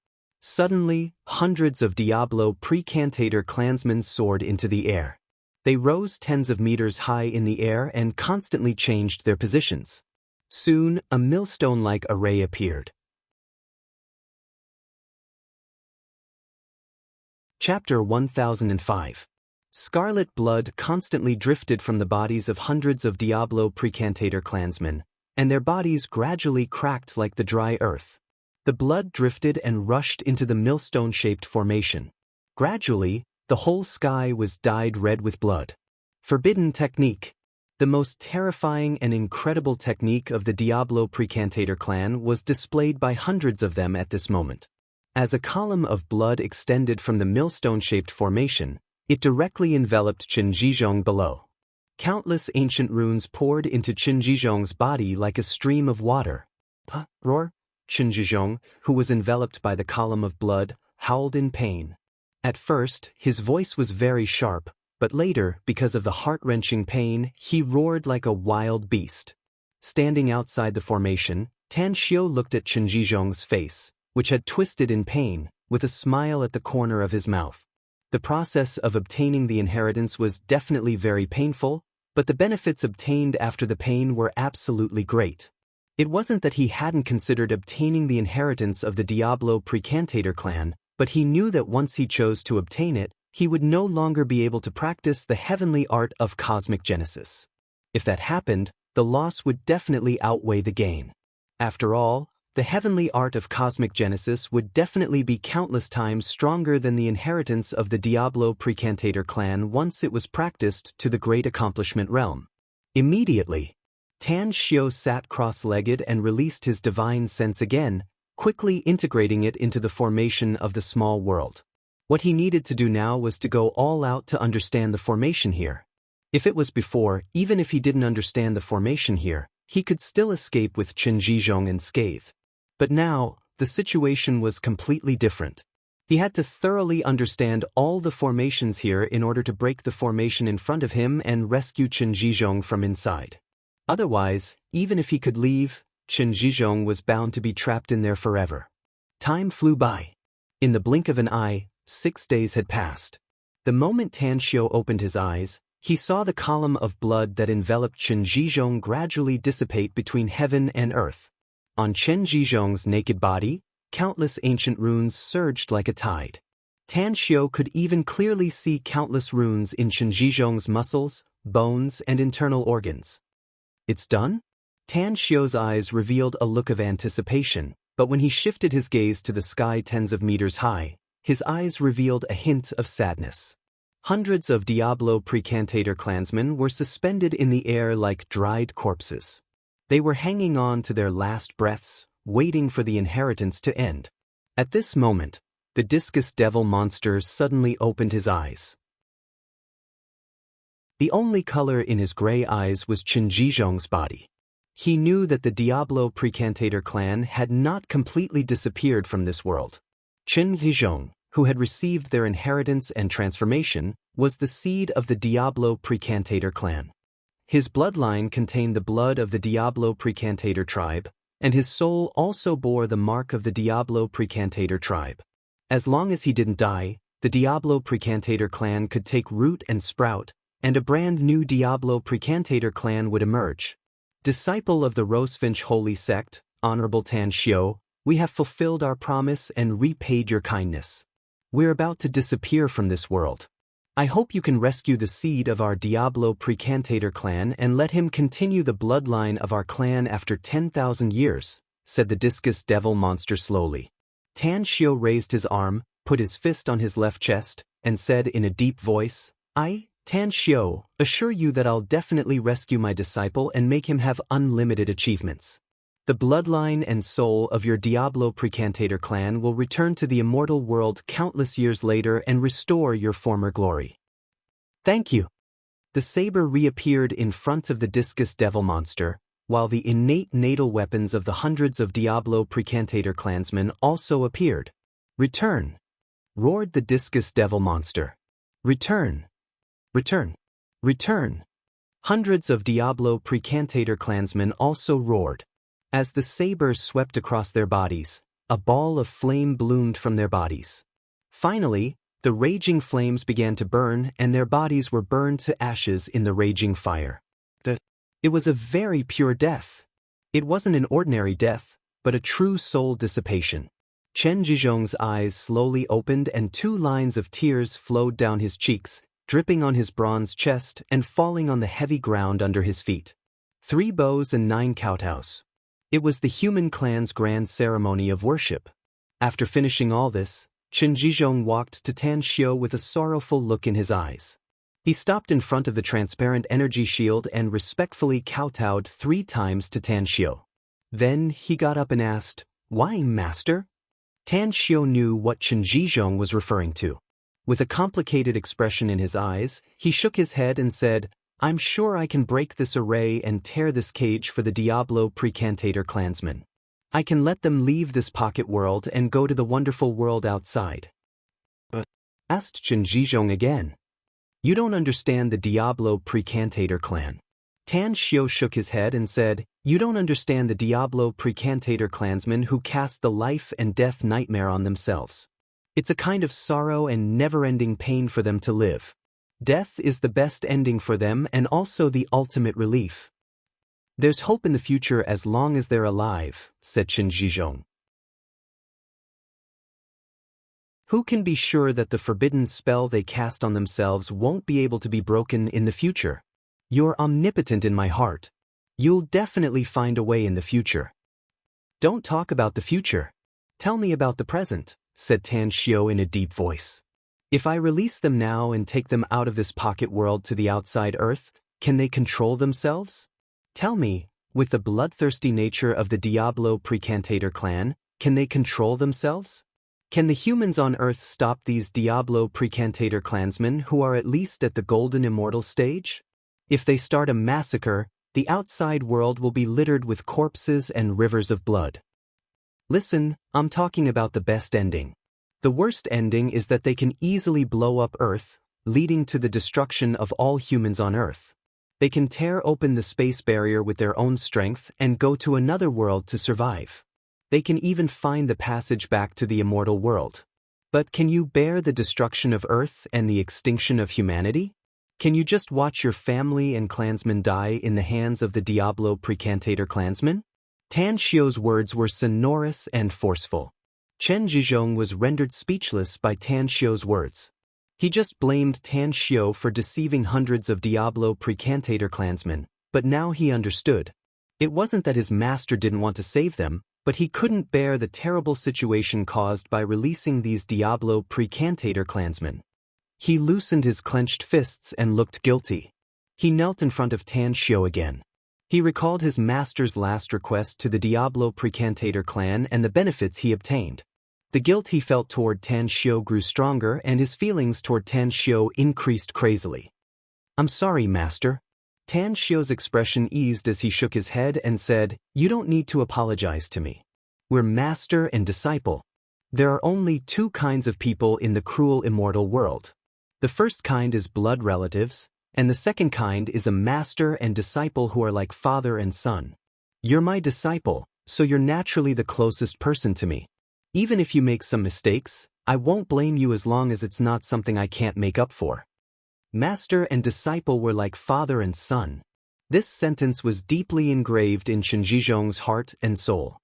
Suddenly, hundreds of Diablo precantator clansmen soared into the air. They rose tens of meters high in the air and constantly changed their positions. Soon, a millstone-like array appeared. Chapter 1005. Scarlet blood constantly drifted from the bodies of hundreds of Diablo precantator clansmen, and their bodies gradually cracked like the dry earth. The blood drifted and rushed into the millstone-shaped formation. Gradually, the whole sky was dyed red with blood. Forbidden technique. The most terrifying and incredible technique of the Diablo precantator clan was displayed by hundreds of them at this moment. As a column of blood extended from the millstone-shaped formation, it directly enveloped Chen Zhizhong below. Countless ancient runes poured into Chen Zhizhong's body like a stream of water. Roar! Chen Zhizhong, who was enveloped by the column of blood, howled in pain. At first, his voice was very sharp, but later, because of the heart-wrenching pain, he roared like a wild beast. Standing outside the formation, Tan Xiu looked at Chen Zhizhong's face, which had twisted in pain, with a smile at the corner of his mouth. The process of obtaining the inheritance was definitely very painful, but the benefits obtained after the pain were absolutely great. It wasn't that he hadn't considered obtaining the inheritance of the Diablo Precantator clan, but he knew that once he chose to obtain it, he would no longer be able to practice the heavenly art of cosmic genesis. If that happened, the loss would definitely outweigh the gain. After all, the heavenly art of cosmic genesis would definitely be countless times stronger than the inheritance of the Diablo Precantator clan once it was practiced to the great accomplishment realm. Immediately, Tan Xiu sat cross-legged and released his divine sense again, quickly integrating it into the formation of the small world. What he needed to do now was to go all out to understand the formation here. If it was before, even if he didn't understand the formation here, he could still escape with Chen Zhizhong unscathed. But now, the situation was completely different. He had to thoroughly understand all the formations here in order to break the formation in front of him and rescue Chen Zhizhong from inside. Otherwise, even if he could leave, Chen Zhizhong was bound to be trapped in there forever. Time flew by. In the blink of an eye, 6 days had passed. The moment Tan Xiu opened his eyes, he saw the column of blood that enveloped Chen Zhizhong gradually dissipate between heaven and earth. On Chen Zhizhong's naked body, countless ancient runes surged like a tide. Tan Xiu could even clearly see countless runes in Chen Zhizhong's muscles, bones, and internal organs. It's done? Tan Xiu's eyes revealed a look of anticipation, but when he shifted his gaze to the sky tens of meters high, his eyes revealed a hint of sadness. Hundreds of Diablo Precantator clansmen were suspended in the air like dried corpses. They were hanging on to their last breaths, waiting for the inheritance to end. At this moment, the discus devil monster suddenly opened his eyes. The only color in his gray eyes was Chen Zhizhong's body. He knew that the Diablo Precantator clan had not completely disappeared from this world. Chen Zhizhong, who had received their inheritance and transformation, was the seed of the Diablo Precantator clan. His bloodline contained the blood of the Diablo Precantator tribe, and his soul also bore the mark of the Diablo Precantator tribe. As long as he didn't die, the Diablo Precantator clan could take root and sprout, and a brand new Diablo Precantator clan would emerge. Disciple of the Rosefinch Holy Sect, Honorable Tan Xiu, we have fulfilled our promise and repaid your kindness. We're about to disappear from this world. I hope you can rescue the seed of our Diablo Precantator clan and let him continue the bloodline of our clan after 10,000 years, said the discus devil monster slowly. Tan Xiu raised his arm, put his fist on his left chest, and said in a deep voice, I, Tan Xiu, assure you that I'll definitely rescue my disciple and make him have unlimited achievements. The bloodline and soul of your Diablo Precantator clan will return to the immortal world countless years later and restore your former glory. Thank you. The saber reappeared in front of the discus devil monster, while the innate natal weapons of the hundreds of Diablo Precantator clansmen also appeared. Return! Roared the discus devil monster. Return! Return! Return! Hundreds of Diablo Precantator clansmen also roared. As the sabers swept across their bodies, a ball of flame bloomed from their bodies. Finally, the raging flames began to burn and their bodies were burned to ashes in the raging fire. It was a very pure death. It wasn't an ordinary death, but a true soul dissipation. Chen Zhizhong's eyes slowly opened and 2 lines of tears flowed down his cheeks, dripping on his bronze chest and falling on the heavy ground under his feet. 3 bows and 9 kowtows. It was the human clan's grand ceremony of worship. After finishing all this, Chen Zhizhong walked to Tan Xiu with a sorrowful look in his eyes. He stopped in front of the transparent energy shield and respectfully kowtowed 3 times to Tan Xiu. Then he got up and asked, Why, master? Tan Xiu knew what Chen Zhizhong was referring to. With a complicated expression in his eyes, he shook his head and said, I'm sure I can break this array and tear this cage for the Diablo Precantator clansmen. I can let them leave this pocket world and go to the wonderful world outside. But, asked Chen Zhizhong again. You don't understand the Diablo Precantator clan. Tan Xiao shook his head and said, You don't understand the Diablo Precantator clansmen who cast the life and death nightmare on themselves. It's a kind of sorrow and never-ending pain for them to live. Death is the best ending for them and also the ultimate relief. There's hope in the future as long as they're alive, said Chen Zhizhong. Who can be sure that the forbidden spell they cast on themselves won't be able to be broken in the future? You're omnipotent in my heart. You'll definitely find a way in the future. Don't talk about the future. Tell me about the present, said Tan Xiao in a deep voice. If I release them now and take them out of this pocket world to the outside earth, can they control themselves? Tell me, with the bloodthirsty nature of the Diablo Precantator clan, can they control themselves? Can the humans on Earth stop these Diablo Precantator clansmen who are at least at the golden immortal stage? If they start a massacre, the outside world will be littered with corpses and rivers of blood. Listen, I'm talking about the best ending. The worst ending is that they can easily blow up Earth, leading to the destruction of all humans on Earth. They can tear open the space barrier with their own strength and go to another world to survive. They can even find the passage back to the immortal world. But can you bear the destruction of Earth and the extinction of humanity? Can you just watch your family and clansmen die in the hands of the Diablo Precantator clansmen? Tan Xiao's words were sonorous and forceful. Chen Zhizhong was rendered speechless by Tan Xiao's words. He just blamed Tan Xiao for deceiving hundreds of Diablo Precantator clansmen, but now he understood. It wasn't that his master didn't want to save them, but he couldn't bear the terrible situation caused by releasing these Diablo Precantator clansmen. He loosened his clenched fists and looked guilty. He knelt in front of Tan Xiao again. He recalled his master's last request to the Diablo Precantator clan and the benefits he obtained. The guilt he felt toward Tan Xiao grew stronger and his feelings toward Tan Xiao increased crazily. I'm sorry, master. Tan Xiao's expression eased as he shook his head and said, You don't need to apologize to me. We're master and disciple. There are only two kinds of people in the cruel immortal world. The first kind is blood relatives, and the second kind is a master and disciple who are like father and son. You're my disciple, so you're naturally the closest person to me. Even if you make some mistakes, I won't blame you as long as it's not something I can't make up for. Master and disciple were like father and son. This sentence was deeply engraved in Chen Zhizhong's heart and soul.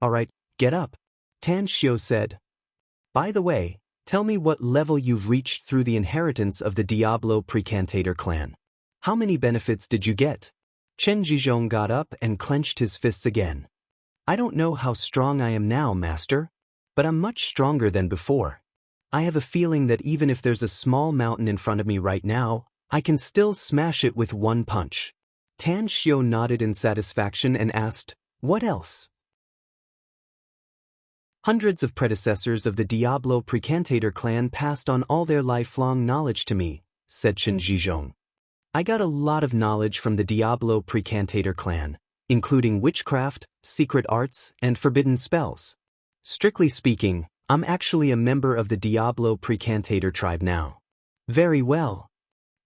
All right, get up, Tan Xiao said. By the way, tell me what level you've reached through the inheritance of the Diablo Precantator clan. How many benefits did you get? Chen Zhizhong got up and clenched his fists again. I don't know how strong I am now, master, but I'm much stronger than before. I have a feeling that even if there's a small mountain in front of me right now, I can still smash it with one punch. Tan Xiao nodded in satisfaction and asked, What else? Hundreds of predecessors of the Diablo Precantator clan passed on all their lifelong knowledge to me, said Chen Zhizhong. I got a lot of knowledge from the Diablo Precantator clan, including witchcraft, secret arts, and forbidden spells. Strictly speaking, I'm actually a member of the Diablo Precantator tribe now. Very well.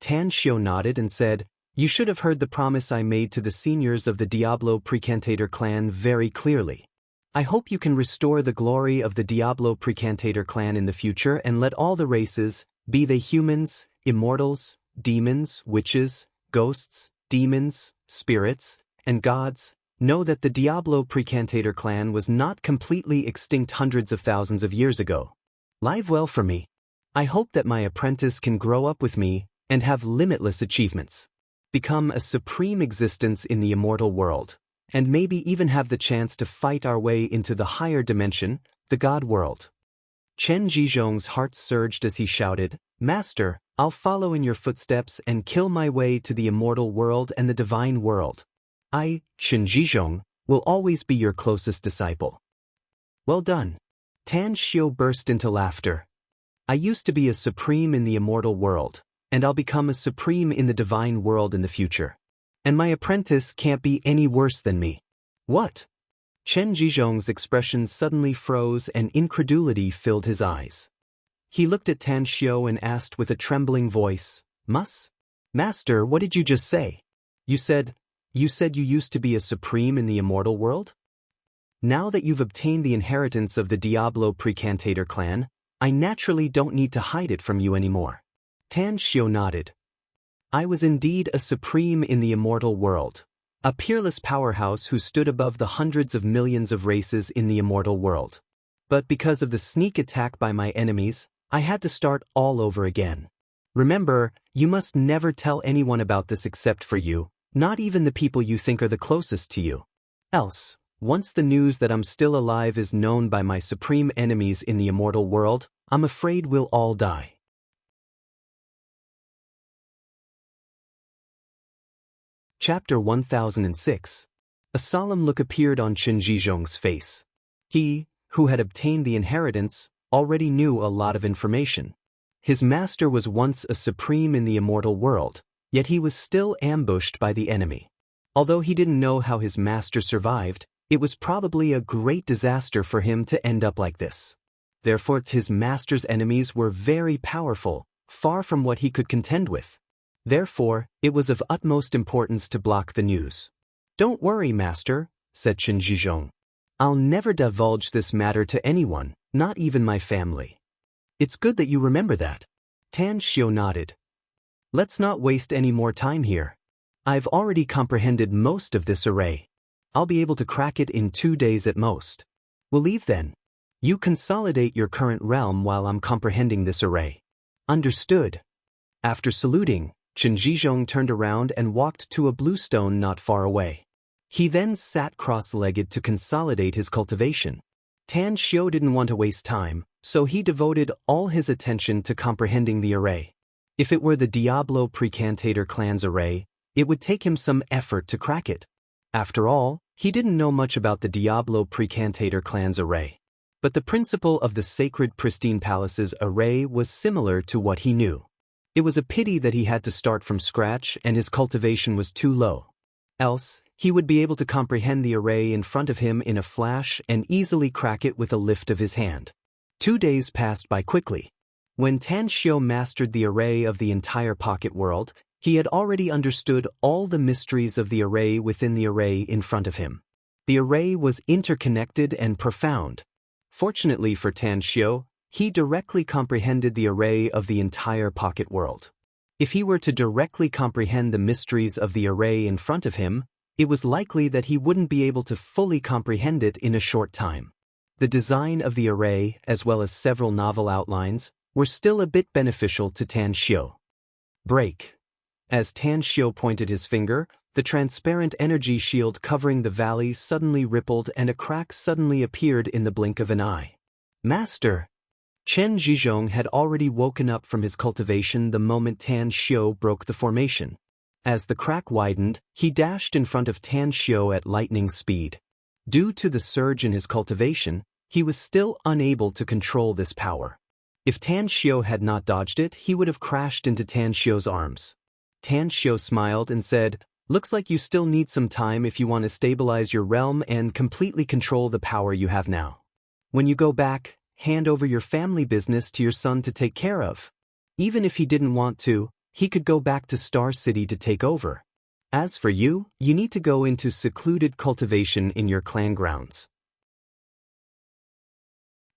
Tan Xiao nodded and said, You should have heard the promise I made to the seniors of the Diablo Precantator clan very clearly. I hope you can restore the glory of the Diablo Precantator clan in the future and let all the races, be they humans, immortals, demons, witches, ghosts, demons, spirits, and gods, know that the Diablo Precantator clan was not completely extinct hundreds of thousands of years ago. Live well for me. I hope that my apprentice can grow up with me and have limitless achievements. Become a supreme existence in the immortal world, and maybe even have the chance to fight our way into the higher dimension, the God world. Chen Zhizhong's heart surged as he shouted, Master, I'll follow in your footsteps and kill my way to the immortal world and the divine world. I, Chen Zhizhong, will always be your closest disciple. Well done. Tan Xiao burst into laughter. I used to be a supreme in the immortal world, and I'll become a supreme in the divine world in the future. And my apprentice can't be any worse than me. What? Chen Zhizhong's expression suddenly froze and incredulity filled his eyes. He looked at Tan Xiu and asked with a trembling voice, Master, what did you just say? You said you used to be a supreme in the immortal world? Now that you've obtained the inheritance of the Diablo Precantator clan, I naturally don't need to hide it from you anymore. Tan Xiu nodded. I was indeed a supreme in the immortal world, a peerless powerhouse who stood above the hundreds of millions of races in the immortal world. But because of the sneak attack by my enemies, I had to start all over again. Remember, you must never tell anyone about this except for you, not even the people you think are the closest to you. Else, once the news that I'm still alive is known by my supreme enemies in the immortal world, I'm afraid we'll all die. Chapter 1006. A solemn look appeared on Chen Zhizhong's face. He, who had obtained the inheritance, already knew a lot of information. His master was once a supreme in the immortal world, yet he was still ambushed by the enemy. Although he didn't know how his master survived, it was probably a great disaster for him to end up like this. Therefore, his master's enemies were very powerful, far from what he could contend with. Therefore, it was of utmost importance to block the news. Don't worry, master, said Chen Zhizhong. I'll never divulge this matter to anyone, not even my family. It's good that you remember that. Tan Xiu nodded. Let's not waste any more time here. I've already comprehended most of this array. I'll be able to crack it in 2 days at most. We'll leave then. You consolidate your current realm while I'm comprehending this array. Understood. After saluting, Chen Zhizhong turned around and walked to a blue stone not far away. He then sat cross-legged to consolidate his cultivation. Tan Xiu didn't want to waste time, so he devoted all his attention to comprehending the array. If it were the Diablo Precantator clan's array, it would take him some effort to crack it. After all, he didn't know much about the Diablo Precantator clan's array. But the principle of the Sacred Pristine Palace's array was similar to what he knew. It was a pity that he had to start from scratch and his cultivation was too low. Else, he would be able to comprehend the array in front of him in a flash and easily crack it with a lift of his hand. 2 days passed by quickly. When Tan Xiu mastered the array of the entire pocket world, he had already understood all the mysteries of the array within the array in front of him. The array was interconnected and profound. Fortunately for Tan Xiu, he directly comprehended the array of the entire pocket world. If he were to directly comprehend the mysteries of the array in front of him, it was likely that he wouldn't be able to fully comprehend it in a short time. The design of the array, as well as several novel outlines, were still a bit beneficial to Tan Xiu. Break. As Tan Xiu pointed his finger, the transparent energy shield covering the valley suddenly rippled and a crack suddenly appeared in the blink of an eye. Master! Chen Zhizhong had already woken up from his cultivation the moment Tan Xiu broke the formation. As the crack widened, he dashed in front of Tan Xiu at lightning speed. Due to the surge in his cultivation, he was still unable to control this power. If Tan Xiu had not dodged it, he would have crashed into Tan Xiu's arms. Tan Xiu smiled and said, "Looks like you still need some time if you want to stabilize your realm and completely control the power you have now. When you go back, hand over your family business to your son to take care of. Even if he didn't want to, he could go back to Star City to take over. As for you, you need to go into secluded cultivation in your clan grounds.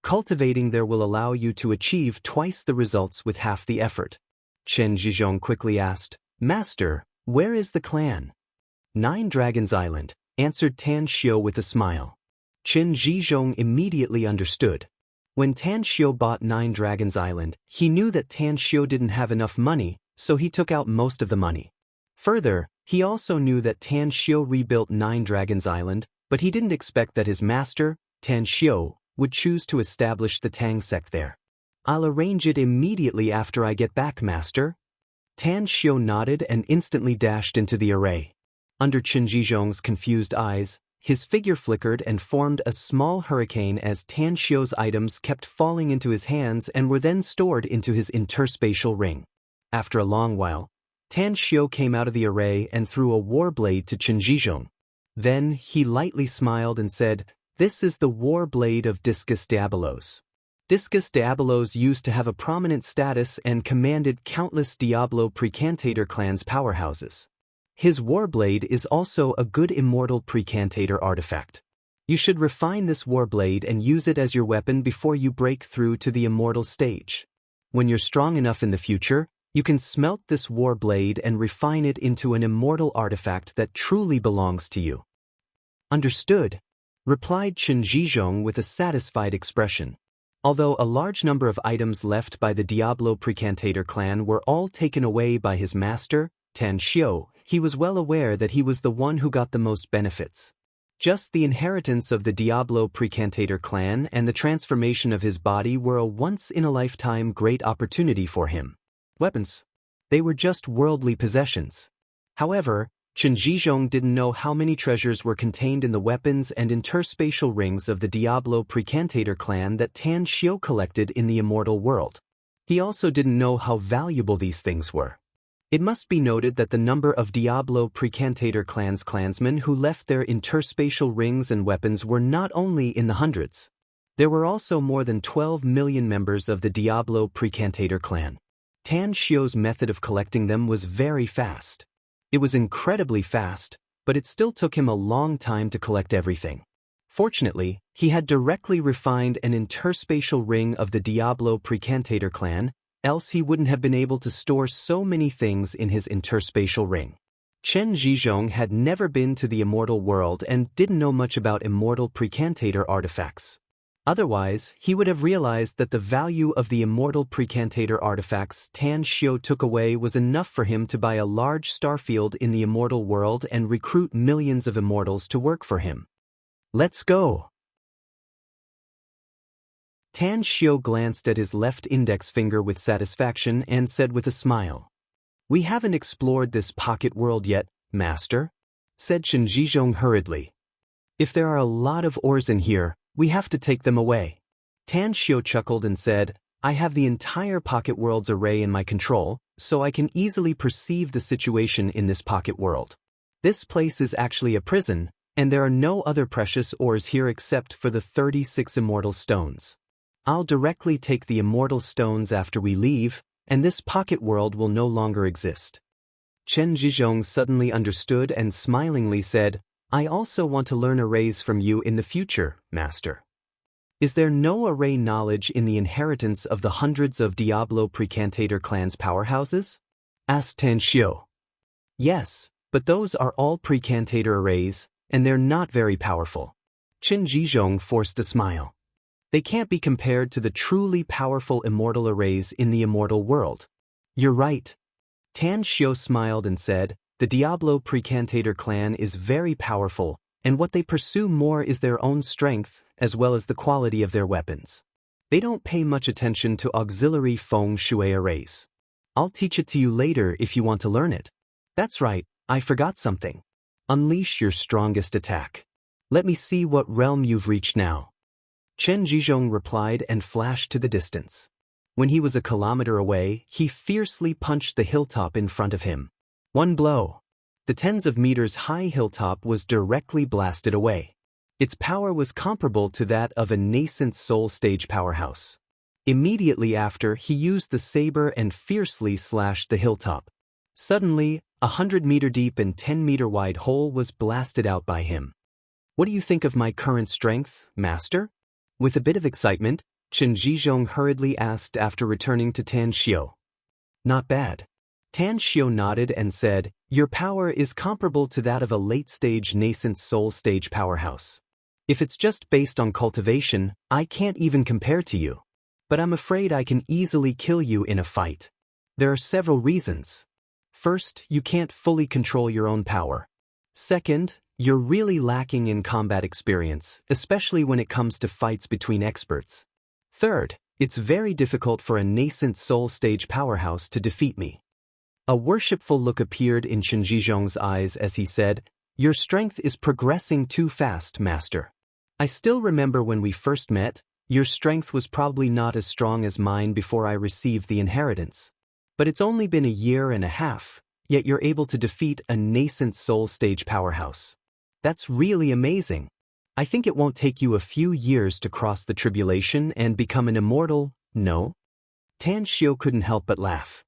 Cultivating there will allow you to achieve twice the results with half the effort." Chen Zhizhong quickly asked, "Master, where is the clan?" "Nine Dragons Island," answered Tan Xiu with a smile. Chen Zhizhong immediately understood. When Tan Xiu bought 9 Dragons Island, he knew that Tan Xiu didn't have enough money, so he took out most of the money. Further, he also knew that Tan Xiu rebuilt 9 Dragons Island, but he didn't expect that his master, Tan Xiu, would choose to establish the Tang sect there. "I'll arrange it immediately after I get back, master." Tan Xiu nodded and instantly dashed into the array. Under Chen Zhizhong's confused eyes, his figure flickered and formed a small hurricane as Tan Xiu's items kept falling into his hands and were then stored into his interspatial ring. After a long while, Tan Xiu came out of the array and threw a war blade to Chen Zhizhong. Then he lightly smiled and said, This is the war blade of Discus Diabolos. Discus Diabolos used to have a prominent status and commanded countless Diablo Precantator clan's powerhouses. His warblade is also a good immortal Precantator artifact. You should refine this warblade and use it as your weapon before you break through to the immortal stage. When you're strong enough in the future, you can smelt this warblade and refine it into an immortal artifact that truly belongs to you. Understood, replied Chen Zhizhong with a satisfied expression. Although a large number of items left by the Diablo Precantator clan were all taken away by his master, Tan Xiu, he was well aware that he was the one who got the most benefits. Just the inheritance of the Diablo Precantator clan and the transformation of his body were a once-in-a-lifetime great opportunity for him. Weapons. They were just worldly possessions. However, Chen Zhizhong didn't know how many treasures were contained in the weapons and interspatial rings of the Diablo Precantator clan that Tan Xiu collected in the immortal world. He also didn't know how valuable these things were. It must be noted that the number of Diablo Precantator clan's clansmen who left their interspatial rings and weapons were not only in the hundreds. There were also more than 12 million members of the Diablo Precantator clan. Tan Xiu's method of collecting them was very fast. It was incredibly fast, but it still took him a long time to collect everything. Fortunately, he had directly refined an interspatial ring of the Diablo Precantator clan, else he wouldn't have been able to store so many things in his interspatial ring. Chen Zhizhong had never been to the immortal world and didn't know much about immortal Precantator artifacts. Otherwise, he would have realized that the value of the immortal Precantator artifacts Tan Xiu took away was enough for him to buy a large starfield in the immortal world and recruit millions of immortals to work for him. Let's go! Tan Xiu glanced at his left index finger with satisfaction and said with a smile, "We haven't explored this pocket world yet, master," said Chen Zhizhong hurriedly. "If there are a lot of ores in here, we have to take them away." Tan Xiu chuckled and said, "I have the entire pocket world's array in my control, so I can easily perceive the situation in this pocket world. This place is actually a prison, and there are no other precious ores here except for the 36 immortal stones. I'll directly take the immortal stones after we leave, and this pocket world will no longer exist." Chen Zhizhong suddenly understood and smilingly said, "I also want to learn arrays from you in the future, master." "Is there no array knowledge in the inheritance of the hundreds of Diablo Precantator clan's powerhouses?" asked Tan Xiu. "Yes, but those are all Precantator arrays, and they're not very powerful." Chen Zhizhong forced a smile. "They can't be compared to the truly powerful immortal arrays in the immortal world." "You're right." Tan Xiu smiled and said, "The Diablo Precantator clan is very powerful, and what they pursue more is their own strength, as well as the quality of their weapons. They don't pay much attention to auxiliary feng shui arrays. I'll teach it to you later if you want to learn it." "That's right, I forgot something. Unleash your strongest attack. Let me see what realm you've reached now." Chen Zhizhong replied and flashed to the distance. When he was a kilometer away, he fiercely punched the hilltop in front of him. One blow. The tens of meters high hilltop was directly blasted away. Its power was comparable to that of a nascent soul stage powerhouse. Immediately after, he used the saber and fiercely slashed the hilltop. Suddenly, 100-meter deep and 10-meter wide hole was blasted out by him. "What do you think of my current strength, master?" With a bit of excitement, Chen Zhizhong hurriedly asked after returning to Tan Xiu. "Not bad." Tan Xiu nodded and said, "Your power is comparable to that of a late-stage nascent soul stage powerhouse. If it's just based on cultivation, I can't even compare to you. But I'm afraid I can easily kill you in a fight. There are several reasons. First, you can't fully control your own power. Second, you're really lacking in combat experience, especially when it comes to fights between experts. Third, it's very difficult for a nascent soul stage powerhouse to defeat me." A worshipful look appeared in Chen Zhizhong's eyes as he said, "Your strength is progressing too fast, master. I still remember when we first met, your strength was probably not as strong as mine before I received the inheritance. But it's only been a year and a half, yet you're able to defeat a nascent soul stage powerhouse. That's really amazing. I think it won't take you a few years to cross the tribulation and become an immortal, no? Tan Xiao couldn't help but laugh.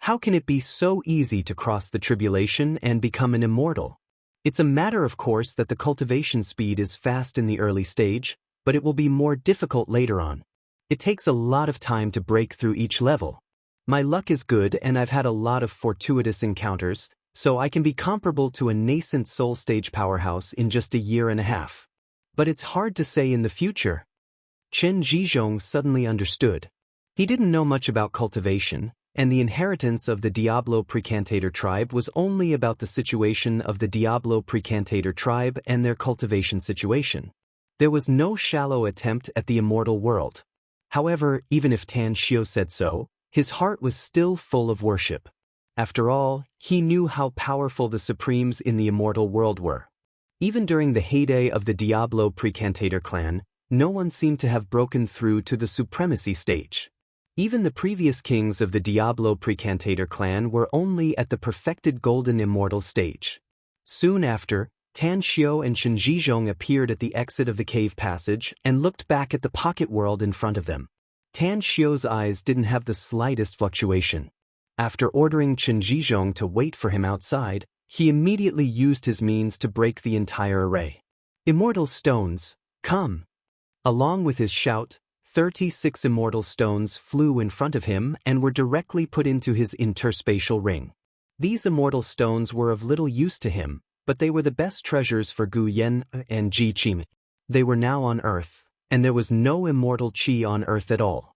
How can it be so easy to cross the tribulation and become an immortal? It's a matter of course that the cultivation speed is fast in the early stage, but it will be more difficult later on. It takes a lot of time to break through each level. My luck is good and I've had a lot of fortuitous encounters, so I can be comparable to a nascent soul stage powerhouse in just a year and a half. But it's hard to say in the future. Chen Zhizhong suddenly understood. He didn't know much about cultivation, and the inheritance of the Diablo Precantator tribe was only about the situation of the Diablo Precantator tribe and their cultivation situation. There was no shallow attempt at the immortal world. However, even if Tan Xiao said so, his heart was still full of worship. After all, he knew how powerful the supremes in the immortal world were. Even during the heyday of the Diablo Precantator clan, no one seemed to have broken through to the supremacy stage. Even the previous kings of the Diablo Precantator clan were only at the perfected golden immortal stage. Soon after, Tan Xiao and Chen Zhizhong appeared at the exit of the cave passage and looked back at the pocket world in front of them. Tan Xiao's eyes didn't have the slightest fluctuation. After ordering Chen Zhizhong to wait for him outside, he immediately used his means to break the entire array. Immortal stones, come! Along with his shout, 36 immortal stones flew in front of him and were directly put into his interspatial ring. These immortal stones were of little use to him, but they were the best treasures for Gu Yan and Ji Qi. They were now on Earth, and there was no immortal qi on Earth at all.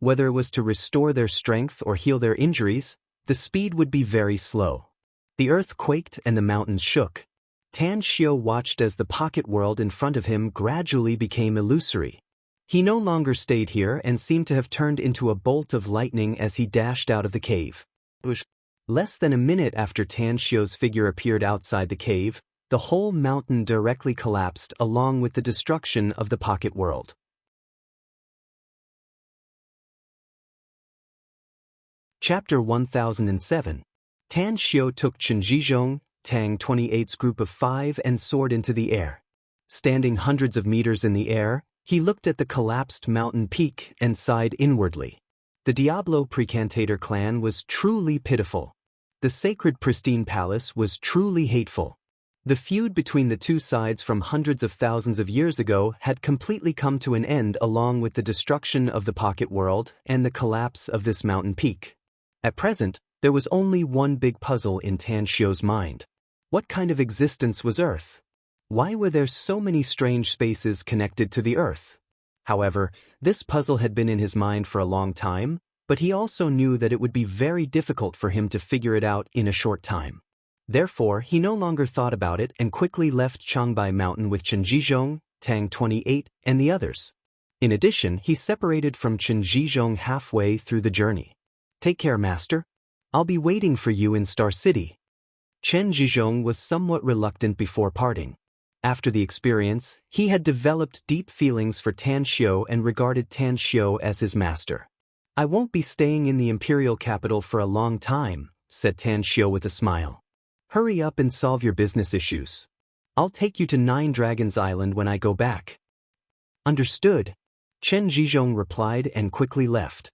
Whether it was to restore their strength or heal their injuries, the speed would be very slow. The earth quaked and the mountains shook. Tan Xiao watched as the pocket world in front of him gradually became illusory. He no longer stayed here and seemed to have turned into a bolt of lightning as he dashed out of the cave. Less than a minute after Tan Xiao's figure appeared outside the cave, the whole mountain directly collapsed along with the destruction of the pocket world. Chapter 1007. Tan Xiao took Chen Zhizhong, Tang 28's group of 5 and soared into the air. Standing hundreds of meters in the air, he looked at the collapsed mountain peak and sighed inwardly. The Diablo Precantator clan was truly pitiful. The sacred pristine palace was truly hateful. The feud between the two sides from hundreds of thousands of years ago had completely come to an end along with the destruction of the pocket world and the collapse of this mountain peak. At present, there was only one big puzzle in Tan Xiao's mind. What kind of existence was Earth? Why were there so many strange spaces connected to the Earth? However, this puzzle had been in his mind for a long time, but he also knew that it would be very difficult for him to figure it out in a short time. Therefore, he no longer thought about it and quickly left Changbai Mountain with Chen Zhizhong, Tang 28, and the others. In addition, he separated from Chen Zhizhong halfway through the journey. Take care, master. I'll be waiting for you in Star City. Chen Zhizhong was somewhat reluctant before parting. After the experience, he had developed deep feelings for Tan Xiao and regarded Tan Xiao as his master. I won't be staying in the imperial capital for a long time, said Tan Xiao with a smile. Hurry up and solve your business issues. I'll take you to Nine Dragons Island when I go back. Understood, Chen Zhizhong replied and quickly left.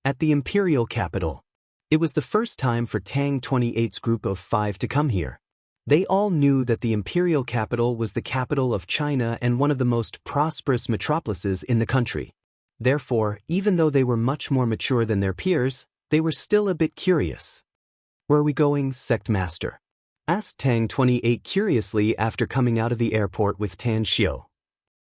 At the imperial capital. It was the first time for Tang 28's group of 5 to come here. They all knew that the imperial capital was the capital of China and one of the most prosperous metropolises in the country. Therefore, even though they were much more mature than their peers, they were still a bit curious. Where are we going, sect master? Asked Tang 28 curiously after coming out of the airport with Tan Xiao.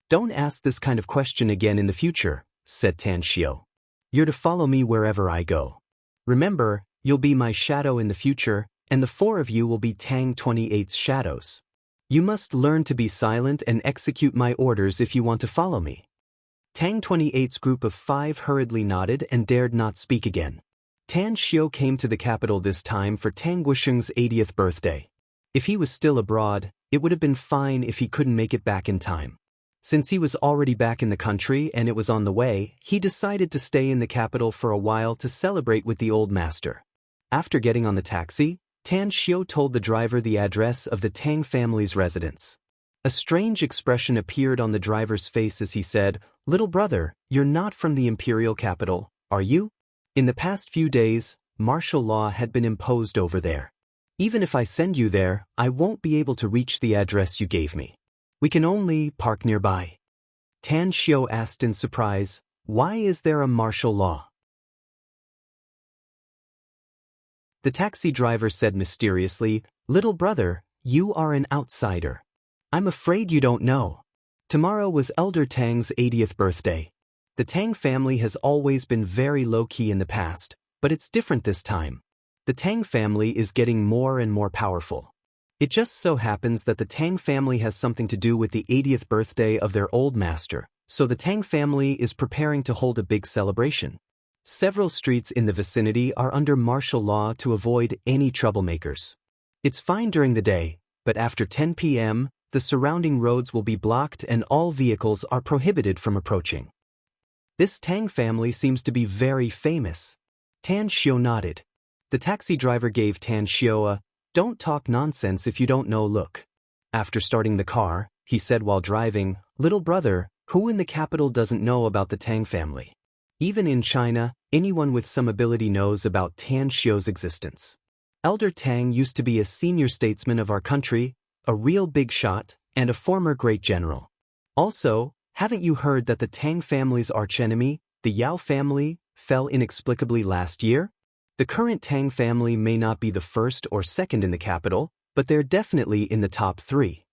Don't ask this kind of question again in the future, said Tan Xiao. You're to follow me wherever I go. Remember, you'll be my shadow in the future, and the 4 of you will be Tang 28's shadows. You must learn to be silent and execute my orders if you want to follow me. Tang 28's group of 5 hurriedly nodded and dared not speak again. Tan Xiao came to the capital this time for Tang Guisheng's 80th birthday. If he was still abroad, it would have been fine if he couldn't make it back in time. Since he was already back in the country and it was on the way, he decided to stay in the capital for a while to celebrate with the old master. After getting on the taxi, Tan Xiao told the driver the address of the Tang family's residence. A strange expression appeared on the driver's face as he said, "Little brother, you're not from the imperial capital, are you?" In the past few days, martial law had been imposed over there. Even if I send you there, I won't be able to reach the address you gave me. We can only park nearby. Tan Xiu asked in surprise, "Why is there a martial law?" The taxi driver said mysteriously, "Little brother, you are an outsider. I'm afraid you don't know. Tomorrow was Elder Tang's 80th birthday. The Tang family has always been very low-key in the past, but it's different this time. The Tang family is getting more and more powerful. It just so happens that the Tang family has something to do with the 80th birthday of their old master, so the Tang family is preparing to hold a big celebration. Several streets in the vicinity are under martial law to avoid any troublemakers. It's fine during the day, but after 10 p.m., the surrounding roads will be blocked and all vehicles are prohibited from approaching. This Tang family seems to be very famous." Tan Xiu nodded. The taxi driver gave Tan Xiu a "don't talk nonsense if you don't know" look. After starting the car, he said while driving, "Little brother, who in the capital doesn't know about the Tang family? Even in China, anyone with some ability knows about Tan Xiu's existence. Elder Tang used to be a senior statesman of our country, a real big shot, and a former great general. Also, haven't you heard that the Tang family's archenemy, the Yao family, fell inexplicably last year? The current Tang family may not be the first or second in the capital, but they're definitely in the top 3.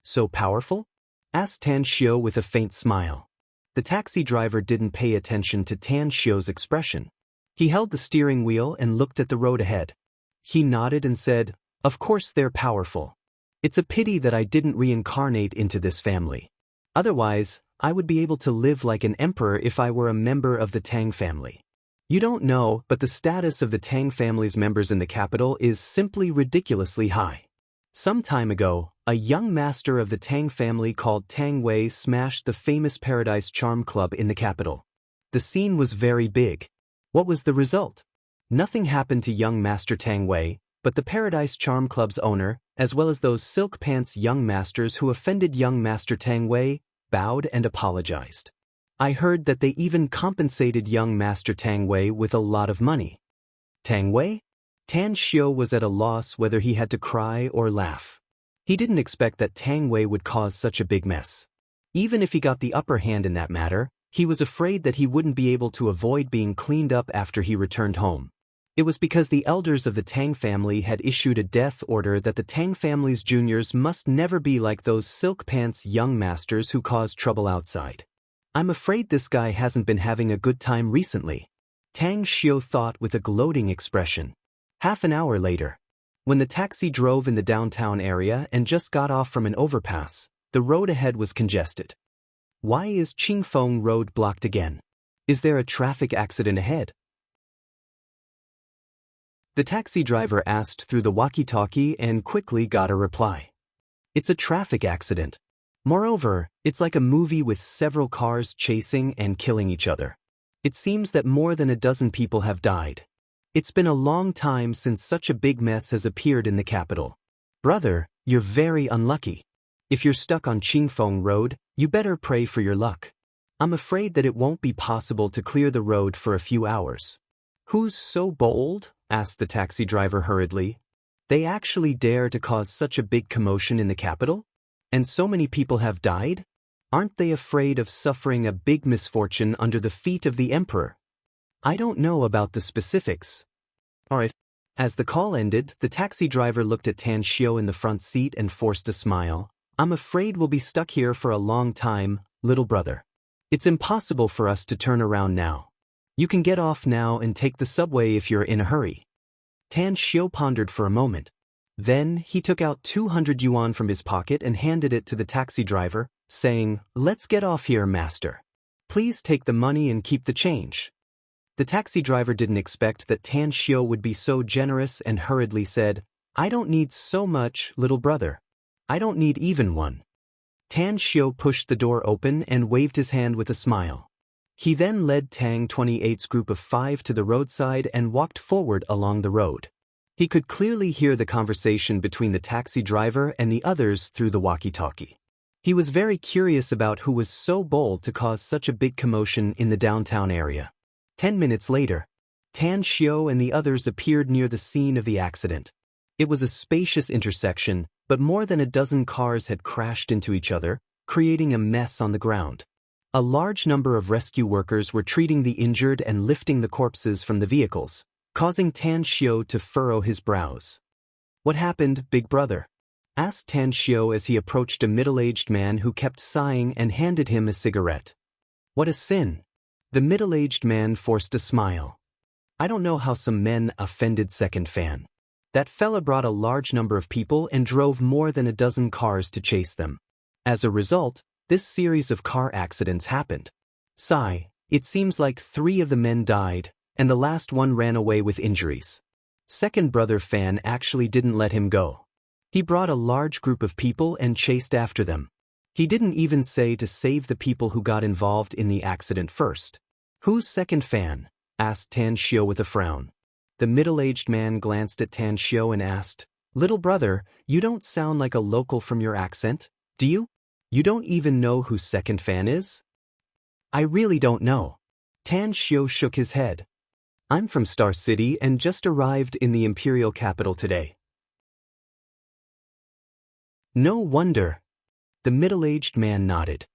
So powerful?" asked Tan Xiu with a faint smile. The taxi driver didn't pay attention to Tan Xiu's expression. He held the steering wheel and looked at the road ahead. He nodded and said, "Of course they're powerful. It's a pity that I didn't reincarnate into this family. Otherwise, I would be able to live like an emperor if I were a member of the Tang family. You don't know, but the status of the Tang family's members in the capital is simply ridiculously high. Some time ago, a young master of the Tang family called Tang Wei smashed the famous Paradise Charm Club in the capital. The scene was very big. What was the result? Nothing happened to young Master Tang Wei, but the Paradise Charm Club's owner, as well as those silk pants young masters who offended young Master Tang Wei, bowed and apologized. I heard that they even compensated young Master Tang Wei with a lot of money." Tang Wei? Tan Xiu was at a loss whether he had to cry or laugh. He didn't expect that Tang Wei would cause such a big mess. Even if he got the upper hand in that matter, he was afraid that he wouldn't be able to avoid being cleaned up after he returned home. It was because the elders of the Tang family had issued a death order that the Tang family's juniors must never be like those silk pants young masters who caused trouble outside. "I'm afraid this guy hasn't been having a good time recently," Tang Xiu thought with a gloating expression. Half an hour later, when the taxi drove in the downtown area and just got off from an overpass, the road ahead was congested. "Why is Qingfeng Road blocked again? Is there a traffic accident ahead?" The taxi driver asked through the walkie-talkie and quickly got a reply. "It's a traffic accident. Moreover, it's like a movie with several cars chasing and killing each other. It seems that more than a dozen people have died. It's been a long time since such a big mess has appeared in the capital. Brother, you're very unlucky. If you're stuck on Qingfeng Road, you better pray for your luck. I'm afraid that it won't be possible to clear the road for a few hours." "Who's so bold?" asked the taxi driver hurriedly. "They actually dare to cause such a big commotion in the capital? And so many people have died? Aren't they afraid of suffering a big misfortune under the feet of the emperor?" "I don't know about the specifics." "Alright." As the call ended, the taxi driver looked at Tan Xiu in the front seat and forced a smile. "I'm afraid we'll be stuck here for a long time, little brother. It's impossible for us to turn around now. You can get off now and take the subway if you're in a hurry." Tan Xiu pondered for a moment. Then he took out 200 yuan from his pocket and handed it to the taxi driver, saying, "Let's get off here, master. Please take the money and keep the change." The taxi driver didn't expect that Tan Xiu would be so generous and hurriedly said, "I don't need so much, little brother. I don't need even one." Tan Xiu pushed the door open and waved his hand with a smile. He then led Tang 28's group of 5 to the roadside and walked forward along the road. He could clearly hear the conversation between the taxi driver and the others through the walkie-talkie. He was very curious about who was so bold to cause such a big commotion in the downtown area. 10 minutes later, Tan Xiao and the others appeared near the scene of the accident. It was a spacious intersection, but more than a dozen cars had crashed into each other, creating a mess on the ground. A large number of rescue workers were treating the injured and lifting the corpses from the vehicles, causing Tan Xiao to furrow his brows. "What happened, big brother?" asked Tan Xiao as he approached a middle-aged man who kept sighing and handed him a cigarette. "What a sin!" The middle-aged man forced a smile. "I don't know how some men offended second fan. That fella brought a large number of people and drove more than a dozen cars to chase them. As a result, this series of car accidents happened. Sigh, it seems like 3 of the men died, and the last one ran away with injuries. Second brother Fan actually didn't let him go. He brought a large group of people and chased after them. He didn't even say to save the people who got involved in the accident first." "Who's second Fan?" asked Tan Xiao with a frown. The middle-aged man glanced at Tan Xiao and asked, "Little brother, you don't sound like a local from your accent, do you? You don't even know who second Fan is?" "I really don't know." Tan Xiao shook his head. "I'm from Star City and just arrived in the imperial capital today." "No wonder." The middle-aged man nodded.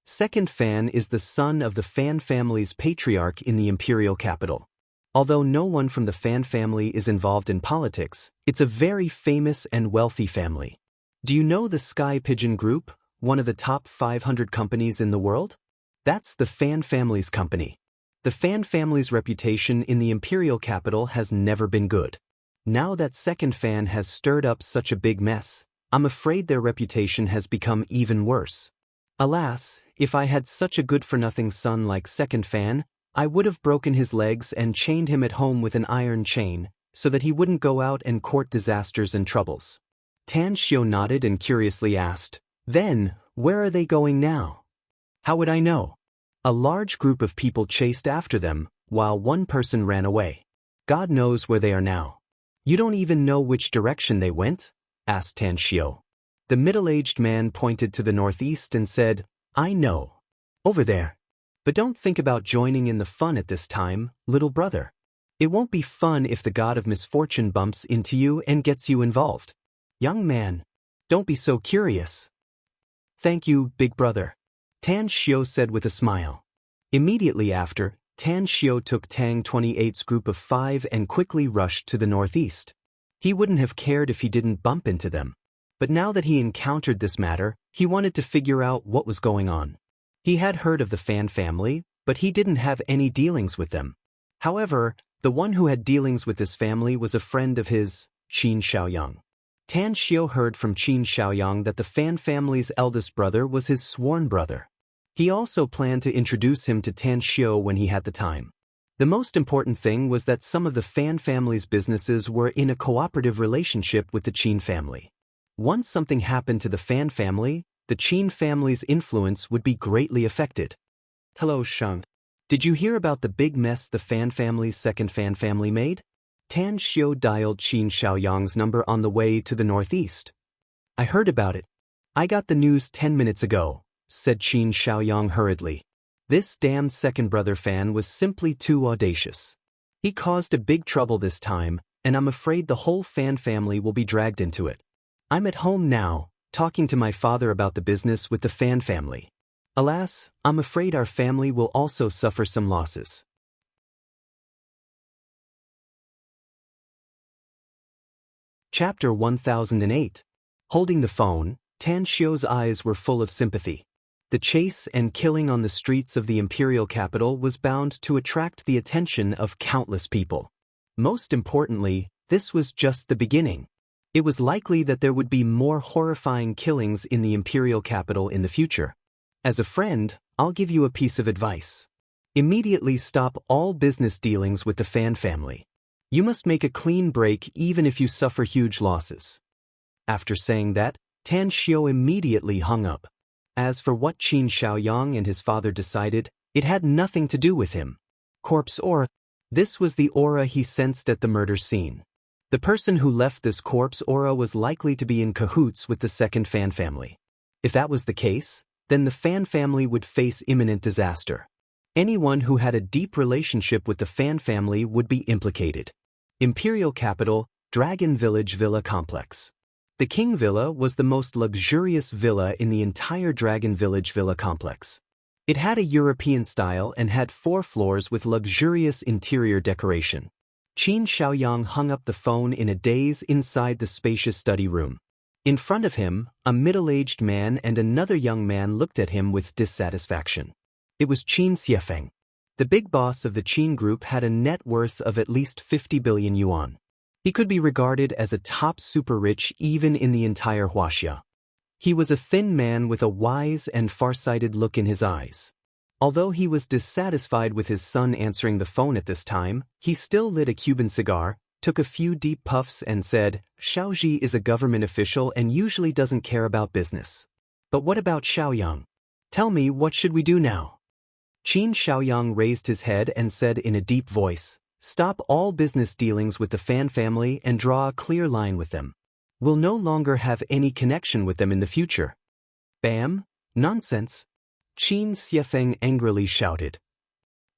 Second Fan is the son of the Fan family's patriarch in the imperial capital. Although no one from the Fan family is involved in politics, it's a very famous and wealthy family. Do you know the Sky Pigeon Group, one of the top 500 companies in the world? That's the Fan family's company. The Fan family's reputation in the imperial capital has never been good. Now that Second Fan has stirred up such a big mess, I'm afraid their reputation has become even worse. Alas, if I had such a good-for-nothing son like Second Fan, I would have broken his legs and chained him at home with an iron chain, so that he wouldn't go out and court disasters and troubles. Tan Xiao nodded and curiously asked, "Then, where are they going now?" "How would I know? A large group of people chased after them, while one person ran away. God knows where they are now." "You don't even know which direction they went?" asked Tan Xiao. The middle-aged man pointed to the northeast and said, "I know. Over there. But don't think about joining in the fun at this time, little brother. It won't be fun if the god of misfortune bumps into you and gets you involved. Young man, don't be so curious." "Thank you, big brother," Tan Xiao said with a smile. Immediately after, Tan Xiao took Tang 28's group of 5 and quickly rushed to the northeast. He wouldn't have cared if he didn't bump into them. But now that he encountered this matter, he wanted to figure out what was going on. He had heard of the Fan family, but he didn't have any dealings with them. However, the one who had dealings with this family was a friend of his, Qin Xiaoyang. Tan Xiao heard from Qin Xiaoyang that the Fan family's eldest brother was his sworn brother. He also planned to introduce him to Tan Xiao when he had the time. The most important thing was that some of the Fan family's businesses were in a cooperative relationship with the Qin family. Once something happened to the Fan family, the Qin family's influence would be greatly affected. "Hello, Shang. Did you hear about the big mess the Fan family's second Fan family made?" Tan Xiao dialed Qin Xiaoyang's number on the way to the northeast. "I heard about it. I got the news 10 minutes ago," said Qin Xiaoyang hurriedly. This damned second brother Fan was simply too audacious. He caused a big trouble this time, and I'm afraid the whole Fan family will be dragged into it. I'm at home now, talking to my father about the business with the Fan family. Alas, I'm afraid our family will also suffer some losses. Chapter 1008. Holding the phone, Tan Xiao's eyes were full of sympathy. The chase and killing on the streets of the imperial capital was bound to attract the attention of countless people. Most importantly, this was just the beginning. It was likely that there would be more horrifying killings in the imperial capital in the future. As a friend, I'll give you a piece of advice. Immediately stop all business dealings with the Fan family. You must make a clean break even if you suffer huge losses. After saying that, Tan Xiao immediately hung up. As for what Qin Xiaoyang and his father decided, it had nothing to do with him. Corpse aura. This was the aura he sensed at the murder scene. The person who left this corpse aura was likely to be in cahoots with the second Fan family. If that was the case, then the Fan family would face imminent disaster. Anyone who had a deep relationship with the Fan family would be implicated. Imperial capital, Dragon Village Villa Complex. The King Villa was the most luxurious villa in the entire Dragon Village Villa Complex. It had a European style and had 4 floors with luxurious interior decoration. Qin Xiaoyang hung up the phone in a daze inside the spacious study room. In front of him, a middle-aged man and another young man looked at him with dissatisfaction. It was Qin Xiefeng. The big boss of the Qin group had a net worth of at least 50 billion yuan. He could be regarded as a top super-rich even in the entire Huaxia. He was a thin man with a wise and far-sighted look in his eyes. Although he was dissatisfied with his son answering the phone at this time, he still lit a Cuban cigar, took a few deep puffs and said, "Xiaoji is a government official and usually doesn't care about business. But what about Xiaoyang? Tell me, what should we do now?" Qin Xiaoyang raised his head and said in a deep voice, "Stop all business dealings with the Fan family and draw a clear line with them. We'll no longer have any connection with them in the future." "Bam? Nonsense!" Qin Xiefeng angrily shouted.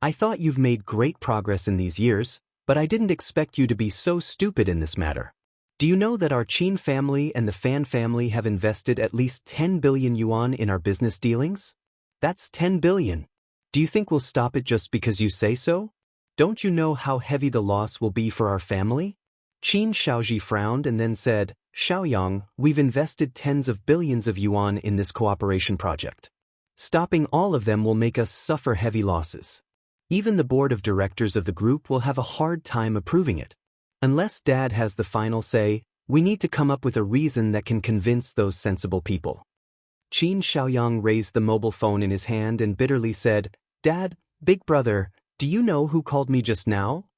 "I thought you've made great progress in these years, but I didn't expect you to be so stupid in this matter. Do you know that our Qin family and the Fan family have invested at least 10 billion yuan in our business dealings? That's 10 billion. Do you think we'll stop it just because you say so? Don't you know how heavy the loss will be for our family?" Qin Xiaoji frowned and then said, "Xiaoyang, we've invested tens of billions of yuan in this cooperation project. Stopping all of them will make us suffer heavy losses. Even the board of directors of the group will have a hard time approving it. Unless Dad has the final say, we need to come up with a reason that can convince those sensible people." Qin Xiaoyang raised the mobile phone in his hand and bitterly said, "Dad, big brother, do you know who called me just now?"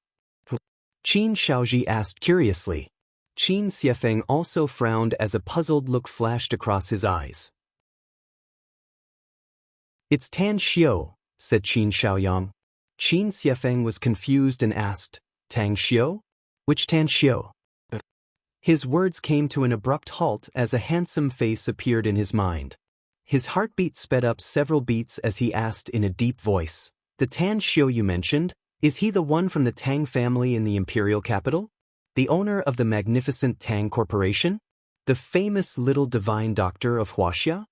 Qin Xiaoji asked curiously. Qin Xiefeng also frowned as a puzzled look flashed across his eyes. "It's Tan Xiu," said Qin Xiaoyang. Qin Xiefeng was confused and asked, "Tang Xiu? Which Tan Xiu?" His words came to an abrupt halt as a handsome face appeared in his mind. His heartbeat sped up several beats as he asked in a deep voice, "The Tan Xiu you mentioned, is he the one from the Tang family in the imperial capital? The owner of the magnificent Tang Corporation? The famous little divine doctor of Huaxia?"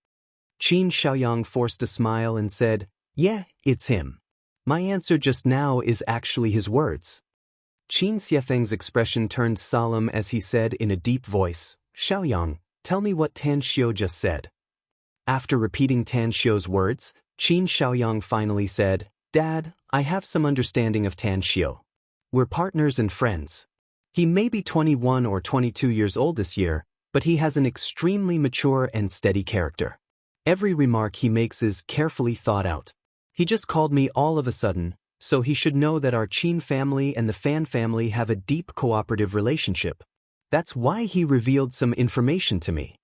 Qin Xiaoyang forced a smile and said, "Yeah, it's him. My answer just now is actually his words." Qin Xiefeng's expression turned solemn as he said in a deep voice, "Xiaoyang, tell me what Tan Xiu just said." After repeating Tan Xiu's words, Qin Xiaoyang finally said, "Dad, I have some understanding of Tan Xiu. We're partners and friends. He may be 21 or 22 years old this year, but he has an extremely mature and steady character. Every remark he makes is carefully thought out. He just called me all of a sudden, so he should know that our Qin family and the Fan family have a deep cooperative relationship. That's why he revealed some information to me."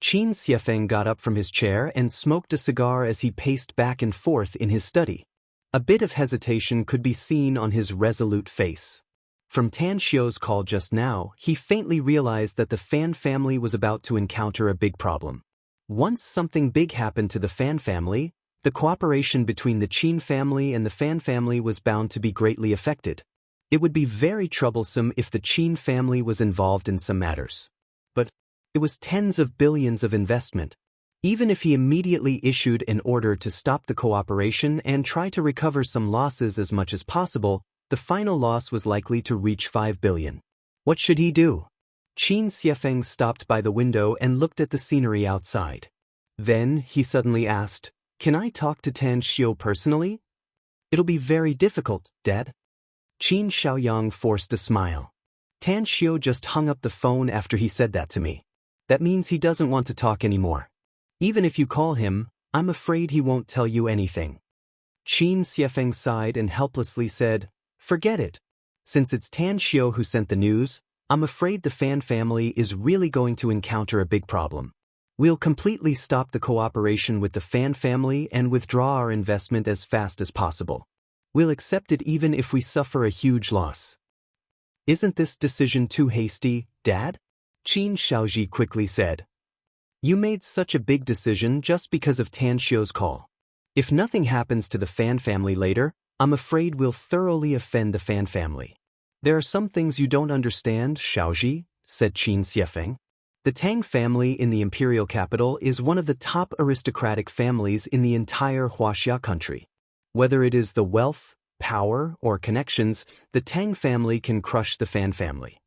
Qin Xiefeng got up from his chair and smoked a cigar as he paced back and forth in his study. A bit of hesitation could be seen on his resolute face. From Tan Xiu's call just now, he faintly realized that the Fan family was about to encounter a big problem. Once something big happened to the Fan family, the cooperation between the Qin family and the Fan family was bound to be greatly affected. It would be very troublesome if the Qin family was involved in some matters. But it was tens of billions of investment. Even if he immediately issued an order to stop the cooperation and try to recover some losses as much as possible, the final loss was likely to reach 5 billion. What should he do? Qin Xiefeng stopped by the window and looked at the scenery outside. Then he suddenly asked, "Can I talk to Tan Xiu personally?" "It'll be very difficult, Dad." Qin Xiaoyang forced a smile. "Tan Xiu just hung up the phone after he said that to me. That means he doesn't want to talk anymore. Even if you call him, I'm afraid he won't tell you anything." Qin Xiefeng sighed and helplessly said, "Forget it. Since it's Tan Xiu who sent the news, I'm afraid the Fan family is really going to encounter a big problem. We'll completely stop the cooperation with the Fan family and withdraw our investment as fast as possible. We'll accept it even if we suffer a huge loss." Isn't this decision too hasty, Dad? Qin Shaoji quickly said. You made such a big decision just because of Tan Xiu's call. If nothing happens to the Fan family later, I'm afraid we'll thoroughly offend the Fan family. There are some things you don't understand, Shaoji, said Qin Xiefeng. The Tang family in the imperial capital is one of the top aristocratic families in the entire Huaxia country. Whether it is the wealth, power, or connections, the Tang family can crush the Fan family.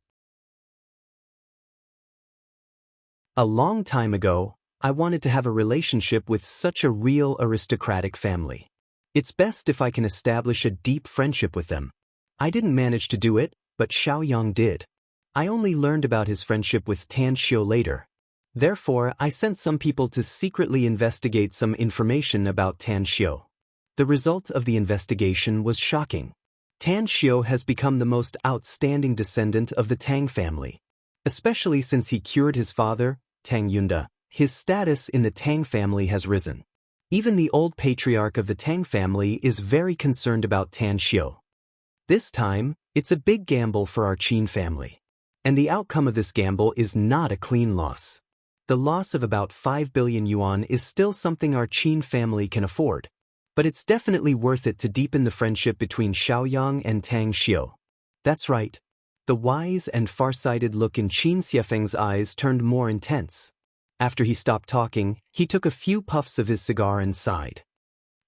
A long time ago, I wanted to have a relationship with such a real aristocratic family. It's best if I can establish a deep friendship with them. I didn't manage to do it, but Xiaoyang did. I only learned about his friendship with Tan Xiu later. Therefore, I sent some people to secretly investigate some information about Tan Xiu. The result of the investigation was shocking. Tan Xiu has become the most outstanding descendant of the Tang family. Especially since he cured his father, Tang Yunda, his status in the Tang family has risen. Even the old patriarch of the Tang family is very concerned about Tan Xiu. This time, it's a big gamble for our Qin family. And the outcome of this gamble is not a clean loss. The loss of about 5 billion yuan is still something our Qin family can afford. But it's definitely worth it to deepen the friendship between Xiaoyang and Tang Xiu. That's right. The wise and far-sighted look in Qin Xiefeng's eyes turned more intense. After he stopped talking, he took a few puffs of his cigar and sighed.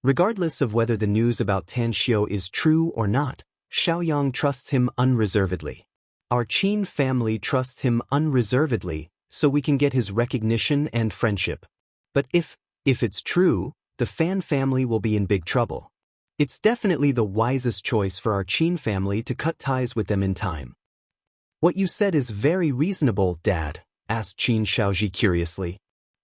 Regardless of whether the news about Tan Xiu is true or not, Xiaoyang trusts him unreservedly. Our Qin family trusts him unreservedly, so we can get his recognition and friendship. But if it's true, the Fan family will be in big trouble. It's definitely the wisest choice for our Qin family to cut ties with them in time. What you said is very reasonable, Dad, asked Qin Shaoji curiously.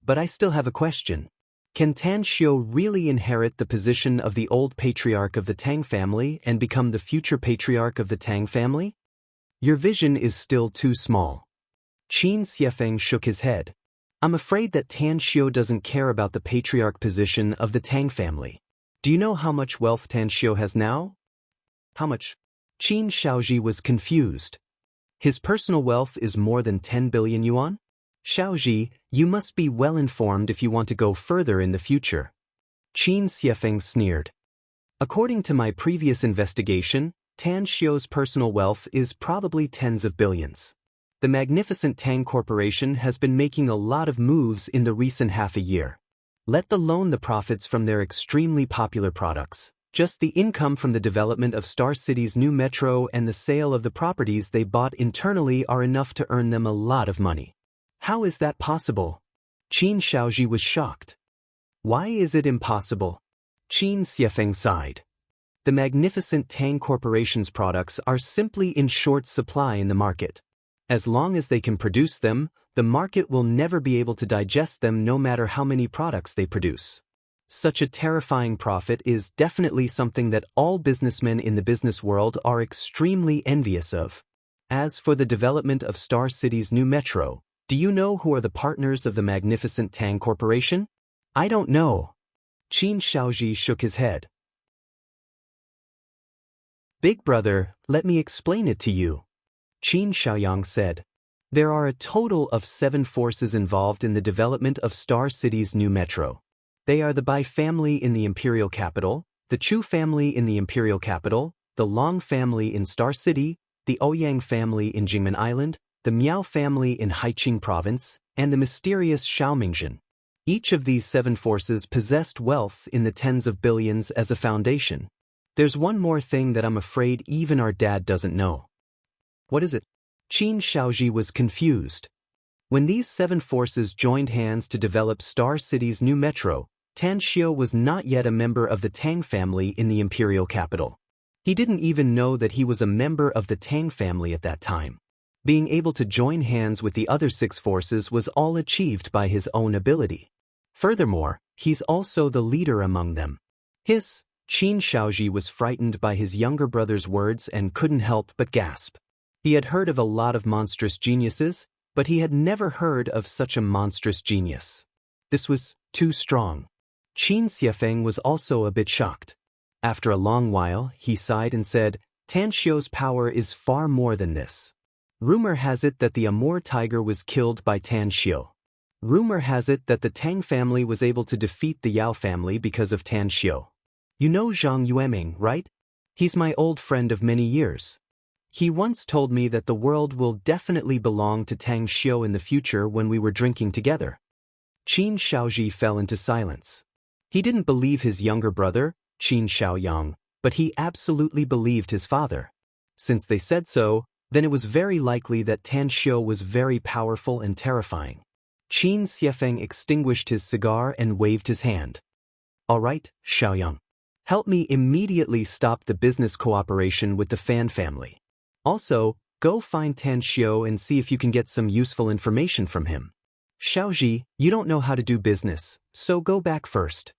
But I still have a question. Can Tan Xiu really inherit the position of the old patriarch of the Tang family and become the future patriarch of the Tang family? Your vision is still too small. Qin Xiefeng shook his head. I'm afraid that Tan Xiu doesn't care about the patriarch position of the Tang family. Do you know how much wealth Tan Xiu has now? How much? Qin Shaoji was confused. His personal wealth is more than 10 billion yuan? Shaoji, you must be well informed if you want to go further in the future. Qin Xiefeng sneered. According to my previous investigation, Tan Xiu's personal wealth is probably tens of billions. The magnificent Tang Corporation has been making a lot of moves in the recent half a year. Let alone the profits from their extremely popular products. Just the income from the development of Star City's new metro and the sale of the properties they bought internally are enough to earn them a lot of money. How is that possible? Qin Shaoji was shocked. Why is it impossible? Qin Xiefeng sighed. The magnificent Tang Corporation's products are simply in short supply in the market. As long as they can produce them, the market will never be able to digest them no matter how many products they produce. Such a terrifying profit is definitely something that all businessmen in the business world are extremely envious of. As for the development of Star City's new metro, do you know who are the partners of the magnificent Tang Corporation? I don't know. Qin Shaoji shook his head. Big brother, let me explain it to you. Qin Xiaoyang said. There are a total of 7 forces involved in the development of Star City's new metro. They are the Bai family in the imperial capital, the Chu family in the imperial capital, the Long family in Star City, the Ouyang family in Jingmen Island, the Miao family in Haiqing province, and the mysterious Xiaomingzhen. Each of these 7 forces possessed wealth in the tens of billions as a foundation. There's one more thing that I'm afraid even our dad doesn't know. What is it? Qin Shaoji was confused. When these 7 forces joined hands to develop Star City's new metro, Tan Xiu was not yet a member of the Tang family in the imperial capital. He didn't even know that he was a member of the Tang family at that time. Being able to join hands with the other 6 forces was all achieved by his own ability. Furthermore, he's also the leader among them. Qin Shaoji was frightened by his younger brother's words and couldn't help but gasp. He had heard of a lot of monstrous geniuses, but he had never heard of such a monstrous genius. This was too strong. Qin Xiefeng was also a bit shocked. After a long while, he sighed and said, Tan Xiu's power is far more than this. Rumor has it that the Amur tiger was killed by Tan Xiu. Rumor has it that the Tang family was able to defeat the Yao family because of Tan Xiu. You know Zhang Yueming, right? He's my old friend of many years. He once told me that the world will definitely belong to Tang Xiu in the future when we were drinking together. Qin Shaoji fell into silence. He didn't believe his younger brother, Qin Shaoyang, but he absolutely believed his father. Since they said so, then it was very likely that Tan Xiu was very powerful and terrifying. Qin Xiefeng extinguished his cigar and waved his hand. All right, Xiaoyang. Help me immediately stop the business cooperation with the Fan family. Also, go find Tan Xiu and see if you can get some useful information from him. Xiaoji, you don't know how to do business, so go back first.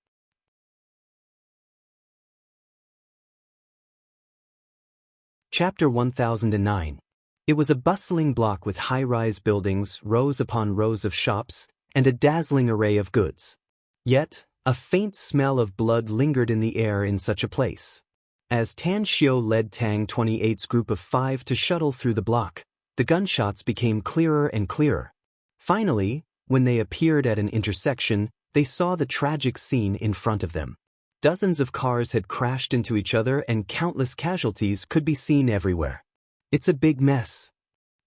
Chapter 1009. It was a bustling block with high-rise buildings, rows upon rows of shops, and a dazzling array of goods. Yet, a faint smell of blood lingered in the air in such a place. As Tan Xiu led Tang 28's group of 5 to shuttle through the block, the gunshots became clearer and clearer. Finally, when they appeared at an intersection, they saw the tragic scene in front of them. Dozens of cars had crashed into each other and countless casualties could be seen everywhere. It's a big mess.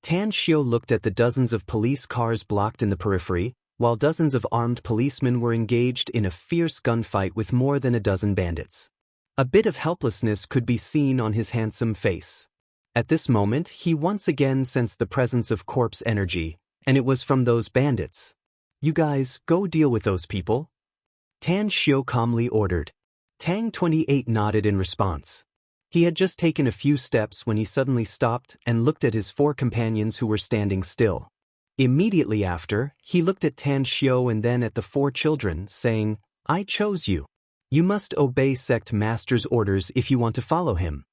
Tan Xiu looked at the dozens of police cars blocked in the periphery, while dozens of armed policemen were engaged in a fierce gunfight with more than a dozen bandits. A bit of helplessness could be seen on his handsome face. At this moment, he once again sensed the presence of corpse energy, and it was from those bandits. You guys, go deal with those people. Tan Xiu calmly ordered. Tang 28 nodded in response. He had just taken a few steps when he suddenly stopped and looked at his 4 companions who were standing still. Immediately after, he looked at Tan Xiu and then at the 4 children, saying, I chose you. You must obey sect master's orders if you want to follow him.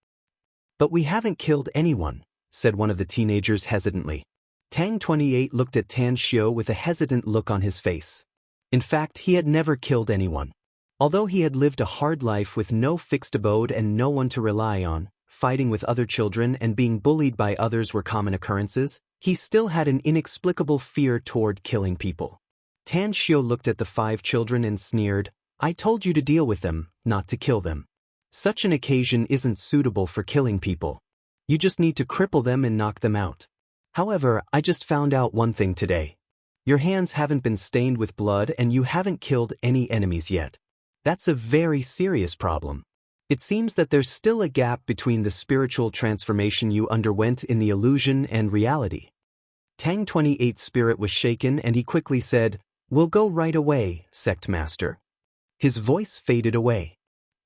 But we haven't killed anyone, said one of the teenagers hesitantly. Tang 28 looked at Tan Xiu with a hesitant look on his face. In fact, he had never killed anyone. Although he had lived a hard life with no fixed abode and no one to rely on, fighting with other children and being bullied by others were common occurrences, he still had an inexplicable fear toward killing people. Tan Xiu looked at the 5 children and sneered, I told you to deal with them, not to kill them. Such an occasion isn't suitable for killing people. You just need to cripple them and knock them out. However, I just found out one thing today. Your hands haven't been stained with blood and you haven't killed any enemies yet. That's a very serious problem. It seems that there's still a gap between the spiritual transformation you underwent in the illusion and reality. Tang 28's spirit was shaken and he quickly said, We'll go right away, sect master. His voice faded away.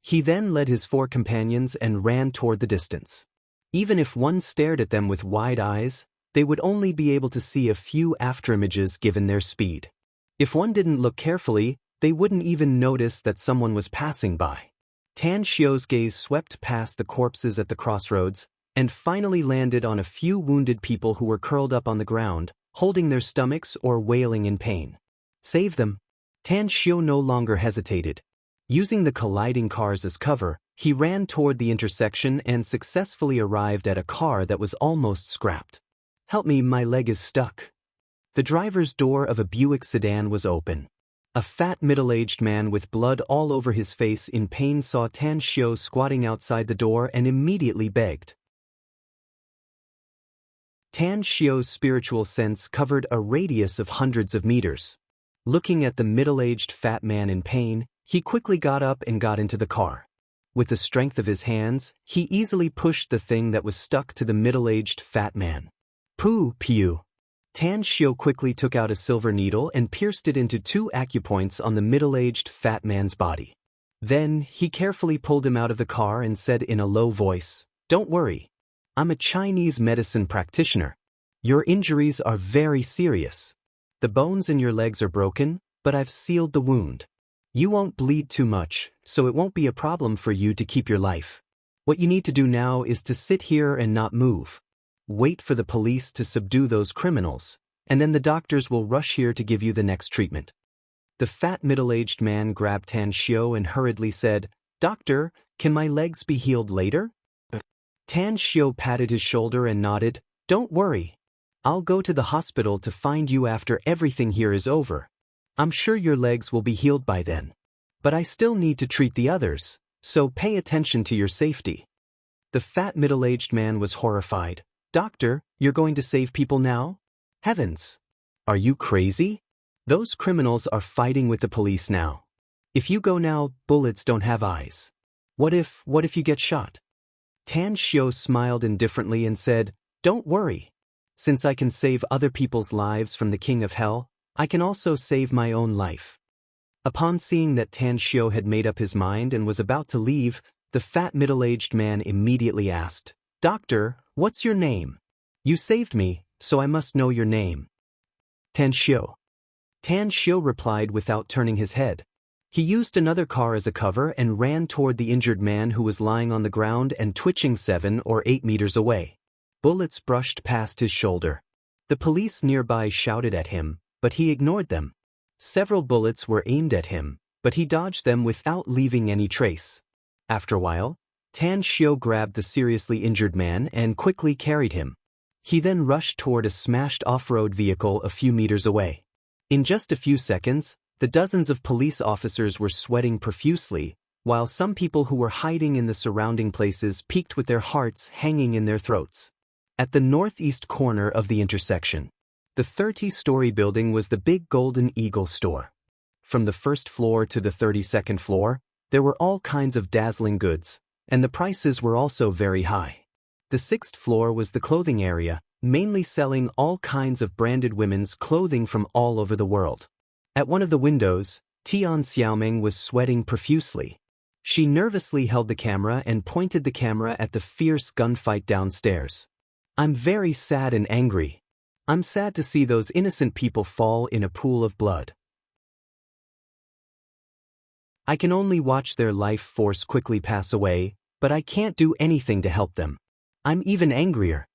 He then led his 4 companions and ran toward the distance. Even if one stared at them with wide eyes, they would only be able to see a few afterimages given their speed. If one didn't look carefully, they wouldn't even notice that someone was passing by. Tan Xiu's gaze swept past the corpses at the crossroads, and finally landed on a few wounded people who were curled up on the ground, holding their stomachs or wailing in pain. Save them. Tan Xiu no longer hesitated. Using the colliding cars as cover, he ran toward the intersection and successfully arrived at a car that was almost scrapped. Help me, my leg is stuck. The driver's door of a Buick sedan was open. A fat middle-aged man with blood all over his face in pain saw Tan Xiu squatting outside the door and immediately begged. Tan Xiu's spiritual sense covered a radius of hundreds of meters. Looking at the middle-aged fat man in pain, he quickly got up and got into the car. With the strength of his hands, he easily pushed the thing that was stuck to the middle-aged fat man. Pooh, pew. Tan Xiu quickly took out a silver needle and pierced it into 2 acupoints on the middle-aged fat man's body. Then, he carefully pulled him out of the car and said in a low voice, Don't worry. I'm a Chinese medicine practitioner. Your injuries are very serious. The bones in your legs are broken, but I've sealed the wound. You won't bleed too much, so it won't be a problem for you to keep your life. What you need to do now is to sit here and not move. Wait for the police to subdue those criminals, and then the doctors will rush here to give you the next treatment. The fat middle-aged man grabbed Tan Xiu and hurriedly said, Doctor, can my legs be healed later? Tan Xiu patted his shoulder and nodded. Don't worry. I'll go to the hospital to find you after everything here is over. I'm sure your legs will be healed by then. But I still need to treat the others, so pay attention to your safety. The fat middle-aged man was horrified. Doctor, you're going to save people now? Heavens! Are you crazy? Those criminals are fighting with the police now. If you go now, bullets don't have eyes. What if you get shot? Tan Xiu smiled indifferently and said, Don't worry. Since I can save other people's lives from the king of hell, I can also save my own life. Upon seeing that Tan Xiu had made up his mind and was about to leave, the fat middle-aged man immediately asked, Doctor, what's your name? You saved me, so I must know your name. Tan Xiu. Tan Xiu replied without turning his head. He used another car as a cover and ran toward the injured man who was lying on the ground and twitching 7 or 8 meters away. Bullets brushed past his shoulder. The police nearby shouted at him, but he ignored them. Several bullets were aimed at him, but he dodged them without leaving any trace. After a while, Tan Xiu grabbed the seriously injured man and quickly carried him. He then rushed toward a smashed off-road vehicle a few meters away. In just a few seconds, the dozens of police officers were sweating profusely, while some people who were hiding in the surrounding places peeked with their hearts hanging in their throats. At the northeast corner of the intersection, the 30-story building was the Big Golden Eagle store. From the first floor to the 32nd floor, there were all kinds of dazzling goods, and the prices were also very high. The 6th floor was the clothing area, mainly selling all kinds of branded women's clothing from all over the world. At one of the windows, Tian Xiaoming was sweating profusely. She nervously held the camera and pointed the camera at the fierce gunfight downstairs. I'm very sad and angry. I'm sad to see those innocent people fall in a pool of blood. I can only watch their life force quickly pass away, but I can't do anything to help them. I'm even angrier.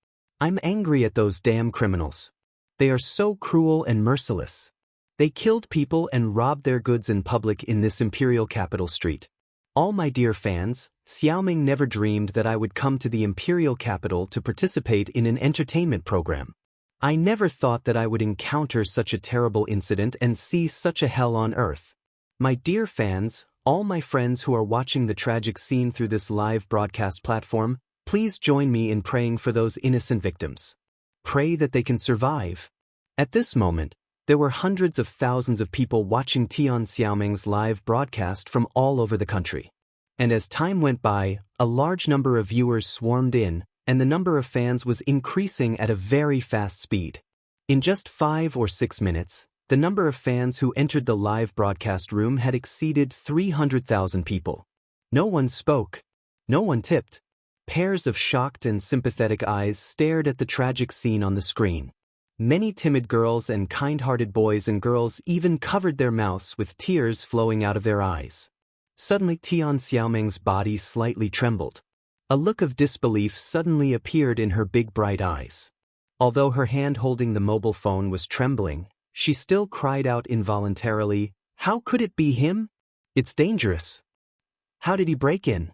I'm angry at those damn criminals. They are so cruel and merciless. They killed people and robbed their goods in public in this imperial capital street. All my dear fans, Xiaoming never dreamed that I would come to the imperial capital to participate in an entertainment program. I never thought that I would encounter such a terrible incident and see such a hell on earth. My dear fans, all my friends who are watching the tragic scene through this live broadcast platform, please join me in praying for those innocent victims. Pray that they can survive. At this moment, there were hundreds of thousands of people watching Tian Xiaoming's live broadcast from all over the country. And as time went by, a large number of viewers swarmed in, and the number of fans was increasing at a very fast speed. In just 5 or 6 minutes, the number of fans who entered the live broadcast room had exceeded 300,000 people. No one spoke. No one tipped. Pairs of shocked and sympathetic eyes stared at the tragic scene on the screen. Many timid girls and kind-hearted boys and girls even covered their mouths with tears flowing out of their eyes. Suddenly Tian Xiaoming's body slightly trembled. A look of disbelief suddenly appeared in her big bright eyes. Although her hand holding the mobile phone was trembling, she still cried out involuntarily, "How could it be him? It's dangerous. How did he break in?"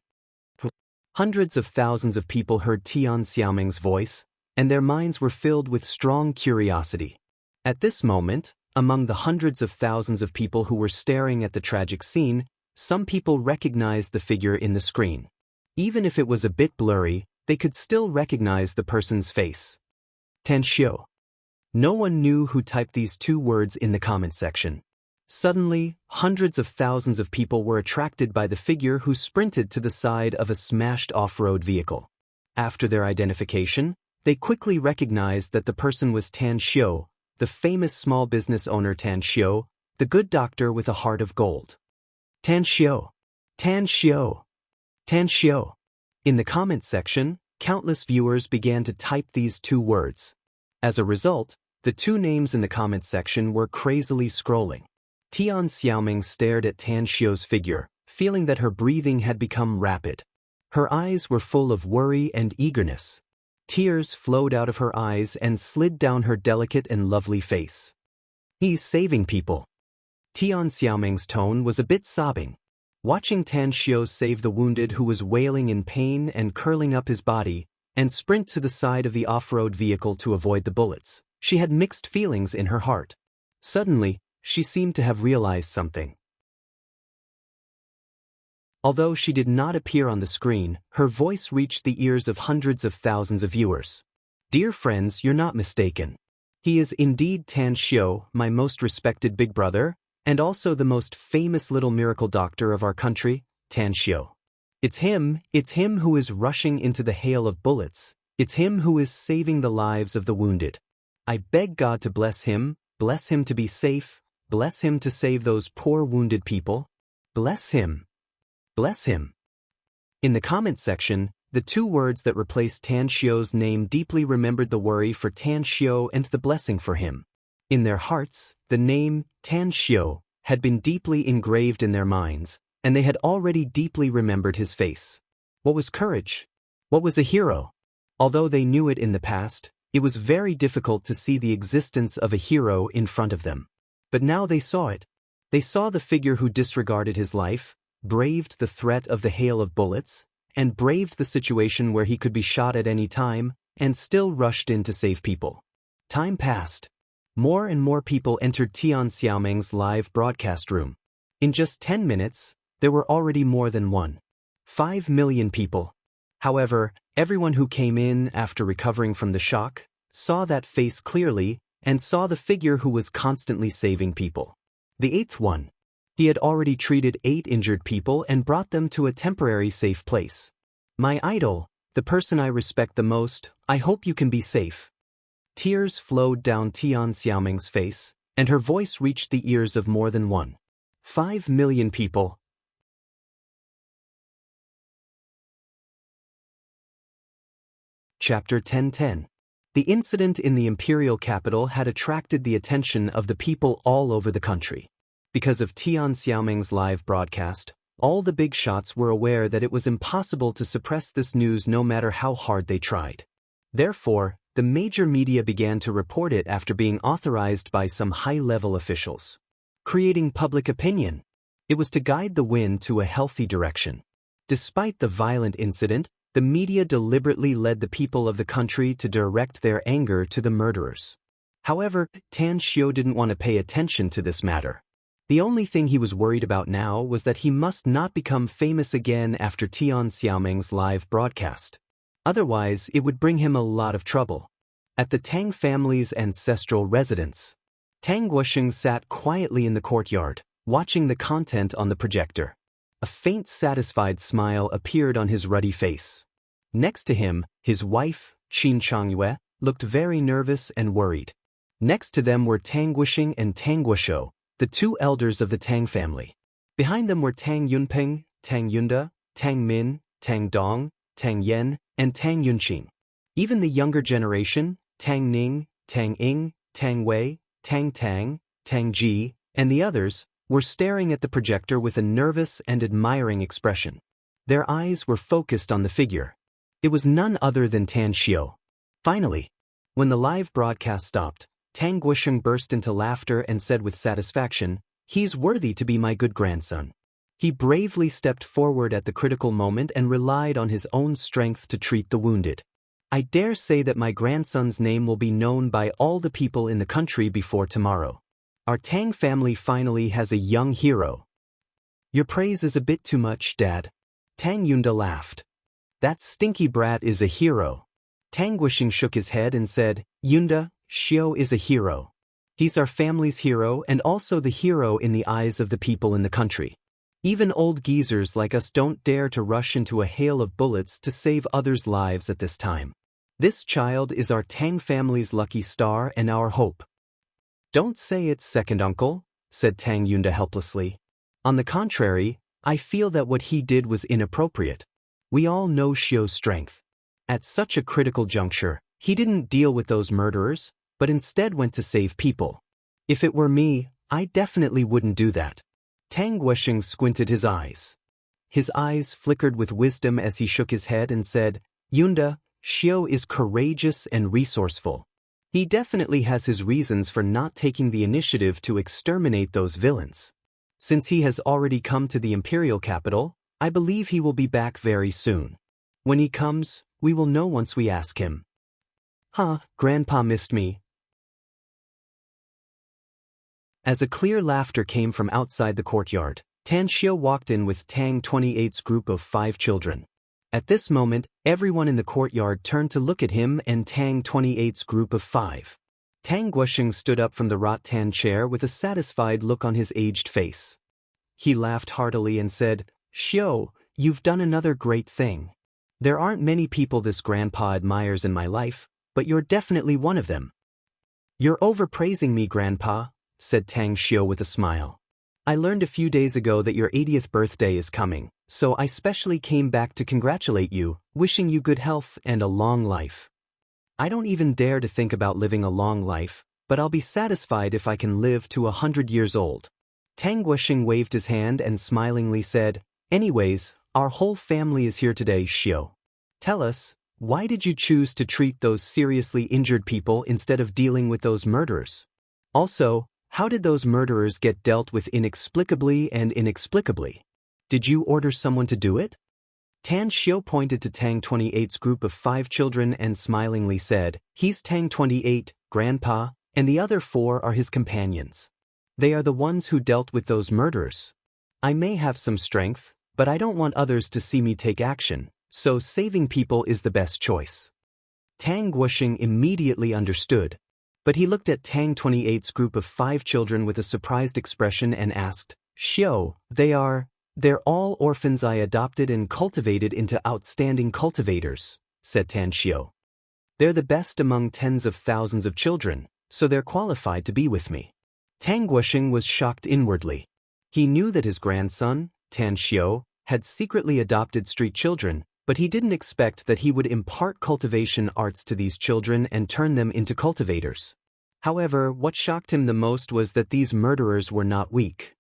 Hundreds of thousands of people heard Tian Xiaoming's voice, and their minds were filled with strong curiosity. At this moment, among the hundreds of thousands of people who were staring at the tragic scene, some people recognized the figure in the screen. Even if it was a bit blurry, they could still recognize the person's face. Tan Xiu. No one knew who typed these 2 words in the comment section. Suddenly, hundreds of thousands of people were attracted by the figure who sprinted to the side of a smashed off-road vehicle. After their identification, they quickly recognized that the person was Tan Xiu, the famous small business owner Tan Xiu, the good doctor with a heart of gold. Tan Xiu. Tan Xiu. Tan Xiu. In the comments section, countless viewers began to type these 2 words. As a result, the 2 names in the comments section were crazily scrolling. Tian Xiaoming stared at Tan Xiu's figure, feeling that her breathing had become rapid. Her eyes were full of worry and eagerness. Tears flowed out of her eyes and slid down her delicate and lovely face. He's saving people. Tian Xiaoming's tone was a bit sobbing. Watching Tan Xiao save the wounded who was wailing in pain and curling up his body, and sprint to the side of the off-road vehicle to avoid the bullets, she had mixed feelings in her heart. Suddenly, she seemed to have realized something. Although she did not appear on the screen, her voice reached the ears of hundreds of thousands of viewers. Dear friends, you're not mistaken. He is indeed Tan Xiao, my most respected big brother, and also the most famous little miracle doctor of our country, Tan Xiao. It's him who is rushing into the hail of bullets. It's him who is saving the lives of the wounded. I beg God to bless him to be safe, bless him to save those poor wounded people. Bless him. Bless him. In the comment section, the two words that replaced Tan Xiao's name deeply remembered the worry for Tan Xiao and the blessing for him. In their hearts, the name Tan Xiao had been deeply engraved in their minds, and they had already deeply remembered his face. What was courage? What was a hero? Although they knew it in the past, it was very difficult to see the existence of a hero in front of them. But now they saw it. They saw the figure who disregarded his life, braved the threat of the hail of bullets, and braved the situation where he could be shot at any time, and still rushed in to save people. Time passed. More and more people entered Tian Xiaoming's live broadcast room. In just 10 minutes, there were already more than 1.5 million people. However, everyone who came in after recovering from the shock saw that face clearly and saw the figure who was constantly saving people. The eighth one. He had already treated 8 injured people and brought them to a temporary safe place. My idol, the person I respect the most, I hope you can be safe. Tears flowed down Tian Xiaoming's face, and her voice reached the ears of more than 1.5 million people. Chapter 10:10. The incident in the imperial capital had attracted the attention of the people all over the country. Because of Tian Xiaoming's live broadcast, all the big shots were aware that it was impossible to suppress this news no matter how hard they tried. Therefore, the major media began to report it after being authorized by some high-level officials. Creating public opinion. It was to guide the wind to a healthy direction. Despite the violent incident, the media deliberately led the people of the country to direct their anger to the murderers. However, Tan Xiao didn't want to pay attention to this matter. The only thing he was worried about now was that he must not become famous again after Tian Xiaoming's live broadcast. Otherwise, it would bring him a lot of trouble. At the Tang family's ancestral residence, Tang Guosheng sat quietly in the courtyard, watching the content on the projector. A faint satisfied smile appeared on his ruddy face. Next to him, his wife, Qin Changyue, looked very nervous and worried. Next to them were Tang Guosheng and Tang Guoshou, the 2 elders of the Tang family. Behind them were Tang Yunpeng, Tang Yunda, Tang Min, Tang Dong, Tang Yen, and Tang Yunqing. Even the younger generation, Tang Ning, Tang Ying, Tang Wei, Tang Tang, Tang Ji, and the others, were staring at the projector with a nervous and admiring expression. Their eyes were focused on the figure. It was none other than Tan Xiao. Finally, when the live broadcast stopped, Tang Guosheng burst into laughter and said with satisfaction, "He's worthy to be my good grandson." He bravely stepped forward at the critical moment and relied on his own strength to treat the wounded. I dare say that my grandson's name will be known by all the people in the country before tomorrow. Our Tang family finally has a young hero. Your praise is a bit too much, Dad. Tang Yunda laughed. That stinky brat is a hero. Tang Guosheng shook his head and said, Yunda, Xiao is a hero. He's our family's hero and also the hero in the eyes of the people in the country. Even old geezers like us don't dare to rush into a hail of bullets to save others' lives at this time. This child is our Tang family's lucky star and our hope. Don't say it's second uncle, said Tang Yunda helplessly. On the contrary, I feel that what he did was inappropriate. We all know Xiao's strength. At such a critical juncture, he didn't deal with those murderers, but instead went to save people. If it were me, I definitely wouldn't do that. Tang Guosheng squinted his eyes. His eyes flickered with wisdom as he shook his head and said, Yunda, Xiao is courageous and resourceful. He definitely has his reasons for not taking the initiative to exterminate those villains. Since he has already come to the imperial capital, I believe he will be back very soon. When he comes, we will know once we ask him. Huh, Grandpa missed me. As a clear laughter came from outside the courtyard, Tan Xiao walked in with Tang 28's group of 5 children. At this moment, everyone in the courtyard turned to look at him and Tang 28's group of 5. Tang Guosheng stood up from the rattan chair with a satisfied look on his aged face. He laughed heartily and said, "Xiao, you've done another great thing. There aren't many people this grandpa admires in my life, but you're definitely one of them." "You're overpraising me, Grandpa," said Tang Xiao with a smile. "I learned a few days ago that your 80th birthday is coming, so I specially came back to congratulate you, wishing you good health and a long life. I don't even dare to think about living a long life, but I'll be satisfied if I can live to 100 years old." Tang Guosheng waved his hand and smilingly said, "Anyways, our whole family is here today, Xiao. Tell us, why did you choose to treat those seriously injured people instead of dealing with those murderers? Also, how did those murderers get dealt with inexplicably and inexplicably? Did you order someone to do it?" Tan Xiao pointed to Tang 28's group of 5 children and smilingly said, "He's Tang 28, Grandpa, and the other 4 are his companions. They are the ones who dealt with those murderers. I may have some strength, but I don't want others to see me take action, so saving people is the best choice." Tang Guosheng immediately understood, but he looked at Tang 28's group of 5 children with a surprised expression and asked, "Xiao, they're all orphans I adopted and cultivated into outstanding cultivators," said Tan Xiao. "They're the best among tens of thousands of children, so they're qualified to be with me." Tang Guosheng was shocked inwardly. He knew that his grandson, Tan Xiao, had secretly adopted street children, but he didn't expect that he would impart cultivation arts to these children and turn them into cultivators. However, what shocked him the most was that these murderers were not weak.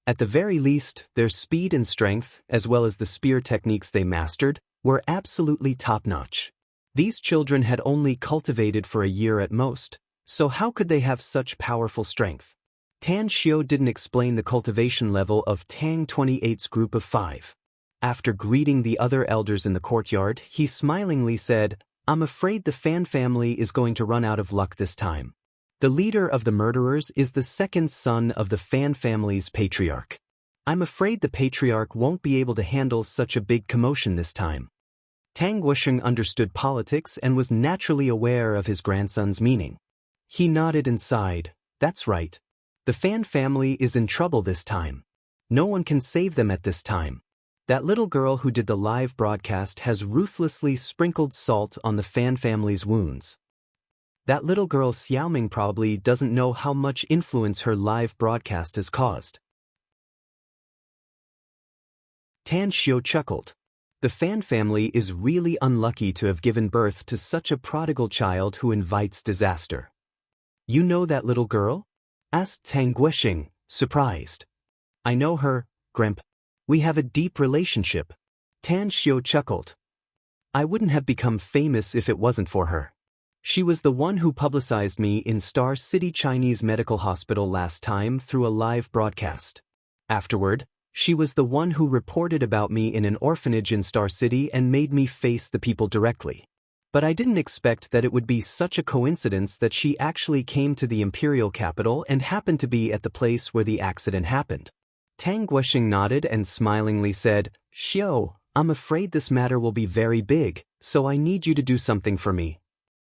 At the very least, their speed and strength, as well as the spear techniques they mastered, were absolutely top-notch. These children had only cultivated for a year at most, so how could they have such powerful strength? Tan Xiao didn't explain the cultivation level of Tang 28's group of 5. After greeting the other elders in the courtyard, he smilingly said, "I'm afraid the Fan family is going to run out of luck this time. The leader of the murderers is the second son of the Fan family's patriarch. I'm afraid the patriarch won't be able to handle such a big commotion this time." Tang Guosheng understood politics and was naturally aware of his grandson's meaning. He nodded and sighed, "That's right. The Fan family is in trouble this time. No one can save them at this time. That little girl who did the live broadcast has ruthlessly sprinkled salt on the Fan family's wounds. That little girl Xiaoming probably doesn't know how much influence her live broadcast has caused." Tan Xiao chuckled. The Fan family is really unlucky to have given birth to such a prodigal child who invites disaster. "You know that little girl?" asked Tang Guosheng, surprised. "I know her, Grandpa. We have a deep relationship." Tan Xiao chuckled. "I wouldn't have become famous if it wasn't for her. She was the one who publicized me in Star City Chinese Medical Hospital last time through a live broadcast. Afterward, she was the one who reported about me in an orphanage in Star City and made me face the people directly. But I didn't expect that it would be such a coincidence that she actually came to the imperial capital and happened to be at the place where the accident happened." Tang Guosheng nodded and smilingly said, "Xiao, I'm afraid this matter will be very big, so I need you to do something for me."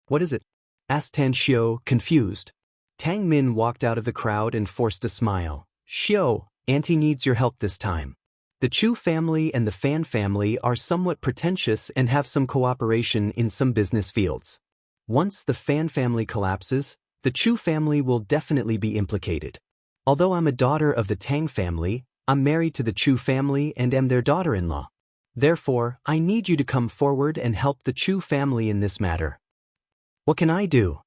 "What is it?" asked Tan Xiao, confused. Tang Min walked out of the crowd and forced a smile. "Xiao, Auntie needs your help this time. The Chu family and the Fan family are somewhat pretentious and have some cooperation in some business fields. Once the Fan family collapses, the Chu family will definitely be implicated. Although I'm a daughter of the Tang family, I'm married to the Chu family and am their daughter-in-law. Therefore, I need you to come forward and help the Chu family in this matter." "What can I do?"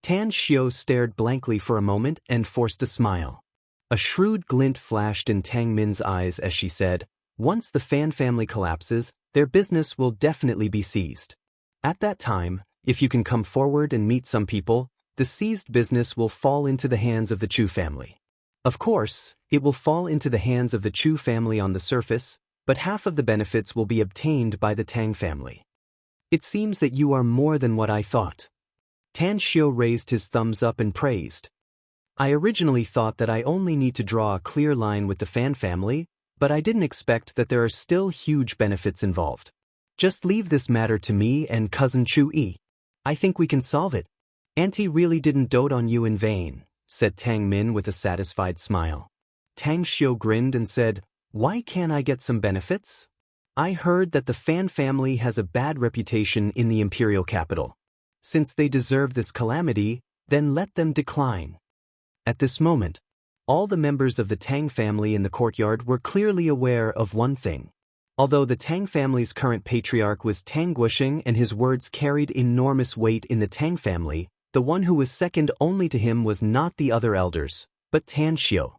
Tan Xiao stared blankly for a moment and forced a smile. A shrewd glint flashed in Tang Min's eyes as she said, "Once the Fan family collapses, their business will definitely be seized. At that time, if you can come forward and meet some people, the seized business will fall into the hands of the Chu family. Of course, it will fall into the hands of the Chu family on the surface, but half of the benefits will be obtained by the Tang family. It seems that you are more than what I thought. Tan Xiu raised his thumbs up and praised. I originally thought that I only need to draw a clear line with the Fan family, but I didn't expect that there are still huge benefits involved. Just leave this matter to me and cousin Chu Yi. I think we can solve it. Auntie really didn't dote on you in vain, said Tang Min with a satisfied smile. Tang Xiu grinned and said, why can't I get some benefits? I heard that the Fan family has a bad reputation in the imperial capital. Since they deserve this calamity, then let them decline. At this moment, all the members of the Tang family in the courtyard were clearly aware of one thing. Although the Tang family's current patriarch was Tang Guosheng and his words carried enormous weight in the Tang family, the one who was second only to him was not the other elders, but Tan Xiu.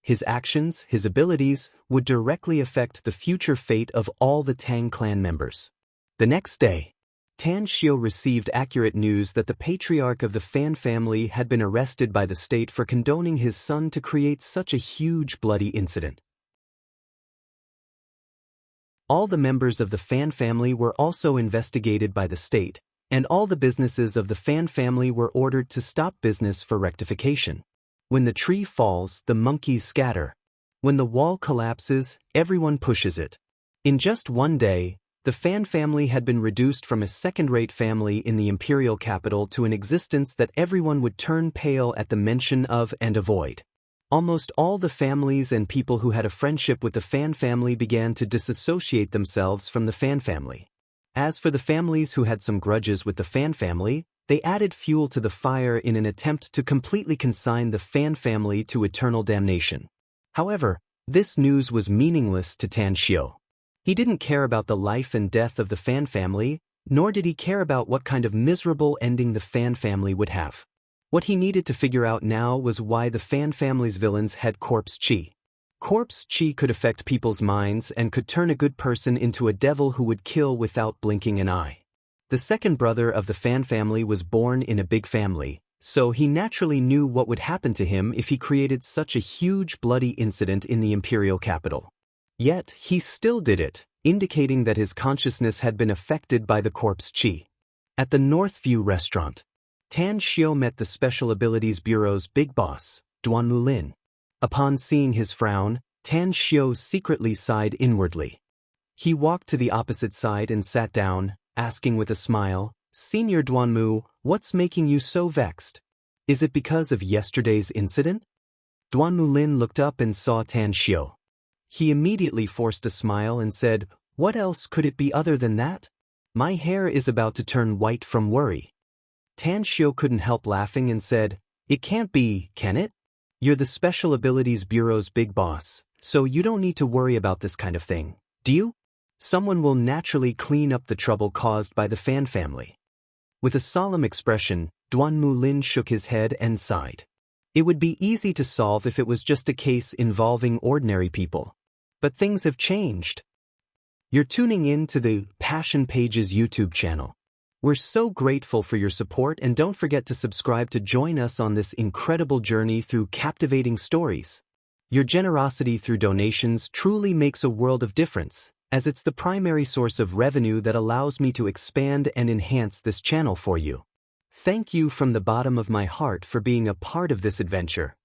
His actions, his abilities, would directly affect the future fate of all the Tang clan members. The next day, Tan Xiu received accurate news that the patriarch of the Fan family had been arrested by the state for condoning his son to create such a huge bloody incident. All the members of the Fan family were also investigated by the state, and all the businesses of the Fan family were ordered to stop business for rectification. When the tree falls, the monkeys scatter. When the wall collapses, everyone pushes it. In just one day, the Fan family had been reduced from a second-rate family in the imperial capital to an existence that everyone would turn pale at the mention of and avoid. Almost all the families and people who had a friendship with the Fan family began to disassociate themselves from the Fan family. As for the families who had some grudges with the Fan family, they added fuel to the fire in an attempt to completely consign the Fan family to eternal damnation. However, this news was meaningless to Tan Xiu. He didn't care about the life and death of the Fan family, nor did he care about what kind of miserable ending the Fan family would have. What he needed to figure out now was why the Fan family's villains had corpse chi. Corpse chi could affect people's minds and could turn a good person into a devil who would kill without blinking an eye. The second brother of the Fan family was born in a big family, so he naturally knew what would happen to him if he created such a huge bloody incident in the imperial capital. Yet, he still did it, indicating that his consciousness had been affected by the corpse chi. At the Northview restaurant, Tan Xiu met the Special Abilities Bureau's big boss, Duan Mulin. Upon seeing his frown, Tan Xiu secretly sighed inwardly. He walked to the opposite side and sat down, asking with a smile, Senior Duanmu, what's making you so vexed? Is it because of yesterday's incident? Duan Mulin looked up and saw Tan Xiu. He immediately forced a smile and said, what else could it be other than that? My hair is about to turn white from worry. Tan Xiu couldn't help laughing and said, it can't be, can it? You're the Special Abilities Bureau's big boss, so you don't need to worry about this kind of thing, do you? Someone will naturally clean up the trouble caused by the Fan family. With a solemn expression, Duan Mulin shook his head and sighed. It would be easy to solve if it was just a case involving ordinary people. But things have changed. You're tuning in to the Passion Pages YouTube channel. We're so grateful for your support, and don't forget to subscribe to join us on this incredible journey through captivating stories. Your generosity through donations truly makes a world of difference, as it's the primary source of revenue that allows me to expand and enhance this channel for you. Thank you from the bottom of my heart for being a part of this adventure.